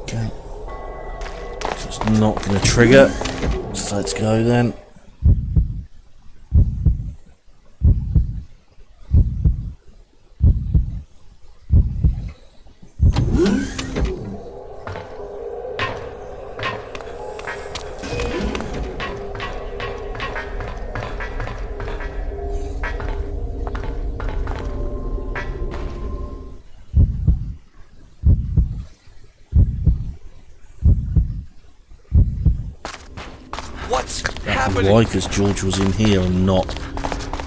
S1: Okay. Just not going to trigger. So let's go then.
S5: What's
S1: That'd be
S5: happening?
S1: why, because George was in here and not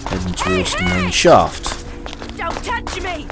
S1: heading towards the main shaft.
S4: Don't touch me!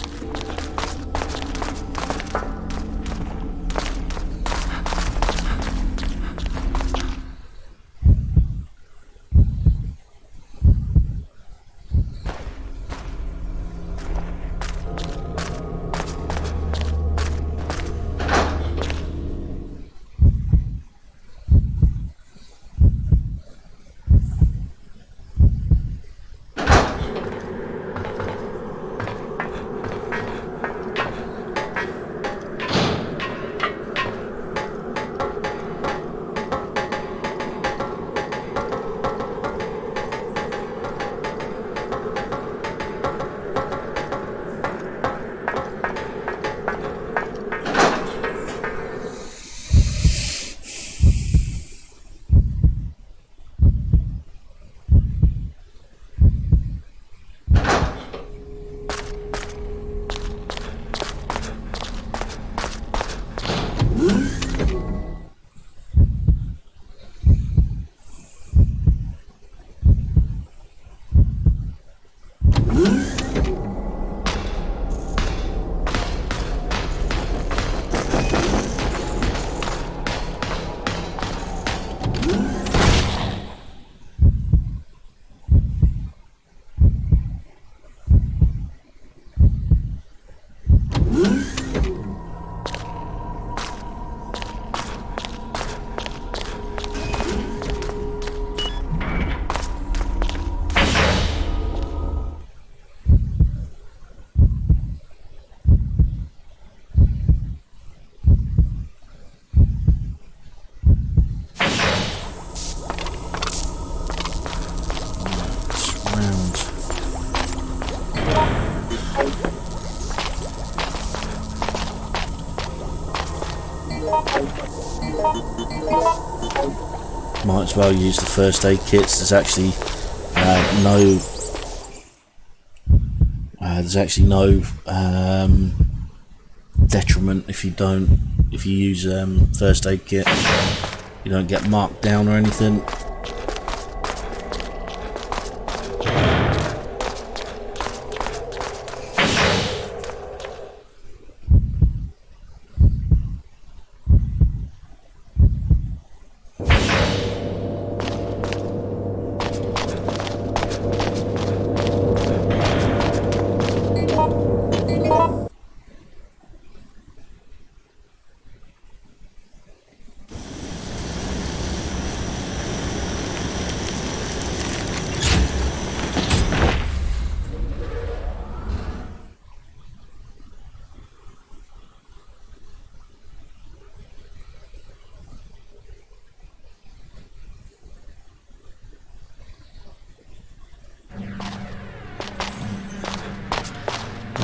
S1: might as well use the first aid kits. There's actually no detriment if you use first aid kit. You don't get marked down or anything.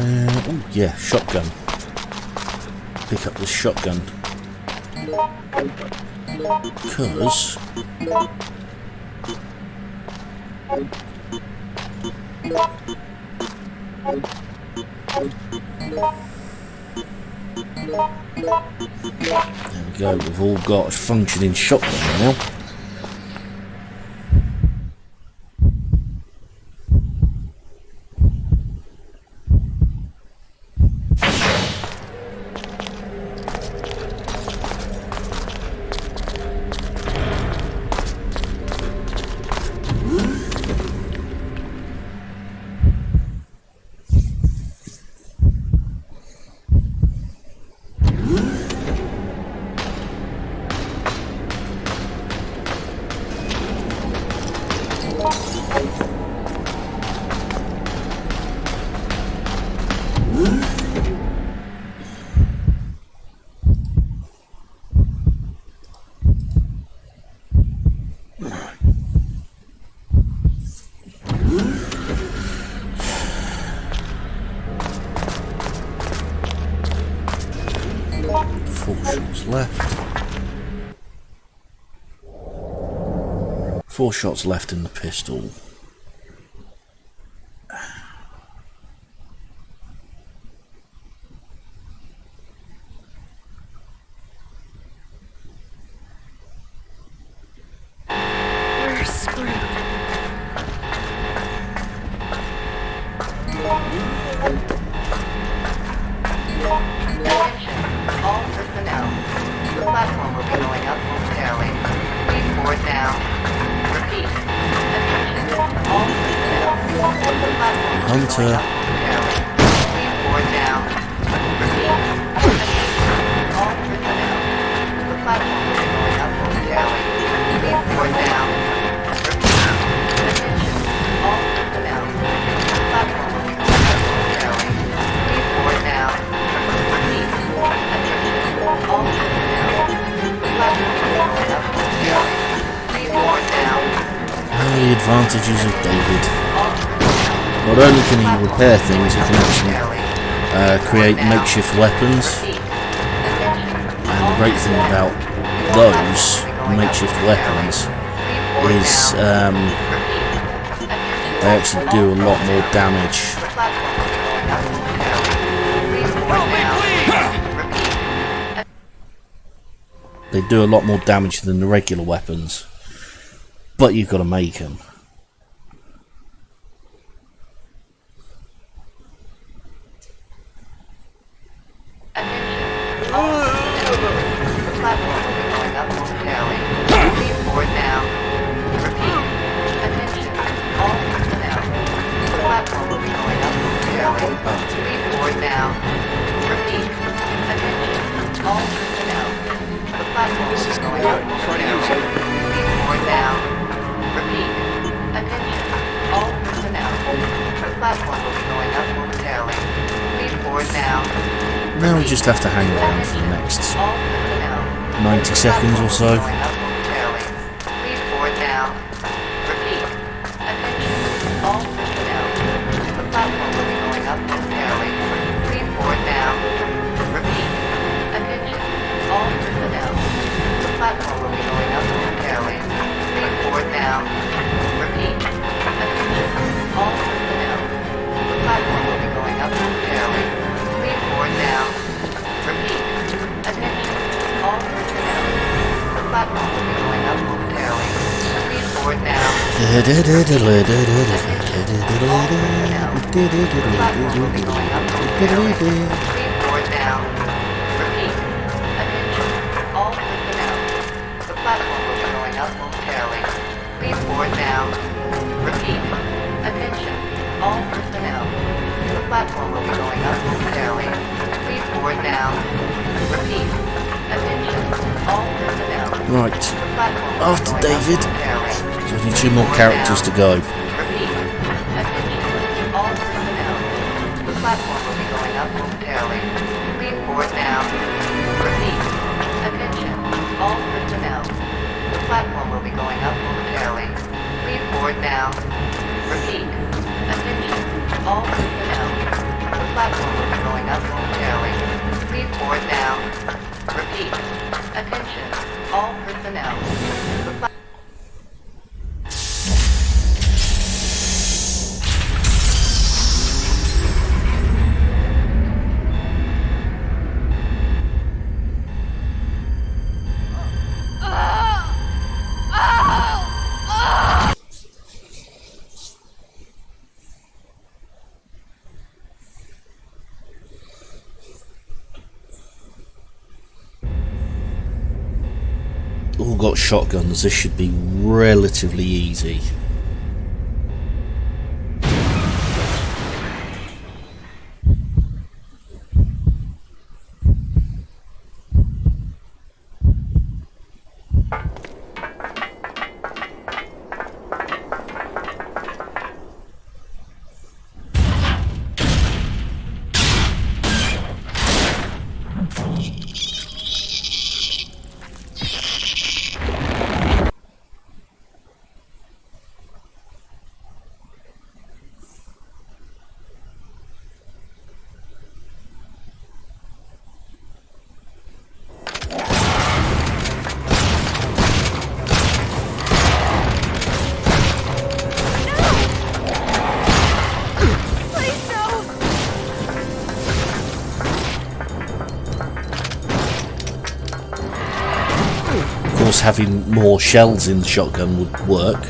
S1: Oh yeah, shotgun. Pick up the shotgun. Because there we go, we've all got a functioning shotgun now. Four shots left in the pistol.
S3: We're screwed.
S6: All personnel. The platform will be going up momentarily. Please board now. Repeat. Attention. All personnel. The platform will be
S1: Hunter.
S6: going up momentarily. Please board now. Repeat. Attention. All personnel. The platform will be going up momentarily. Please board now. Repeat. Attention. All personnel. The platform will be going up momentarily. Please board now. Repeat. Attention. All personnel. The platform will be going up momentarily. Please board now.
S1: The advantages of David. Not only can he repair things, he can actually create makeshift weapons. And the great thing about those makeshift weapons is they actually do a lot more damage. They do a lot more damage than the regular weapons, but you've got to make them. Now we just have to hang around for the next 90 seconds or so.
S6: down. Repeat. Attention. All personnel. The platform will be going up momentarily. Please board now. Repeat. Attention. All personnel. The platform will be going up momentarily. Please board now. Repeat. Attention. All personnel.
S1: Right.
S6: The platform will be
S1: After
S6: going up
S1: David,
S6: momentarily.
S1: there's only 2 more characters to go.
S6: Repeat. Attention. All personnel. The platform will be going up momentarily. Please board now. Repeat. Attention. All personnel. The platform will be going up momentarily. Please board now. Repeat. Attention. All personnel. The platform will be going up momentarily. Please board now. Repeat. Attention. All personnel. The platform
S1: All got shotguns. This should be relatively easy. Of course, having more shells in the shotgun would work.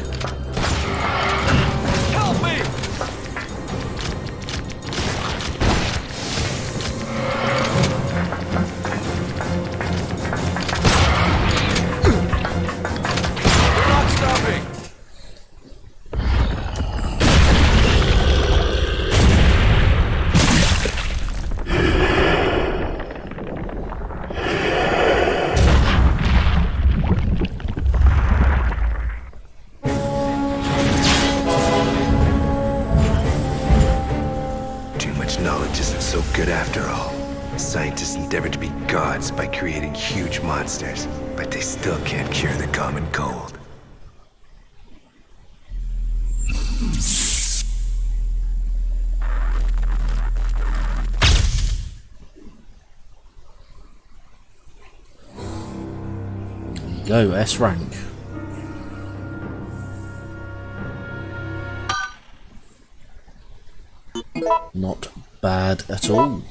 S5: Help me! They're not stopping!
S7: Too much knowledge isn't so good after all. Scientists endeavor to be gods by creating huge monsters, but they still can't cure the common cold.
S1: There you go, S rank. Not bad at all.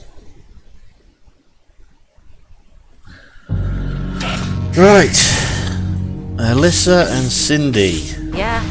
S1: Right, Alyssa and Cindy.
S3: Yeah.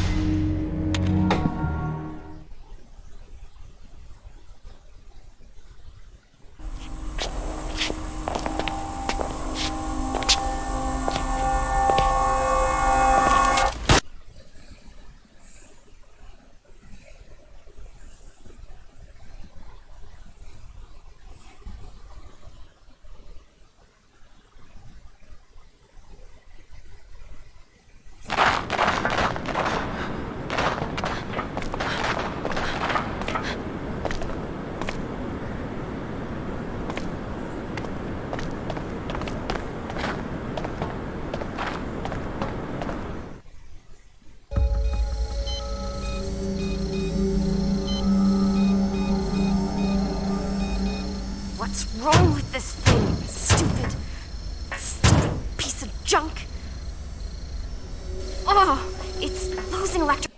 S2: What's wrong with this thing? Stupid piece of junk. Oh, it's losing electric.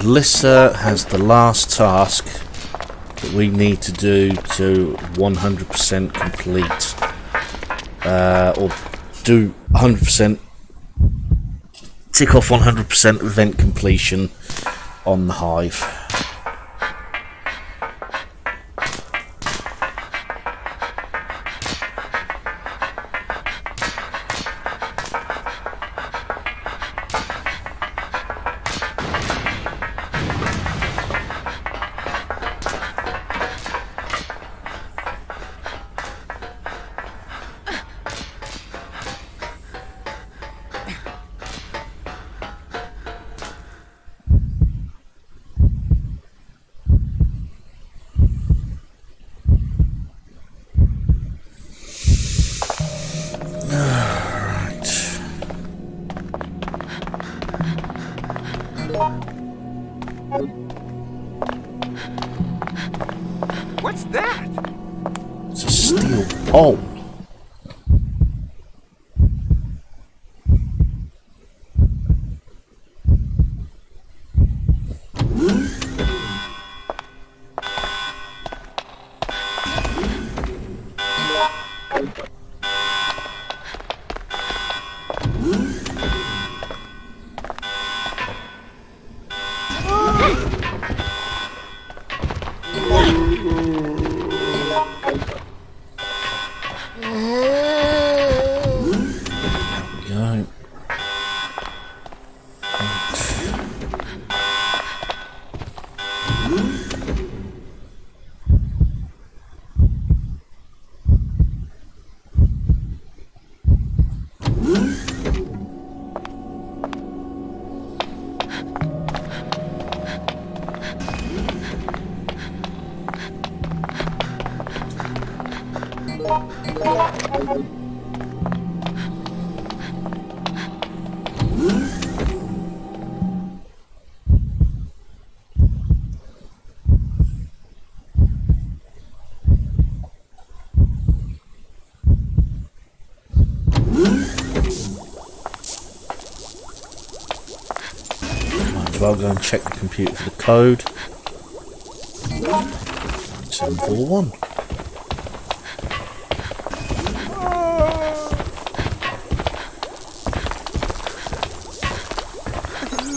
S1: Lissa has the last task that we need to do to 100% complete. Or do 100%, tick off 100% event completion on the hive.
S7: What's that?
S1: It's a steel pole. Go. Might as well go and check the computer for the code. 741.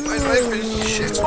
S7: My life is shit.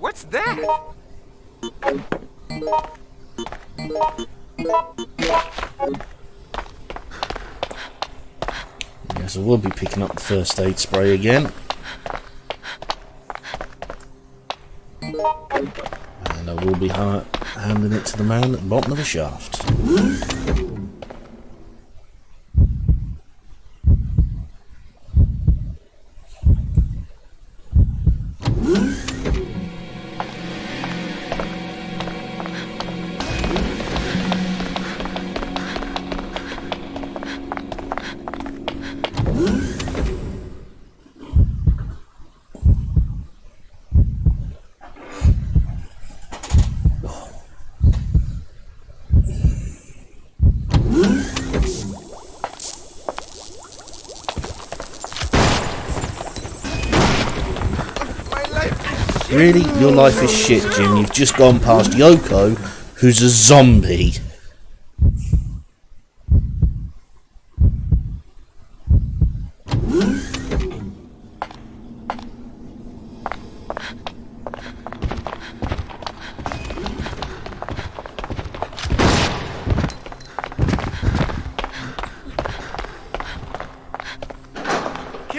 S7: What's that?
S1: Yes, I will be picking up the first aid spray again. And I will be handing it to the man at the bottom of the shaft. Really? Your life is shit, Jim. You've just gone past Yoko, who's a zombie.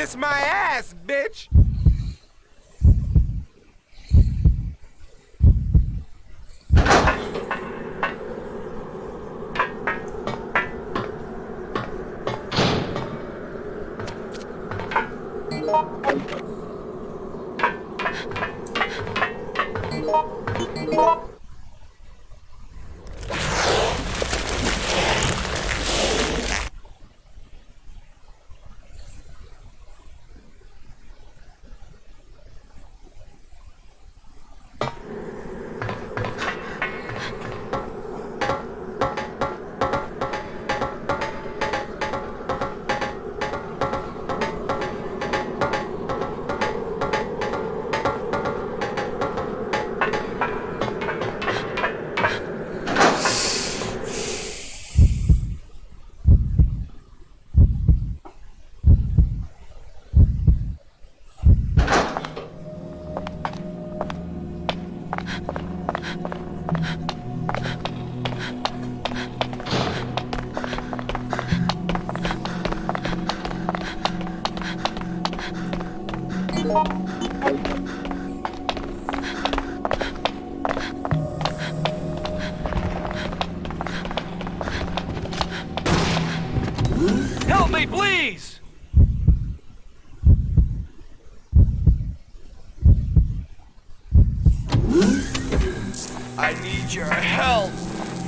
S7: Kiss my ass, bitch!
S5: Help me, please! I need your help!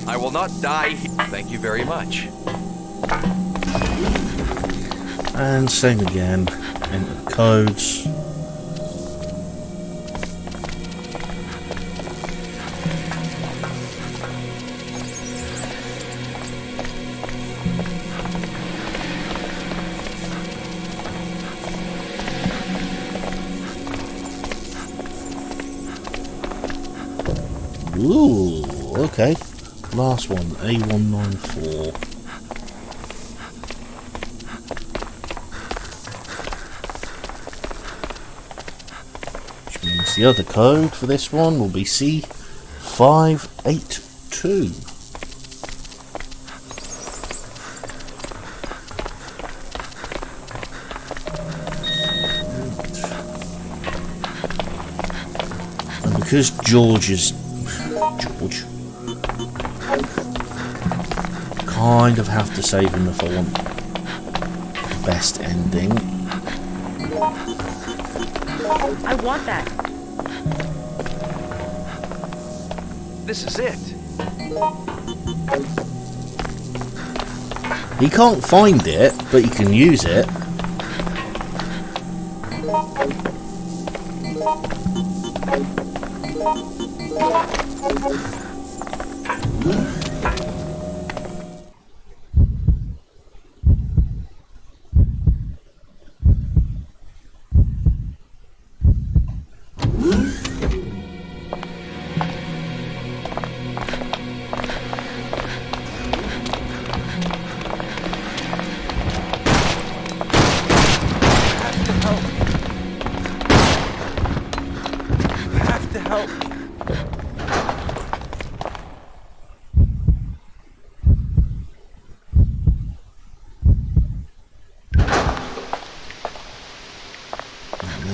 S5: I will not die here. Thank you very much.
S1: And same again. Enter the codes. Ooh, okay. Last one, A194. Which means the other code for this one will be C582. And because George kind of have to save him if I want the best ending.
S4: I want that.
S5: This is it.
S1: He can't find it, but he can use it.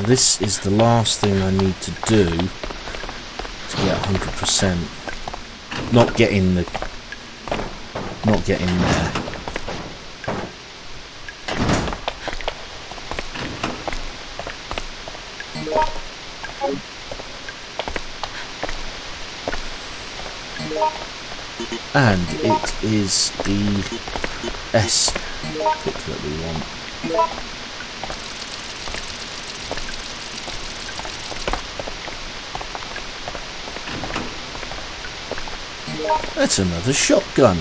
S1: This is the last thing I need to do to get 100%. Not getting there. And it is the S pick that we want. That's another shotgun.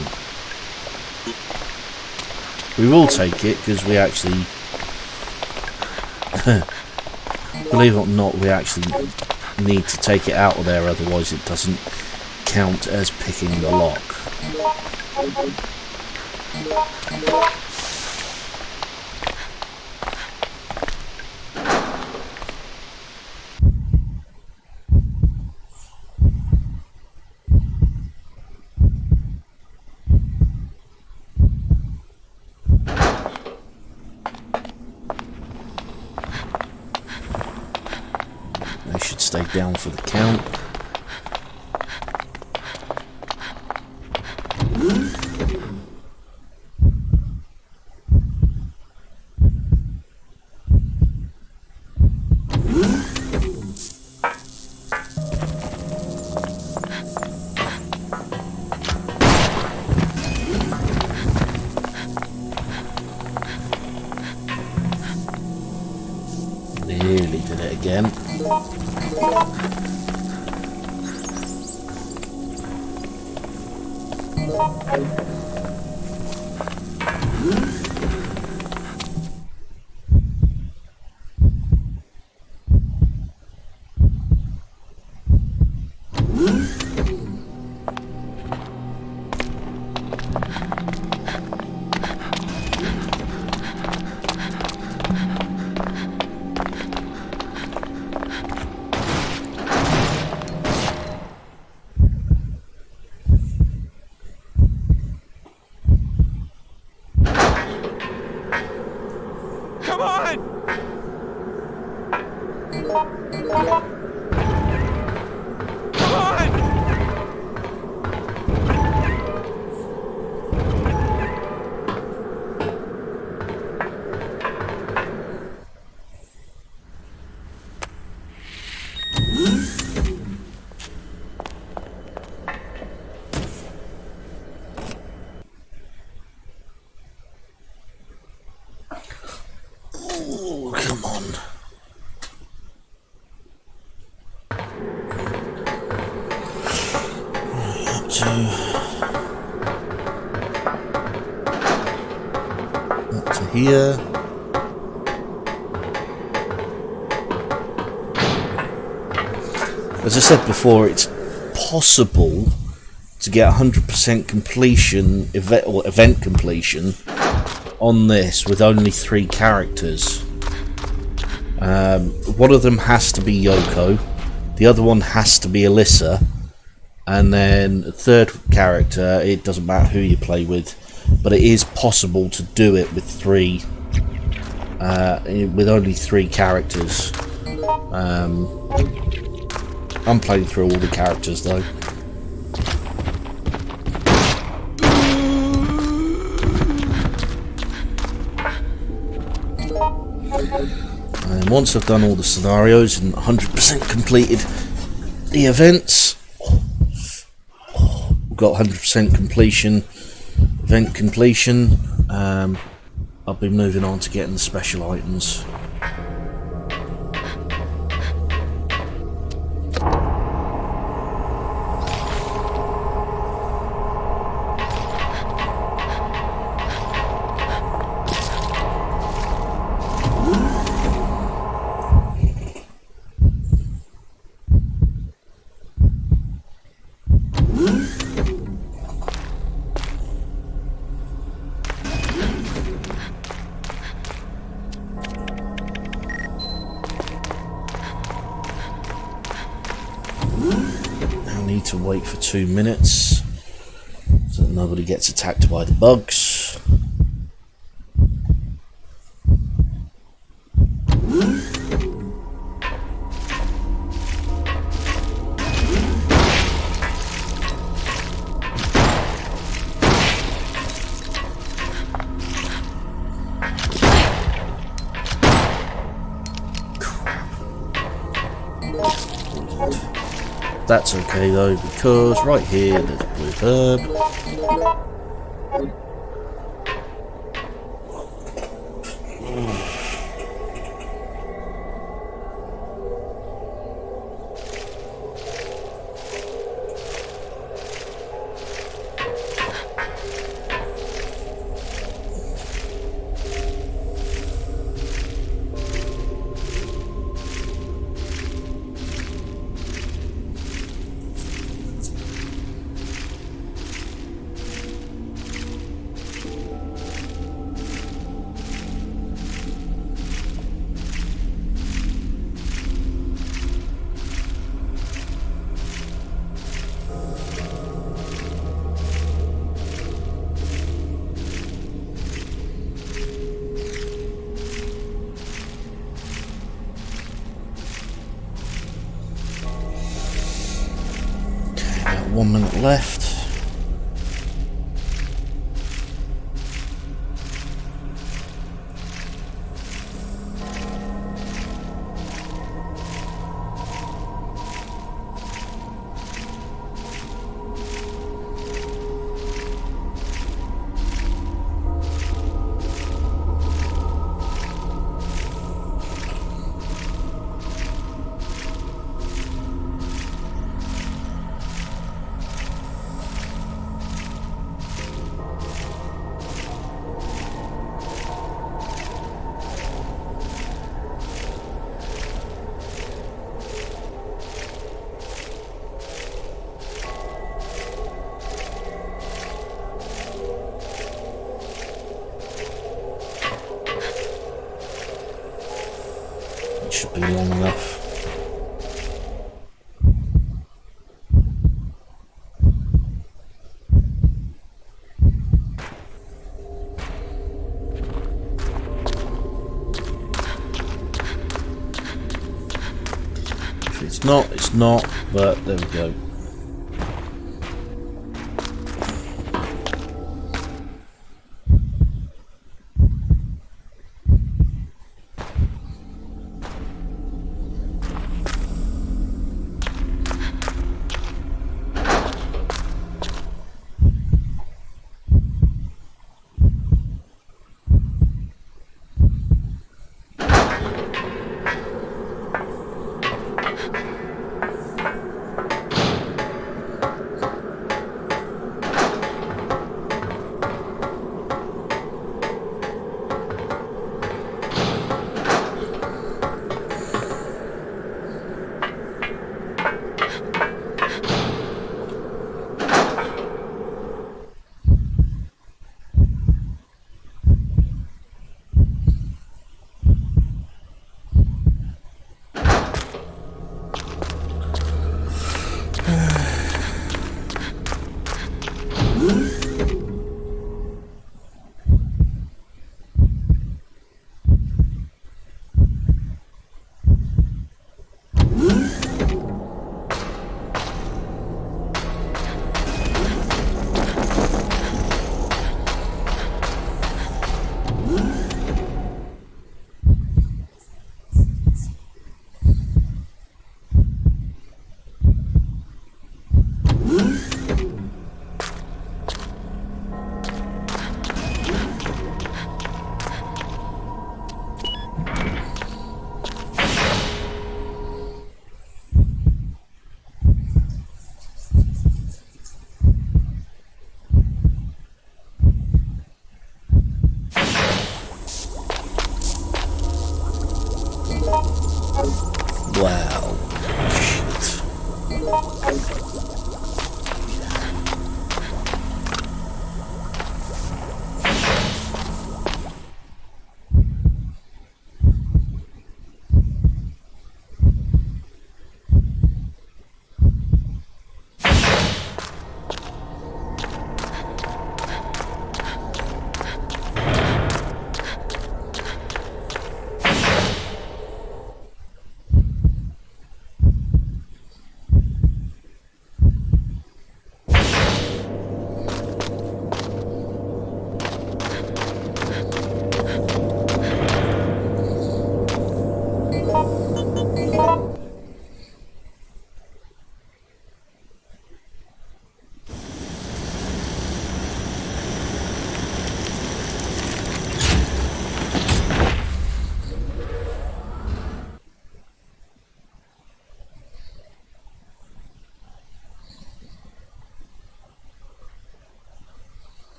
S1: We will take it because we actually, believe it or not, we actually need to take it out of there, otherwise it doesn't count as picking the lock. stay down for the count. Nearly did it again.
S7: Come on! Come on!
S1: Oh, come on. Right, up to here. As I said before, it's possible to get 100% completion, event completion, on this with only 3 characters. One of them has to be Yoko, the other one has to be Alyssa, and then a third character, it doesn't matter who you play with, but it is possible to do it with with only 3 characters. I'm playing through all the characters though. And once I've done all the scenarios and 100% completed the events, we've got 100% completion, event completion, I'll be moving on to getting the special items. To wait for 2 minutes so that nobody gets attacked by the bugs. That's okay though, because right here there's a blue herb. 1 minute left. Should be long enough. If it's not, it's not, but there we go. Wow.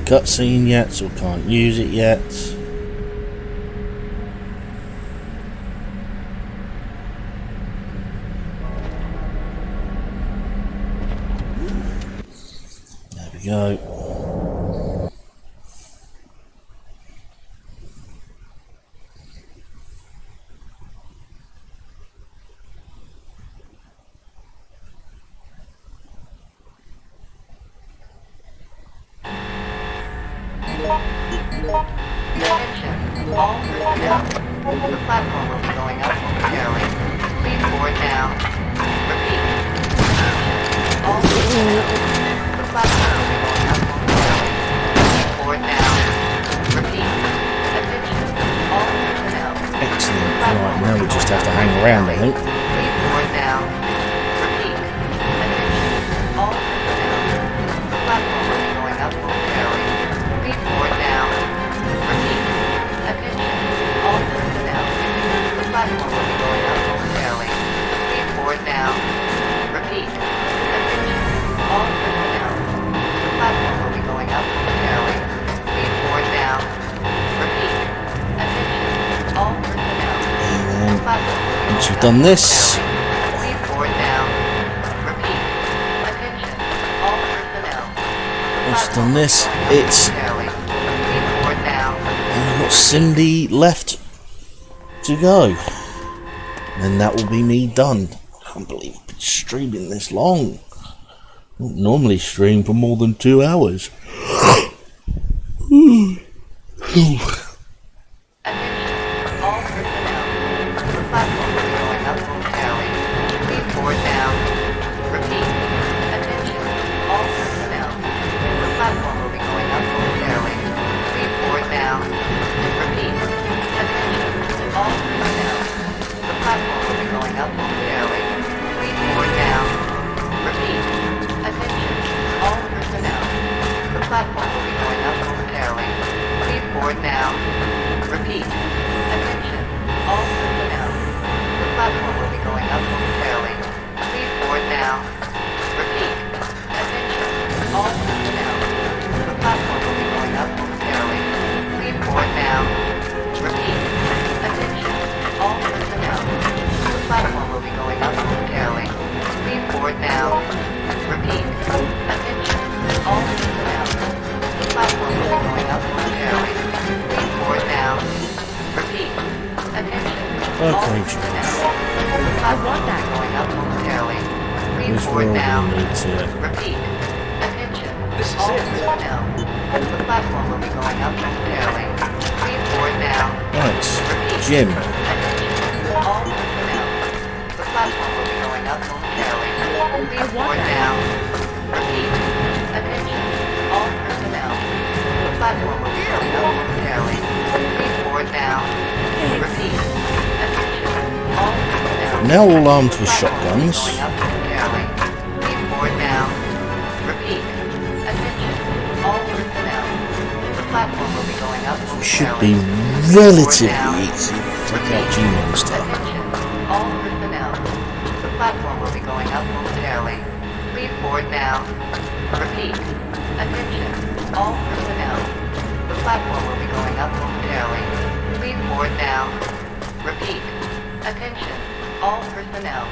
S1: cutscene yet, so I can't use it yet. There we go.
S6: Attention, all personnel. The platform will be going up momentarily. Please board now. Repeat. Attention, all personnel. The platform will be going up momentarily. Please board now. Repeat. Attention, all personnel.
S1: Excellent. Right, now we just have to hang around, I think.
S6: Please board now. Repeat. Attention, all personnel. The platform will be going up momentarily. Please board now. Repeat. Attention, all personnel. The platform will be going up momentarily. Please board now. Repeat. Attention, all personnel. The platform will be going up momentarily. Please board now. Repeat. Attention, all personnel. The platform will be
S1: Once
S6: going
S1: we've
S6: up
S1: done this,
S6: momentarily. Please board now. Repeat. Attention, all personnel.
S1: once we've done this, it's I've got Cindy left to go. And that will be me done. I can't believe I've been streaming this long. I don't normally stream for more than 2 hours.
S6: Attention, all personnel. The platform will be going up momentarily. Please board now. Repeat. Attention, all personnel. The platform will be going up momentarily. Please board now. Repeat. Attention, all personnel. The platform will be going up momentarily. Please board now. Repeat. Attention, all personnel. The platform will be going up momentarily. Please board now. Repeat. Attention, all personnel. The platform will be going up momentarily. Please board now. Repeat. Attention, all personnel. The platform will be going up momentarily. Please board now. Repeat. Attention, all personnel. The platform will be going up momentarily. Please board now. Repeat. Attention, all personnel. The platform will be going up momentarily. Please board now. Repeat. Attention, all
S1: Okay,
S6: personnel. The platform will be going up momentarily. Please
S1: Here's
S6: board
S1: where
S6: now.
S1: we need to.
S6: Repeat. Attention,
S4: This is
S6: all
S4: it.
S6: personnel. The platform will be going up momentarily. Please board now.
S1: Right,
S6: Repeat.
S1: Jim.
S6: Attention, all personnel. The platform will be going up momentarily. Please board now. Repeat. Attention, all personnel. The platform will be going up momentarily. Please board now. Repeat. Attention, all personnel.
S1: Now all armed with
S6: The platform will be
S1: shotguns.
S6: going up momentarily. Please board now. Repeat. Attention, all personnel. The platform will be going up momentarily.
S1: Should be
S6: Please board
S1: relatively
S6: now.
S1: easy to take out G-Monster.
S6: Attention, all personnel. The platform will be going up momentarily. Please board now. Repeat. Attention, all personnel. The platform will be going up momentarily. Please board now. Repeat. Attention, all personnel.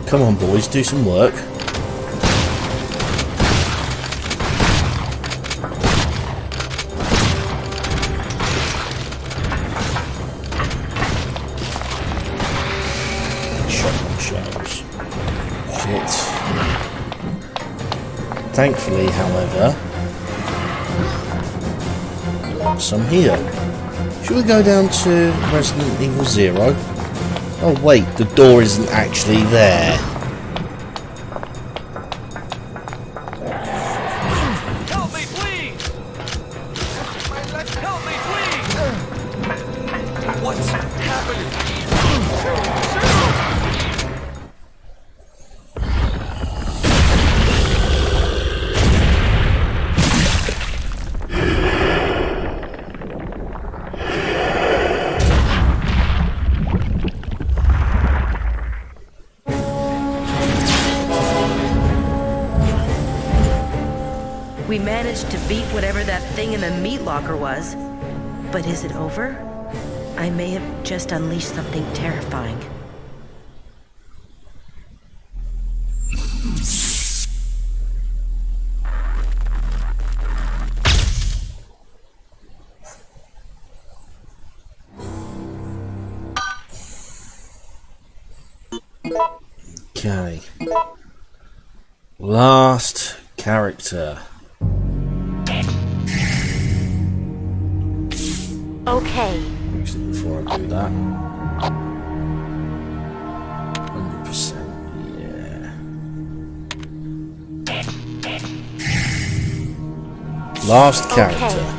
S1: Come on, boys, do some work. Shotgun shells. Shit. Thankfully, however, some here. Should we go down to Resident Evil 0? Oh wait, the door isn't actually there.
S5: Help me, please! Help me, please! What's happening?
S4: We managed to beat whatever that thing in the meat locker was. But is it over? I may have just unleashed something terrifying.
S1: Okay. Last character.
S3: Okay.
S1: Actually, before I do that, 100%, yeah. Last character.
S3: Okay.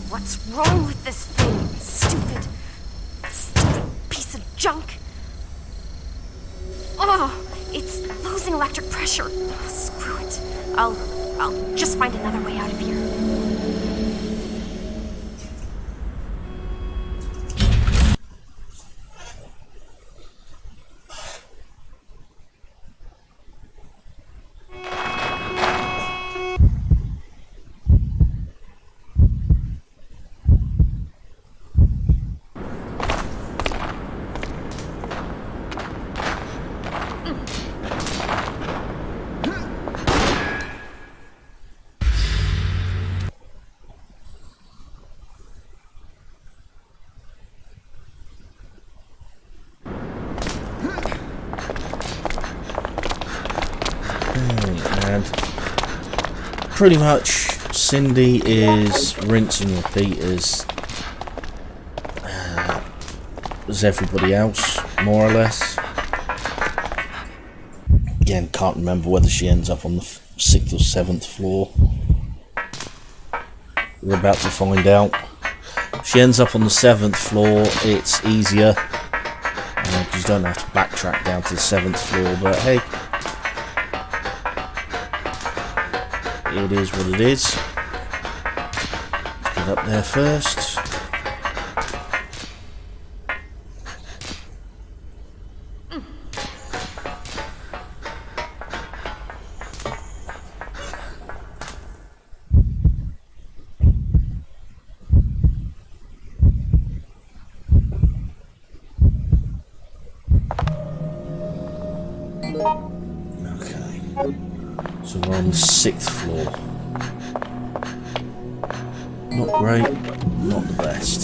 S2: What's wrong with this thing? Stupid piece of junk. Oh, it's losing electric pressure. Oh, screw it. I'll just find another way out of here.
S1: And pretty much Cindy is rinse and repeat as everybody else, more or less. Again, can't remember whether she ends up on the 6th or 7th floor. We're about to find out. If she ends up on the 7th floor, it's easier. You don't have to backtrack down to the 7th floor, but hey, it is what it is. Let's get up there first. Okay, so we're on the 6th floor. Not great, but not the best.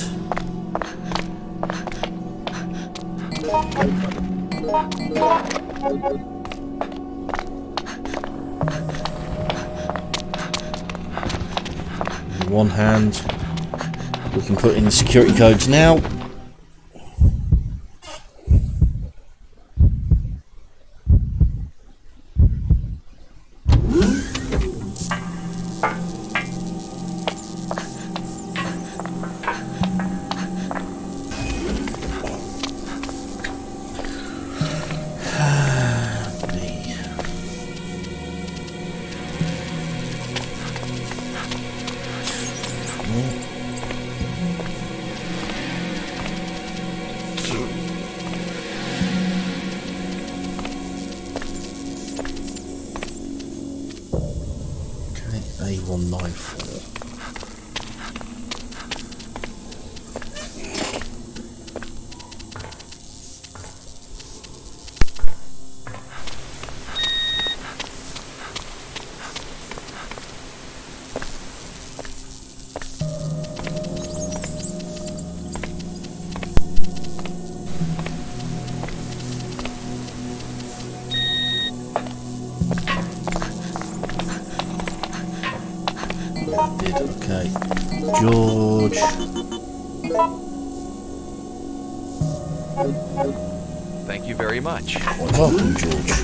S1: In one hand, we can put in the security codes now. 194. Okay, George.
S5: Thank you very much.
S1: Welcome, George.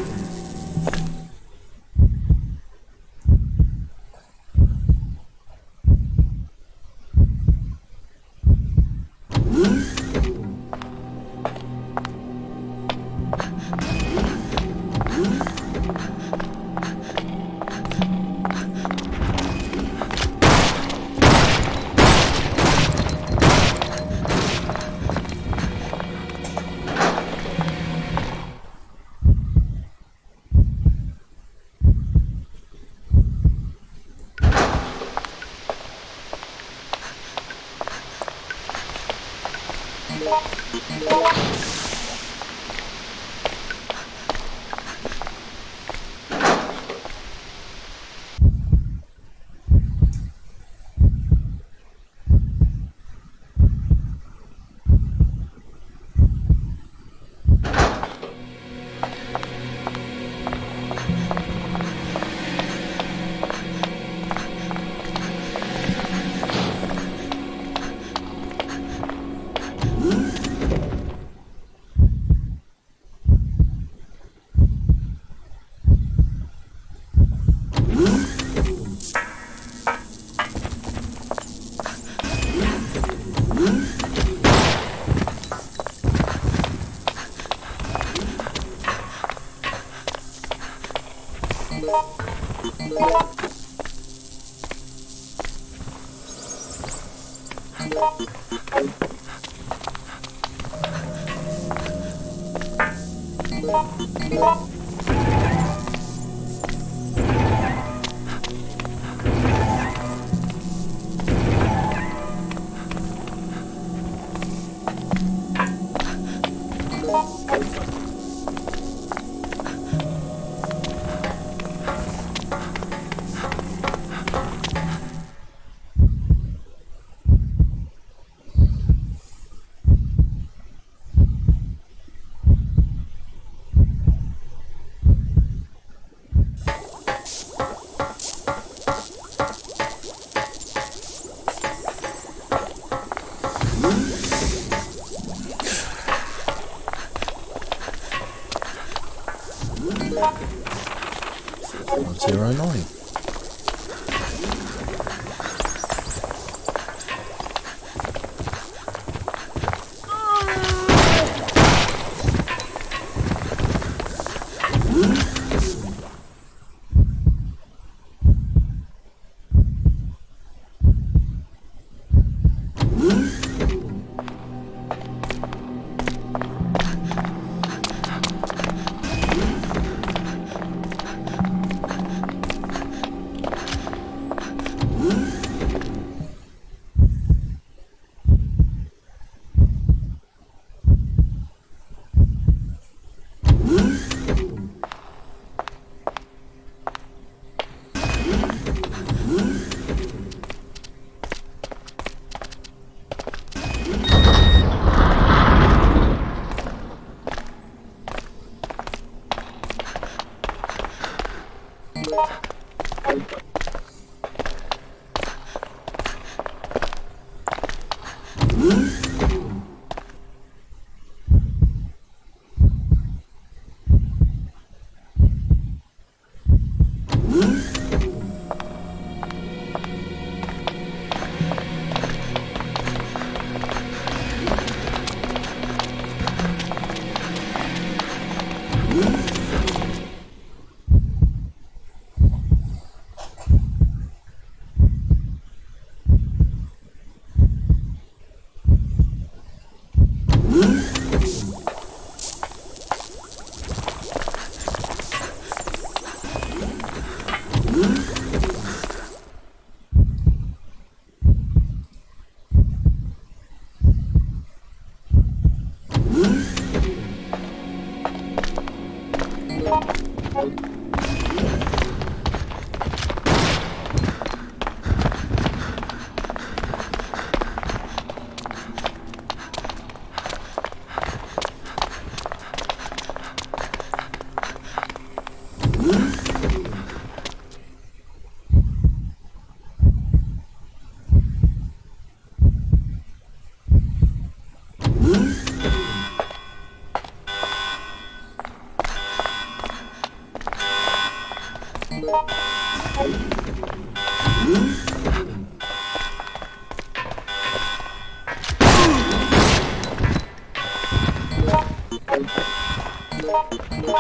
S1: So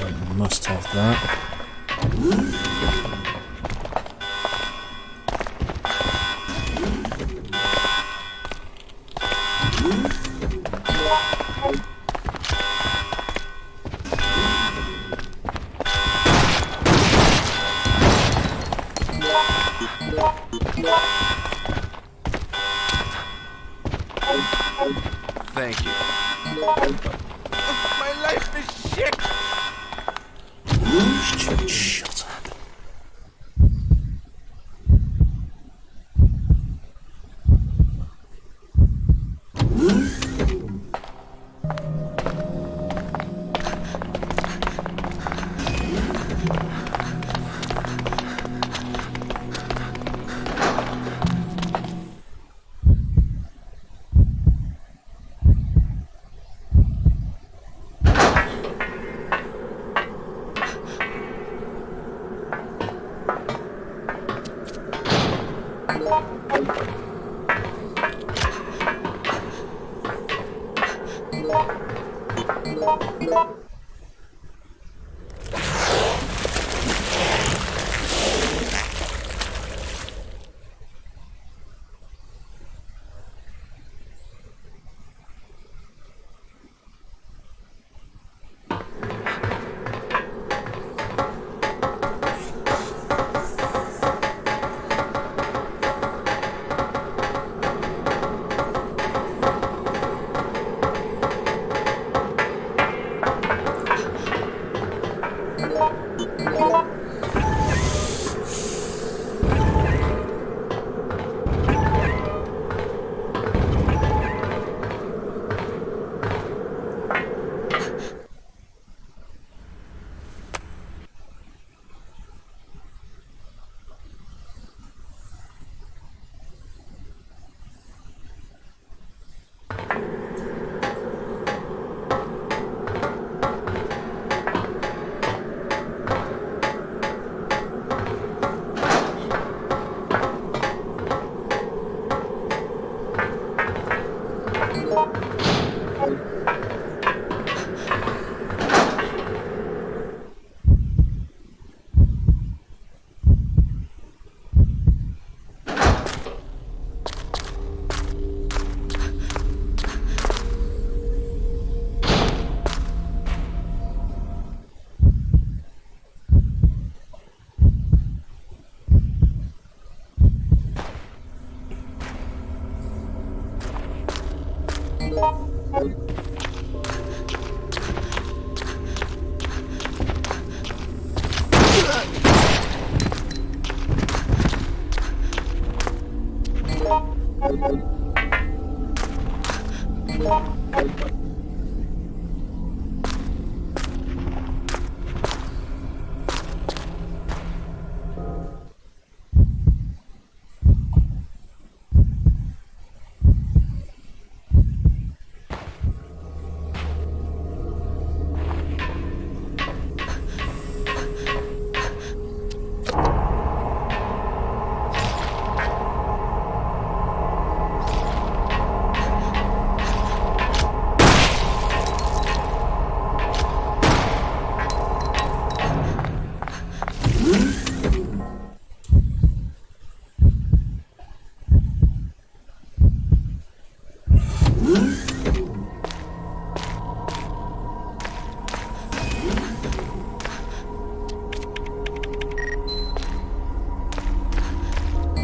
S1: I must have that.
S5: Thank you. My life is shit!
S1: Shut up.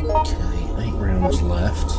S1: Okay, 8 rounds left.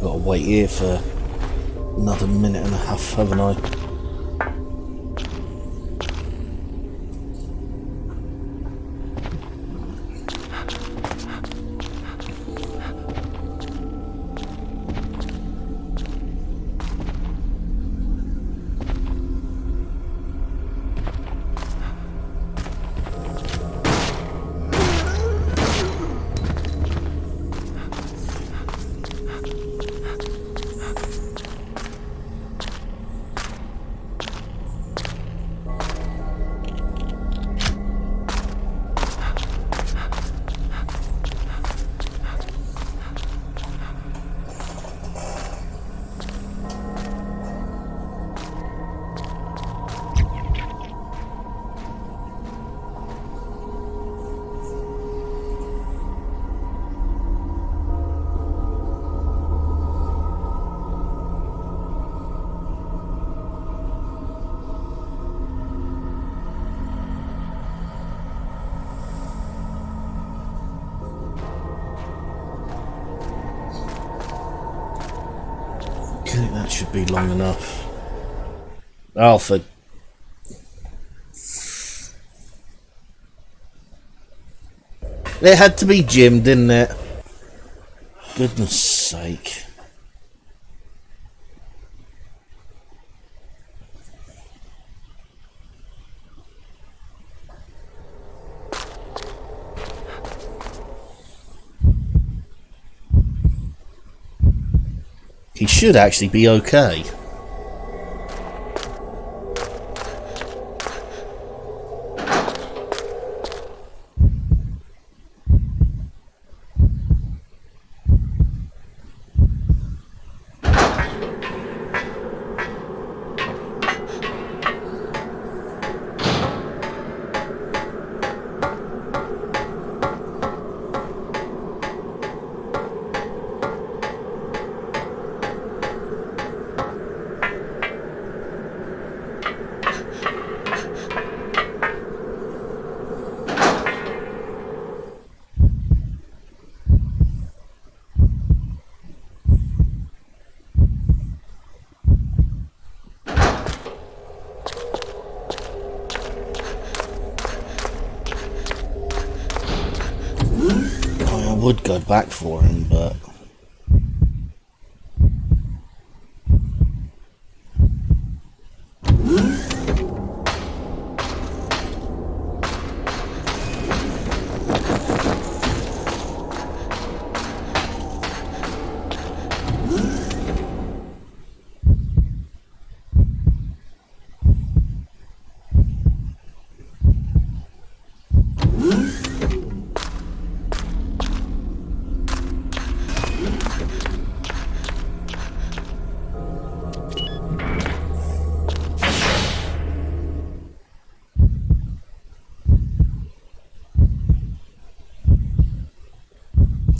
S1: got to wait here for another minute and a half, haven't I? I think that should be long enough. Alfred. It had to be Jim, didn't it? Goodness sake. He should actually be okay. I would go back for him, but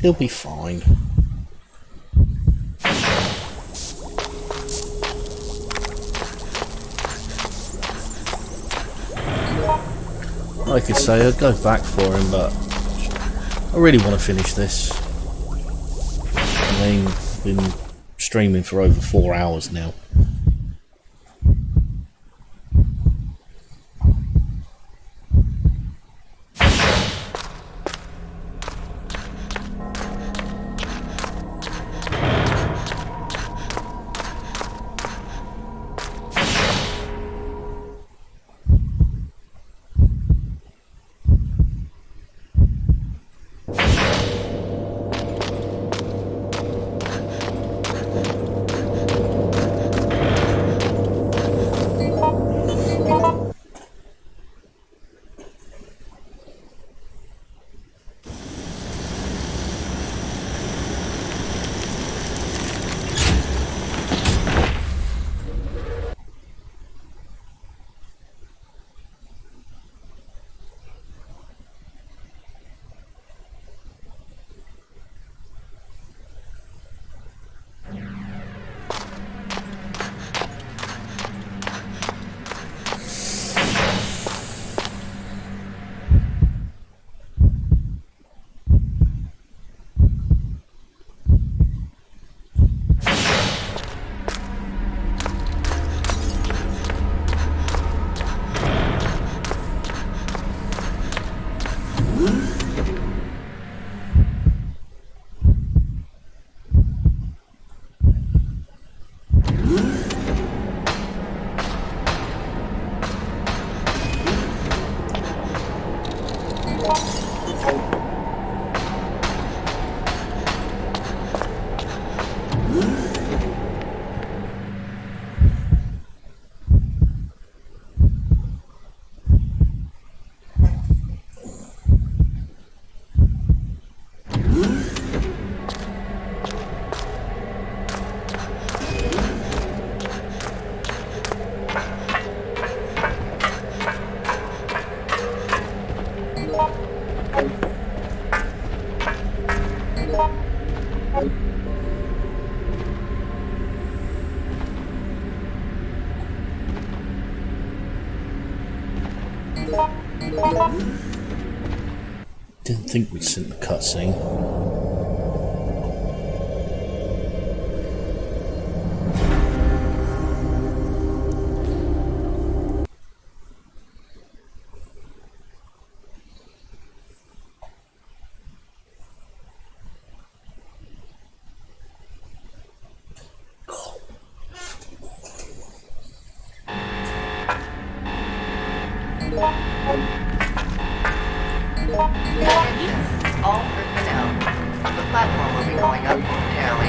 S1: he'll be fine. Like I say, I'd go back for him, but I really want to finish this. I mean, I've been streaming for over 4 hours now. Didn't think we'd seen the cutscene.
S6: All personnel. The platform will be going up momentarily.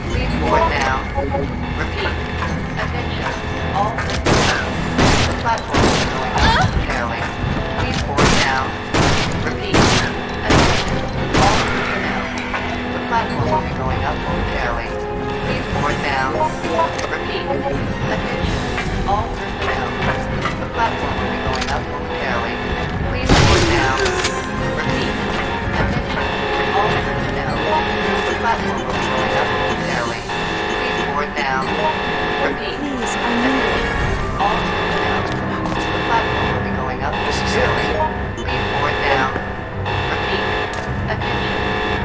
S6: Please board now. Repeat. Attention. All personnel. The platform will be going up momentarily. Please board now. Repeat. Attention. All personnel. The platform will be going up momentarily. Please board now. Repeat. Attention. All personnel. The platform will be going up momentarily. Please board now. Repeat. Attention. All personnel. The platform will be going up momentarily. Please board now. Repeat. Attention. All personnel. The platform will be going up momentarily. Please board now. Repeat. Attention.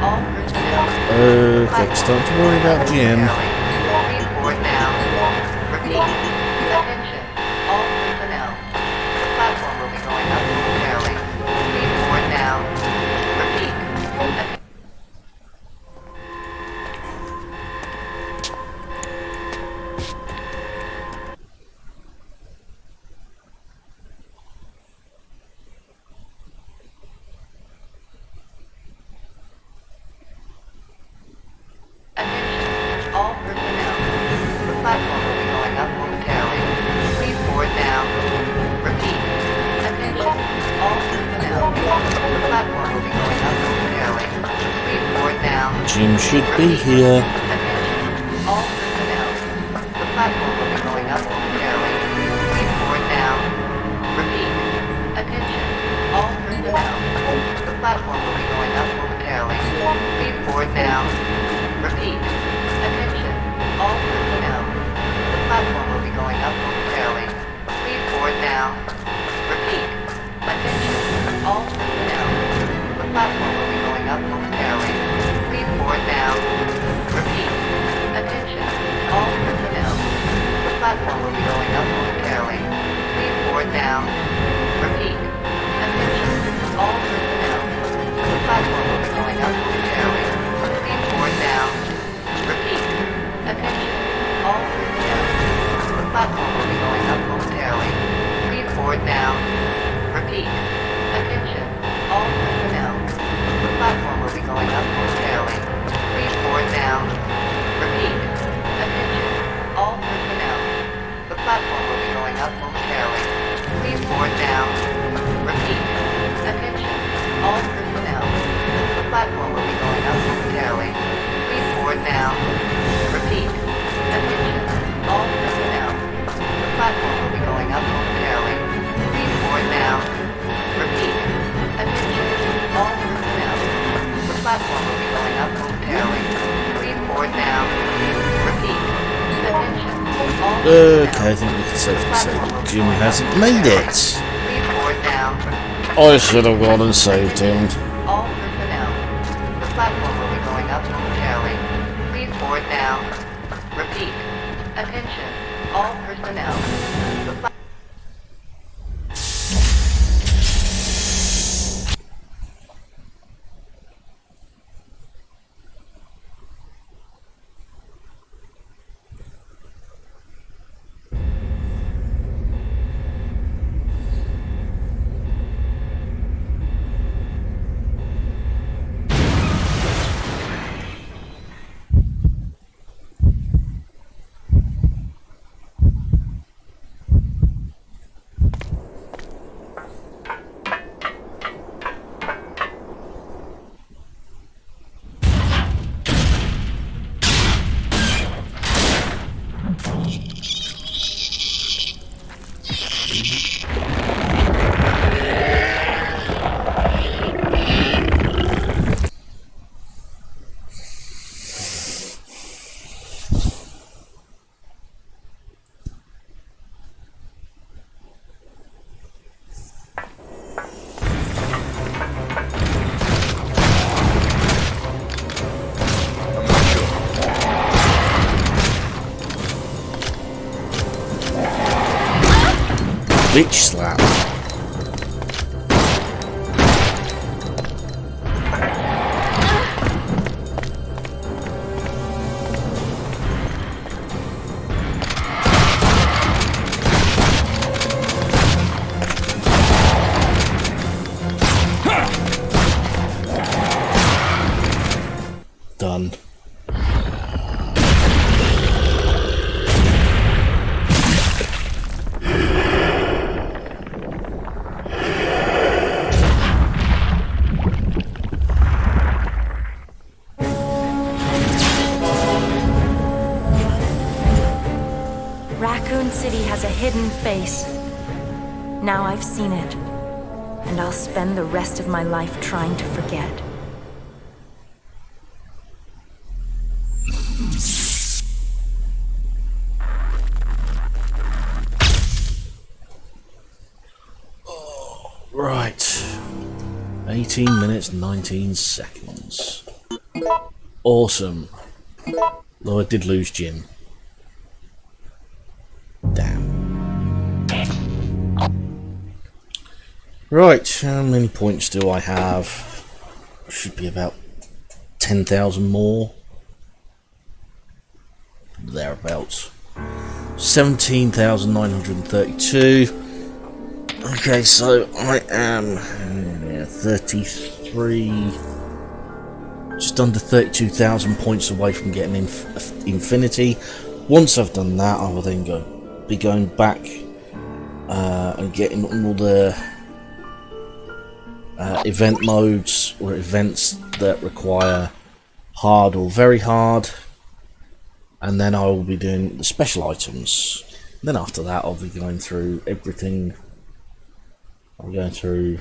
S6: All personnel.
S1: Okay, starting to worry about Jim.
S6: Please board now. Repeat. Attention. All personnel. The platform will be going up momentarily. Please board now. Repeat. Attention. All personnel. The platform will be going up momentarily. Please board now. Repeat. Attention. All personnel. The platform will be going up momentarily. Please board now.
S1: Jim should be here.
S6: Attention. All personnel. The platform will be going up momentarily. Please board now. Repeat. Attention. All personnel. The platform will be going up momentarily. Please board now. Repeat. Attention. All personnel. The platform will be going up momentarily. Please board now. Repeat. Attention. All personnel. The platform will be going up momentarily. Please board now. Repeat. Attention. All personnel. The platform will be going up momentarily. Please board now. Repeat. Attention. All personnel. The platform will be going up momentarily. Please board now. Repeat. Attention. All personnel. The platform will be going up momentarily. Please board now. Repeat. Attention. All personnel. The platform will be going up momentarily. Please board now. Repeat. Attention. All personnel. The platform will be going up momentarily. Please board now. Repeat. Attention. All personnel. The platform will be going up momentarily. Please board now. Repeat. Attention. All personnel. The platform will be going up momentarily. Please board now. Repeat. Attention. All personnel. The platform will be going up momentarily. Please board now. Repeat. Attention. All
S1: Okay,
S6: personnel.
S1: I think we can safely
S6: The
S1: say
S6: platform will be
S1: Jim
S6: going up
S1: hasn't made
S6: momentarily.
S1: it.
S6: Please board now.
S1: I should have gone and saved him.
S6: All personnel. The platform will be going up momentarily. Please board now. Repeat. Attention. All personnel. The pla-
S1: Bitch slap. Done.
S3: Raccoon City has a hidden face. Now I've seen it, and I'll spend the rest of my life trying to forget.
S1: Right. 18 minutes, 19 seconds. Awesome. Though I did lose Jim. Damn. Right, how many points do I have? Should be about 10,000 more. Thereabouts. 17,932. Okay, so I am 33, just under 32,000 points away from getting infinity. Once I've done that, I will then be going back and getting all the event modes or events that require hard or very hard, and then I will be doing the special items. And then after that, I'll be going through everything. I'm going through.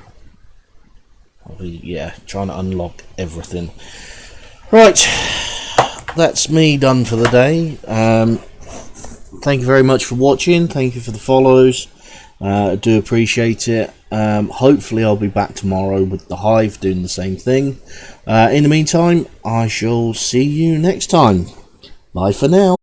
S1: I'll be trying to unlock everything. Right, that's me done for the day. Thank you very much for watching. Thank you for the follows. I do appreciate it. Hopefully I'll be back tomorrow with the Hive doing the same thing. In the meantime, I shall see you next time. Bye for now.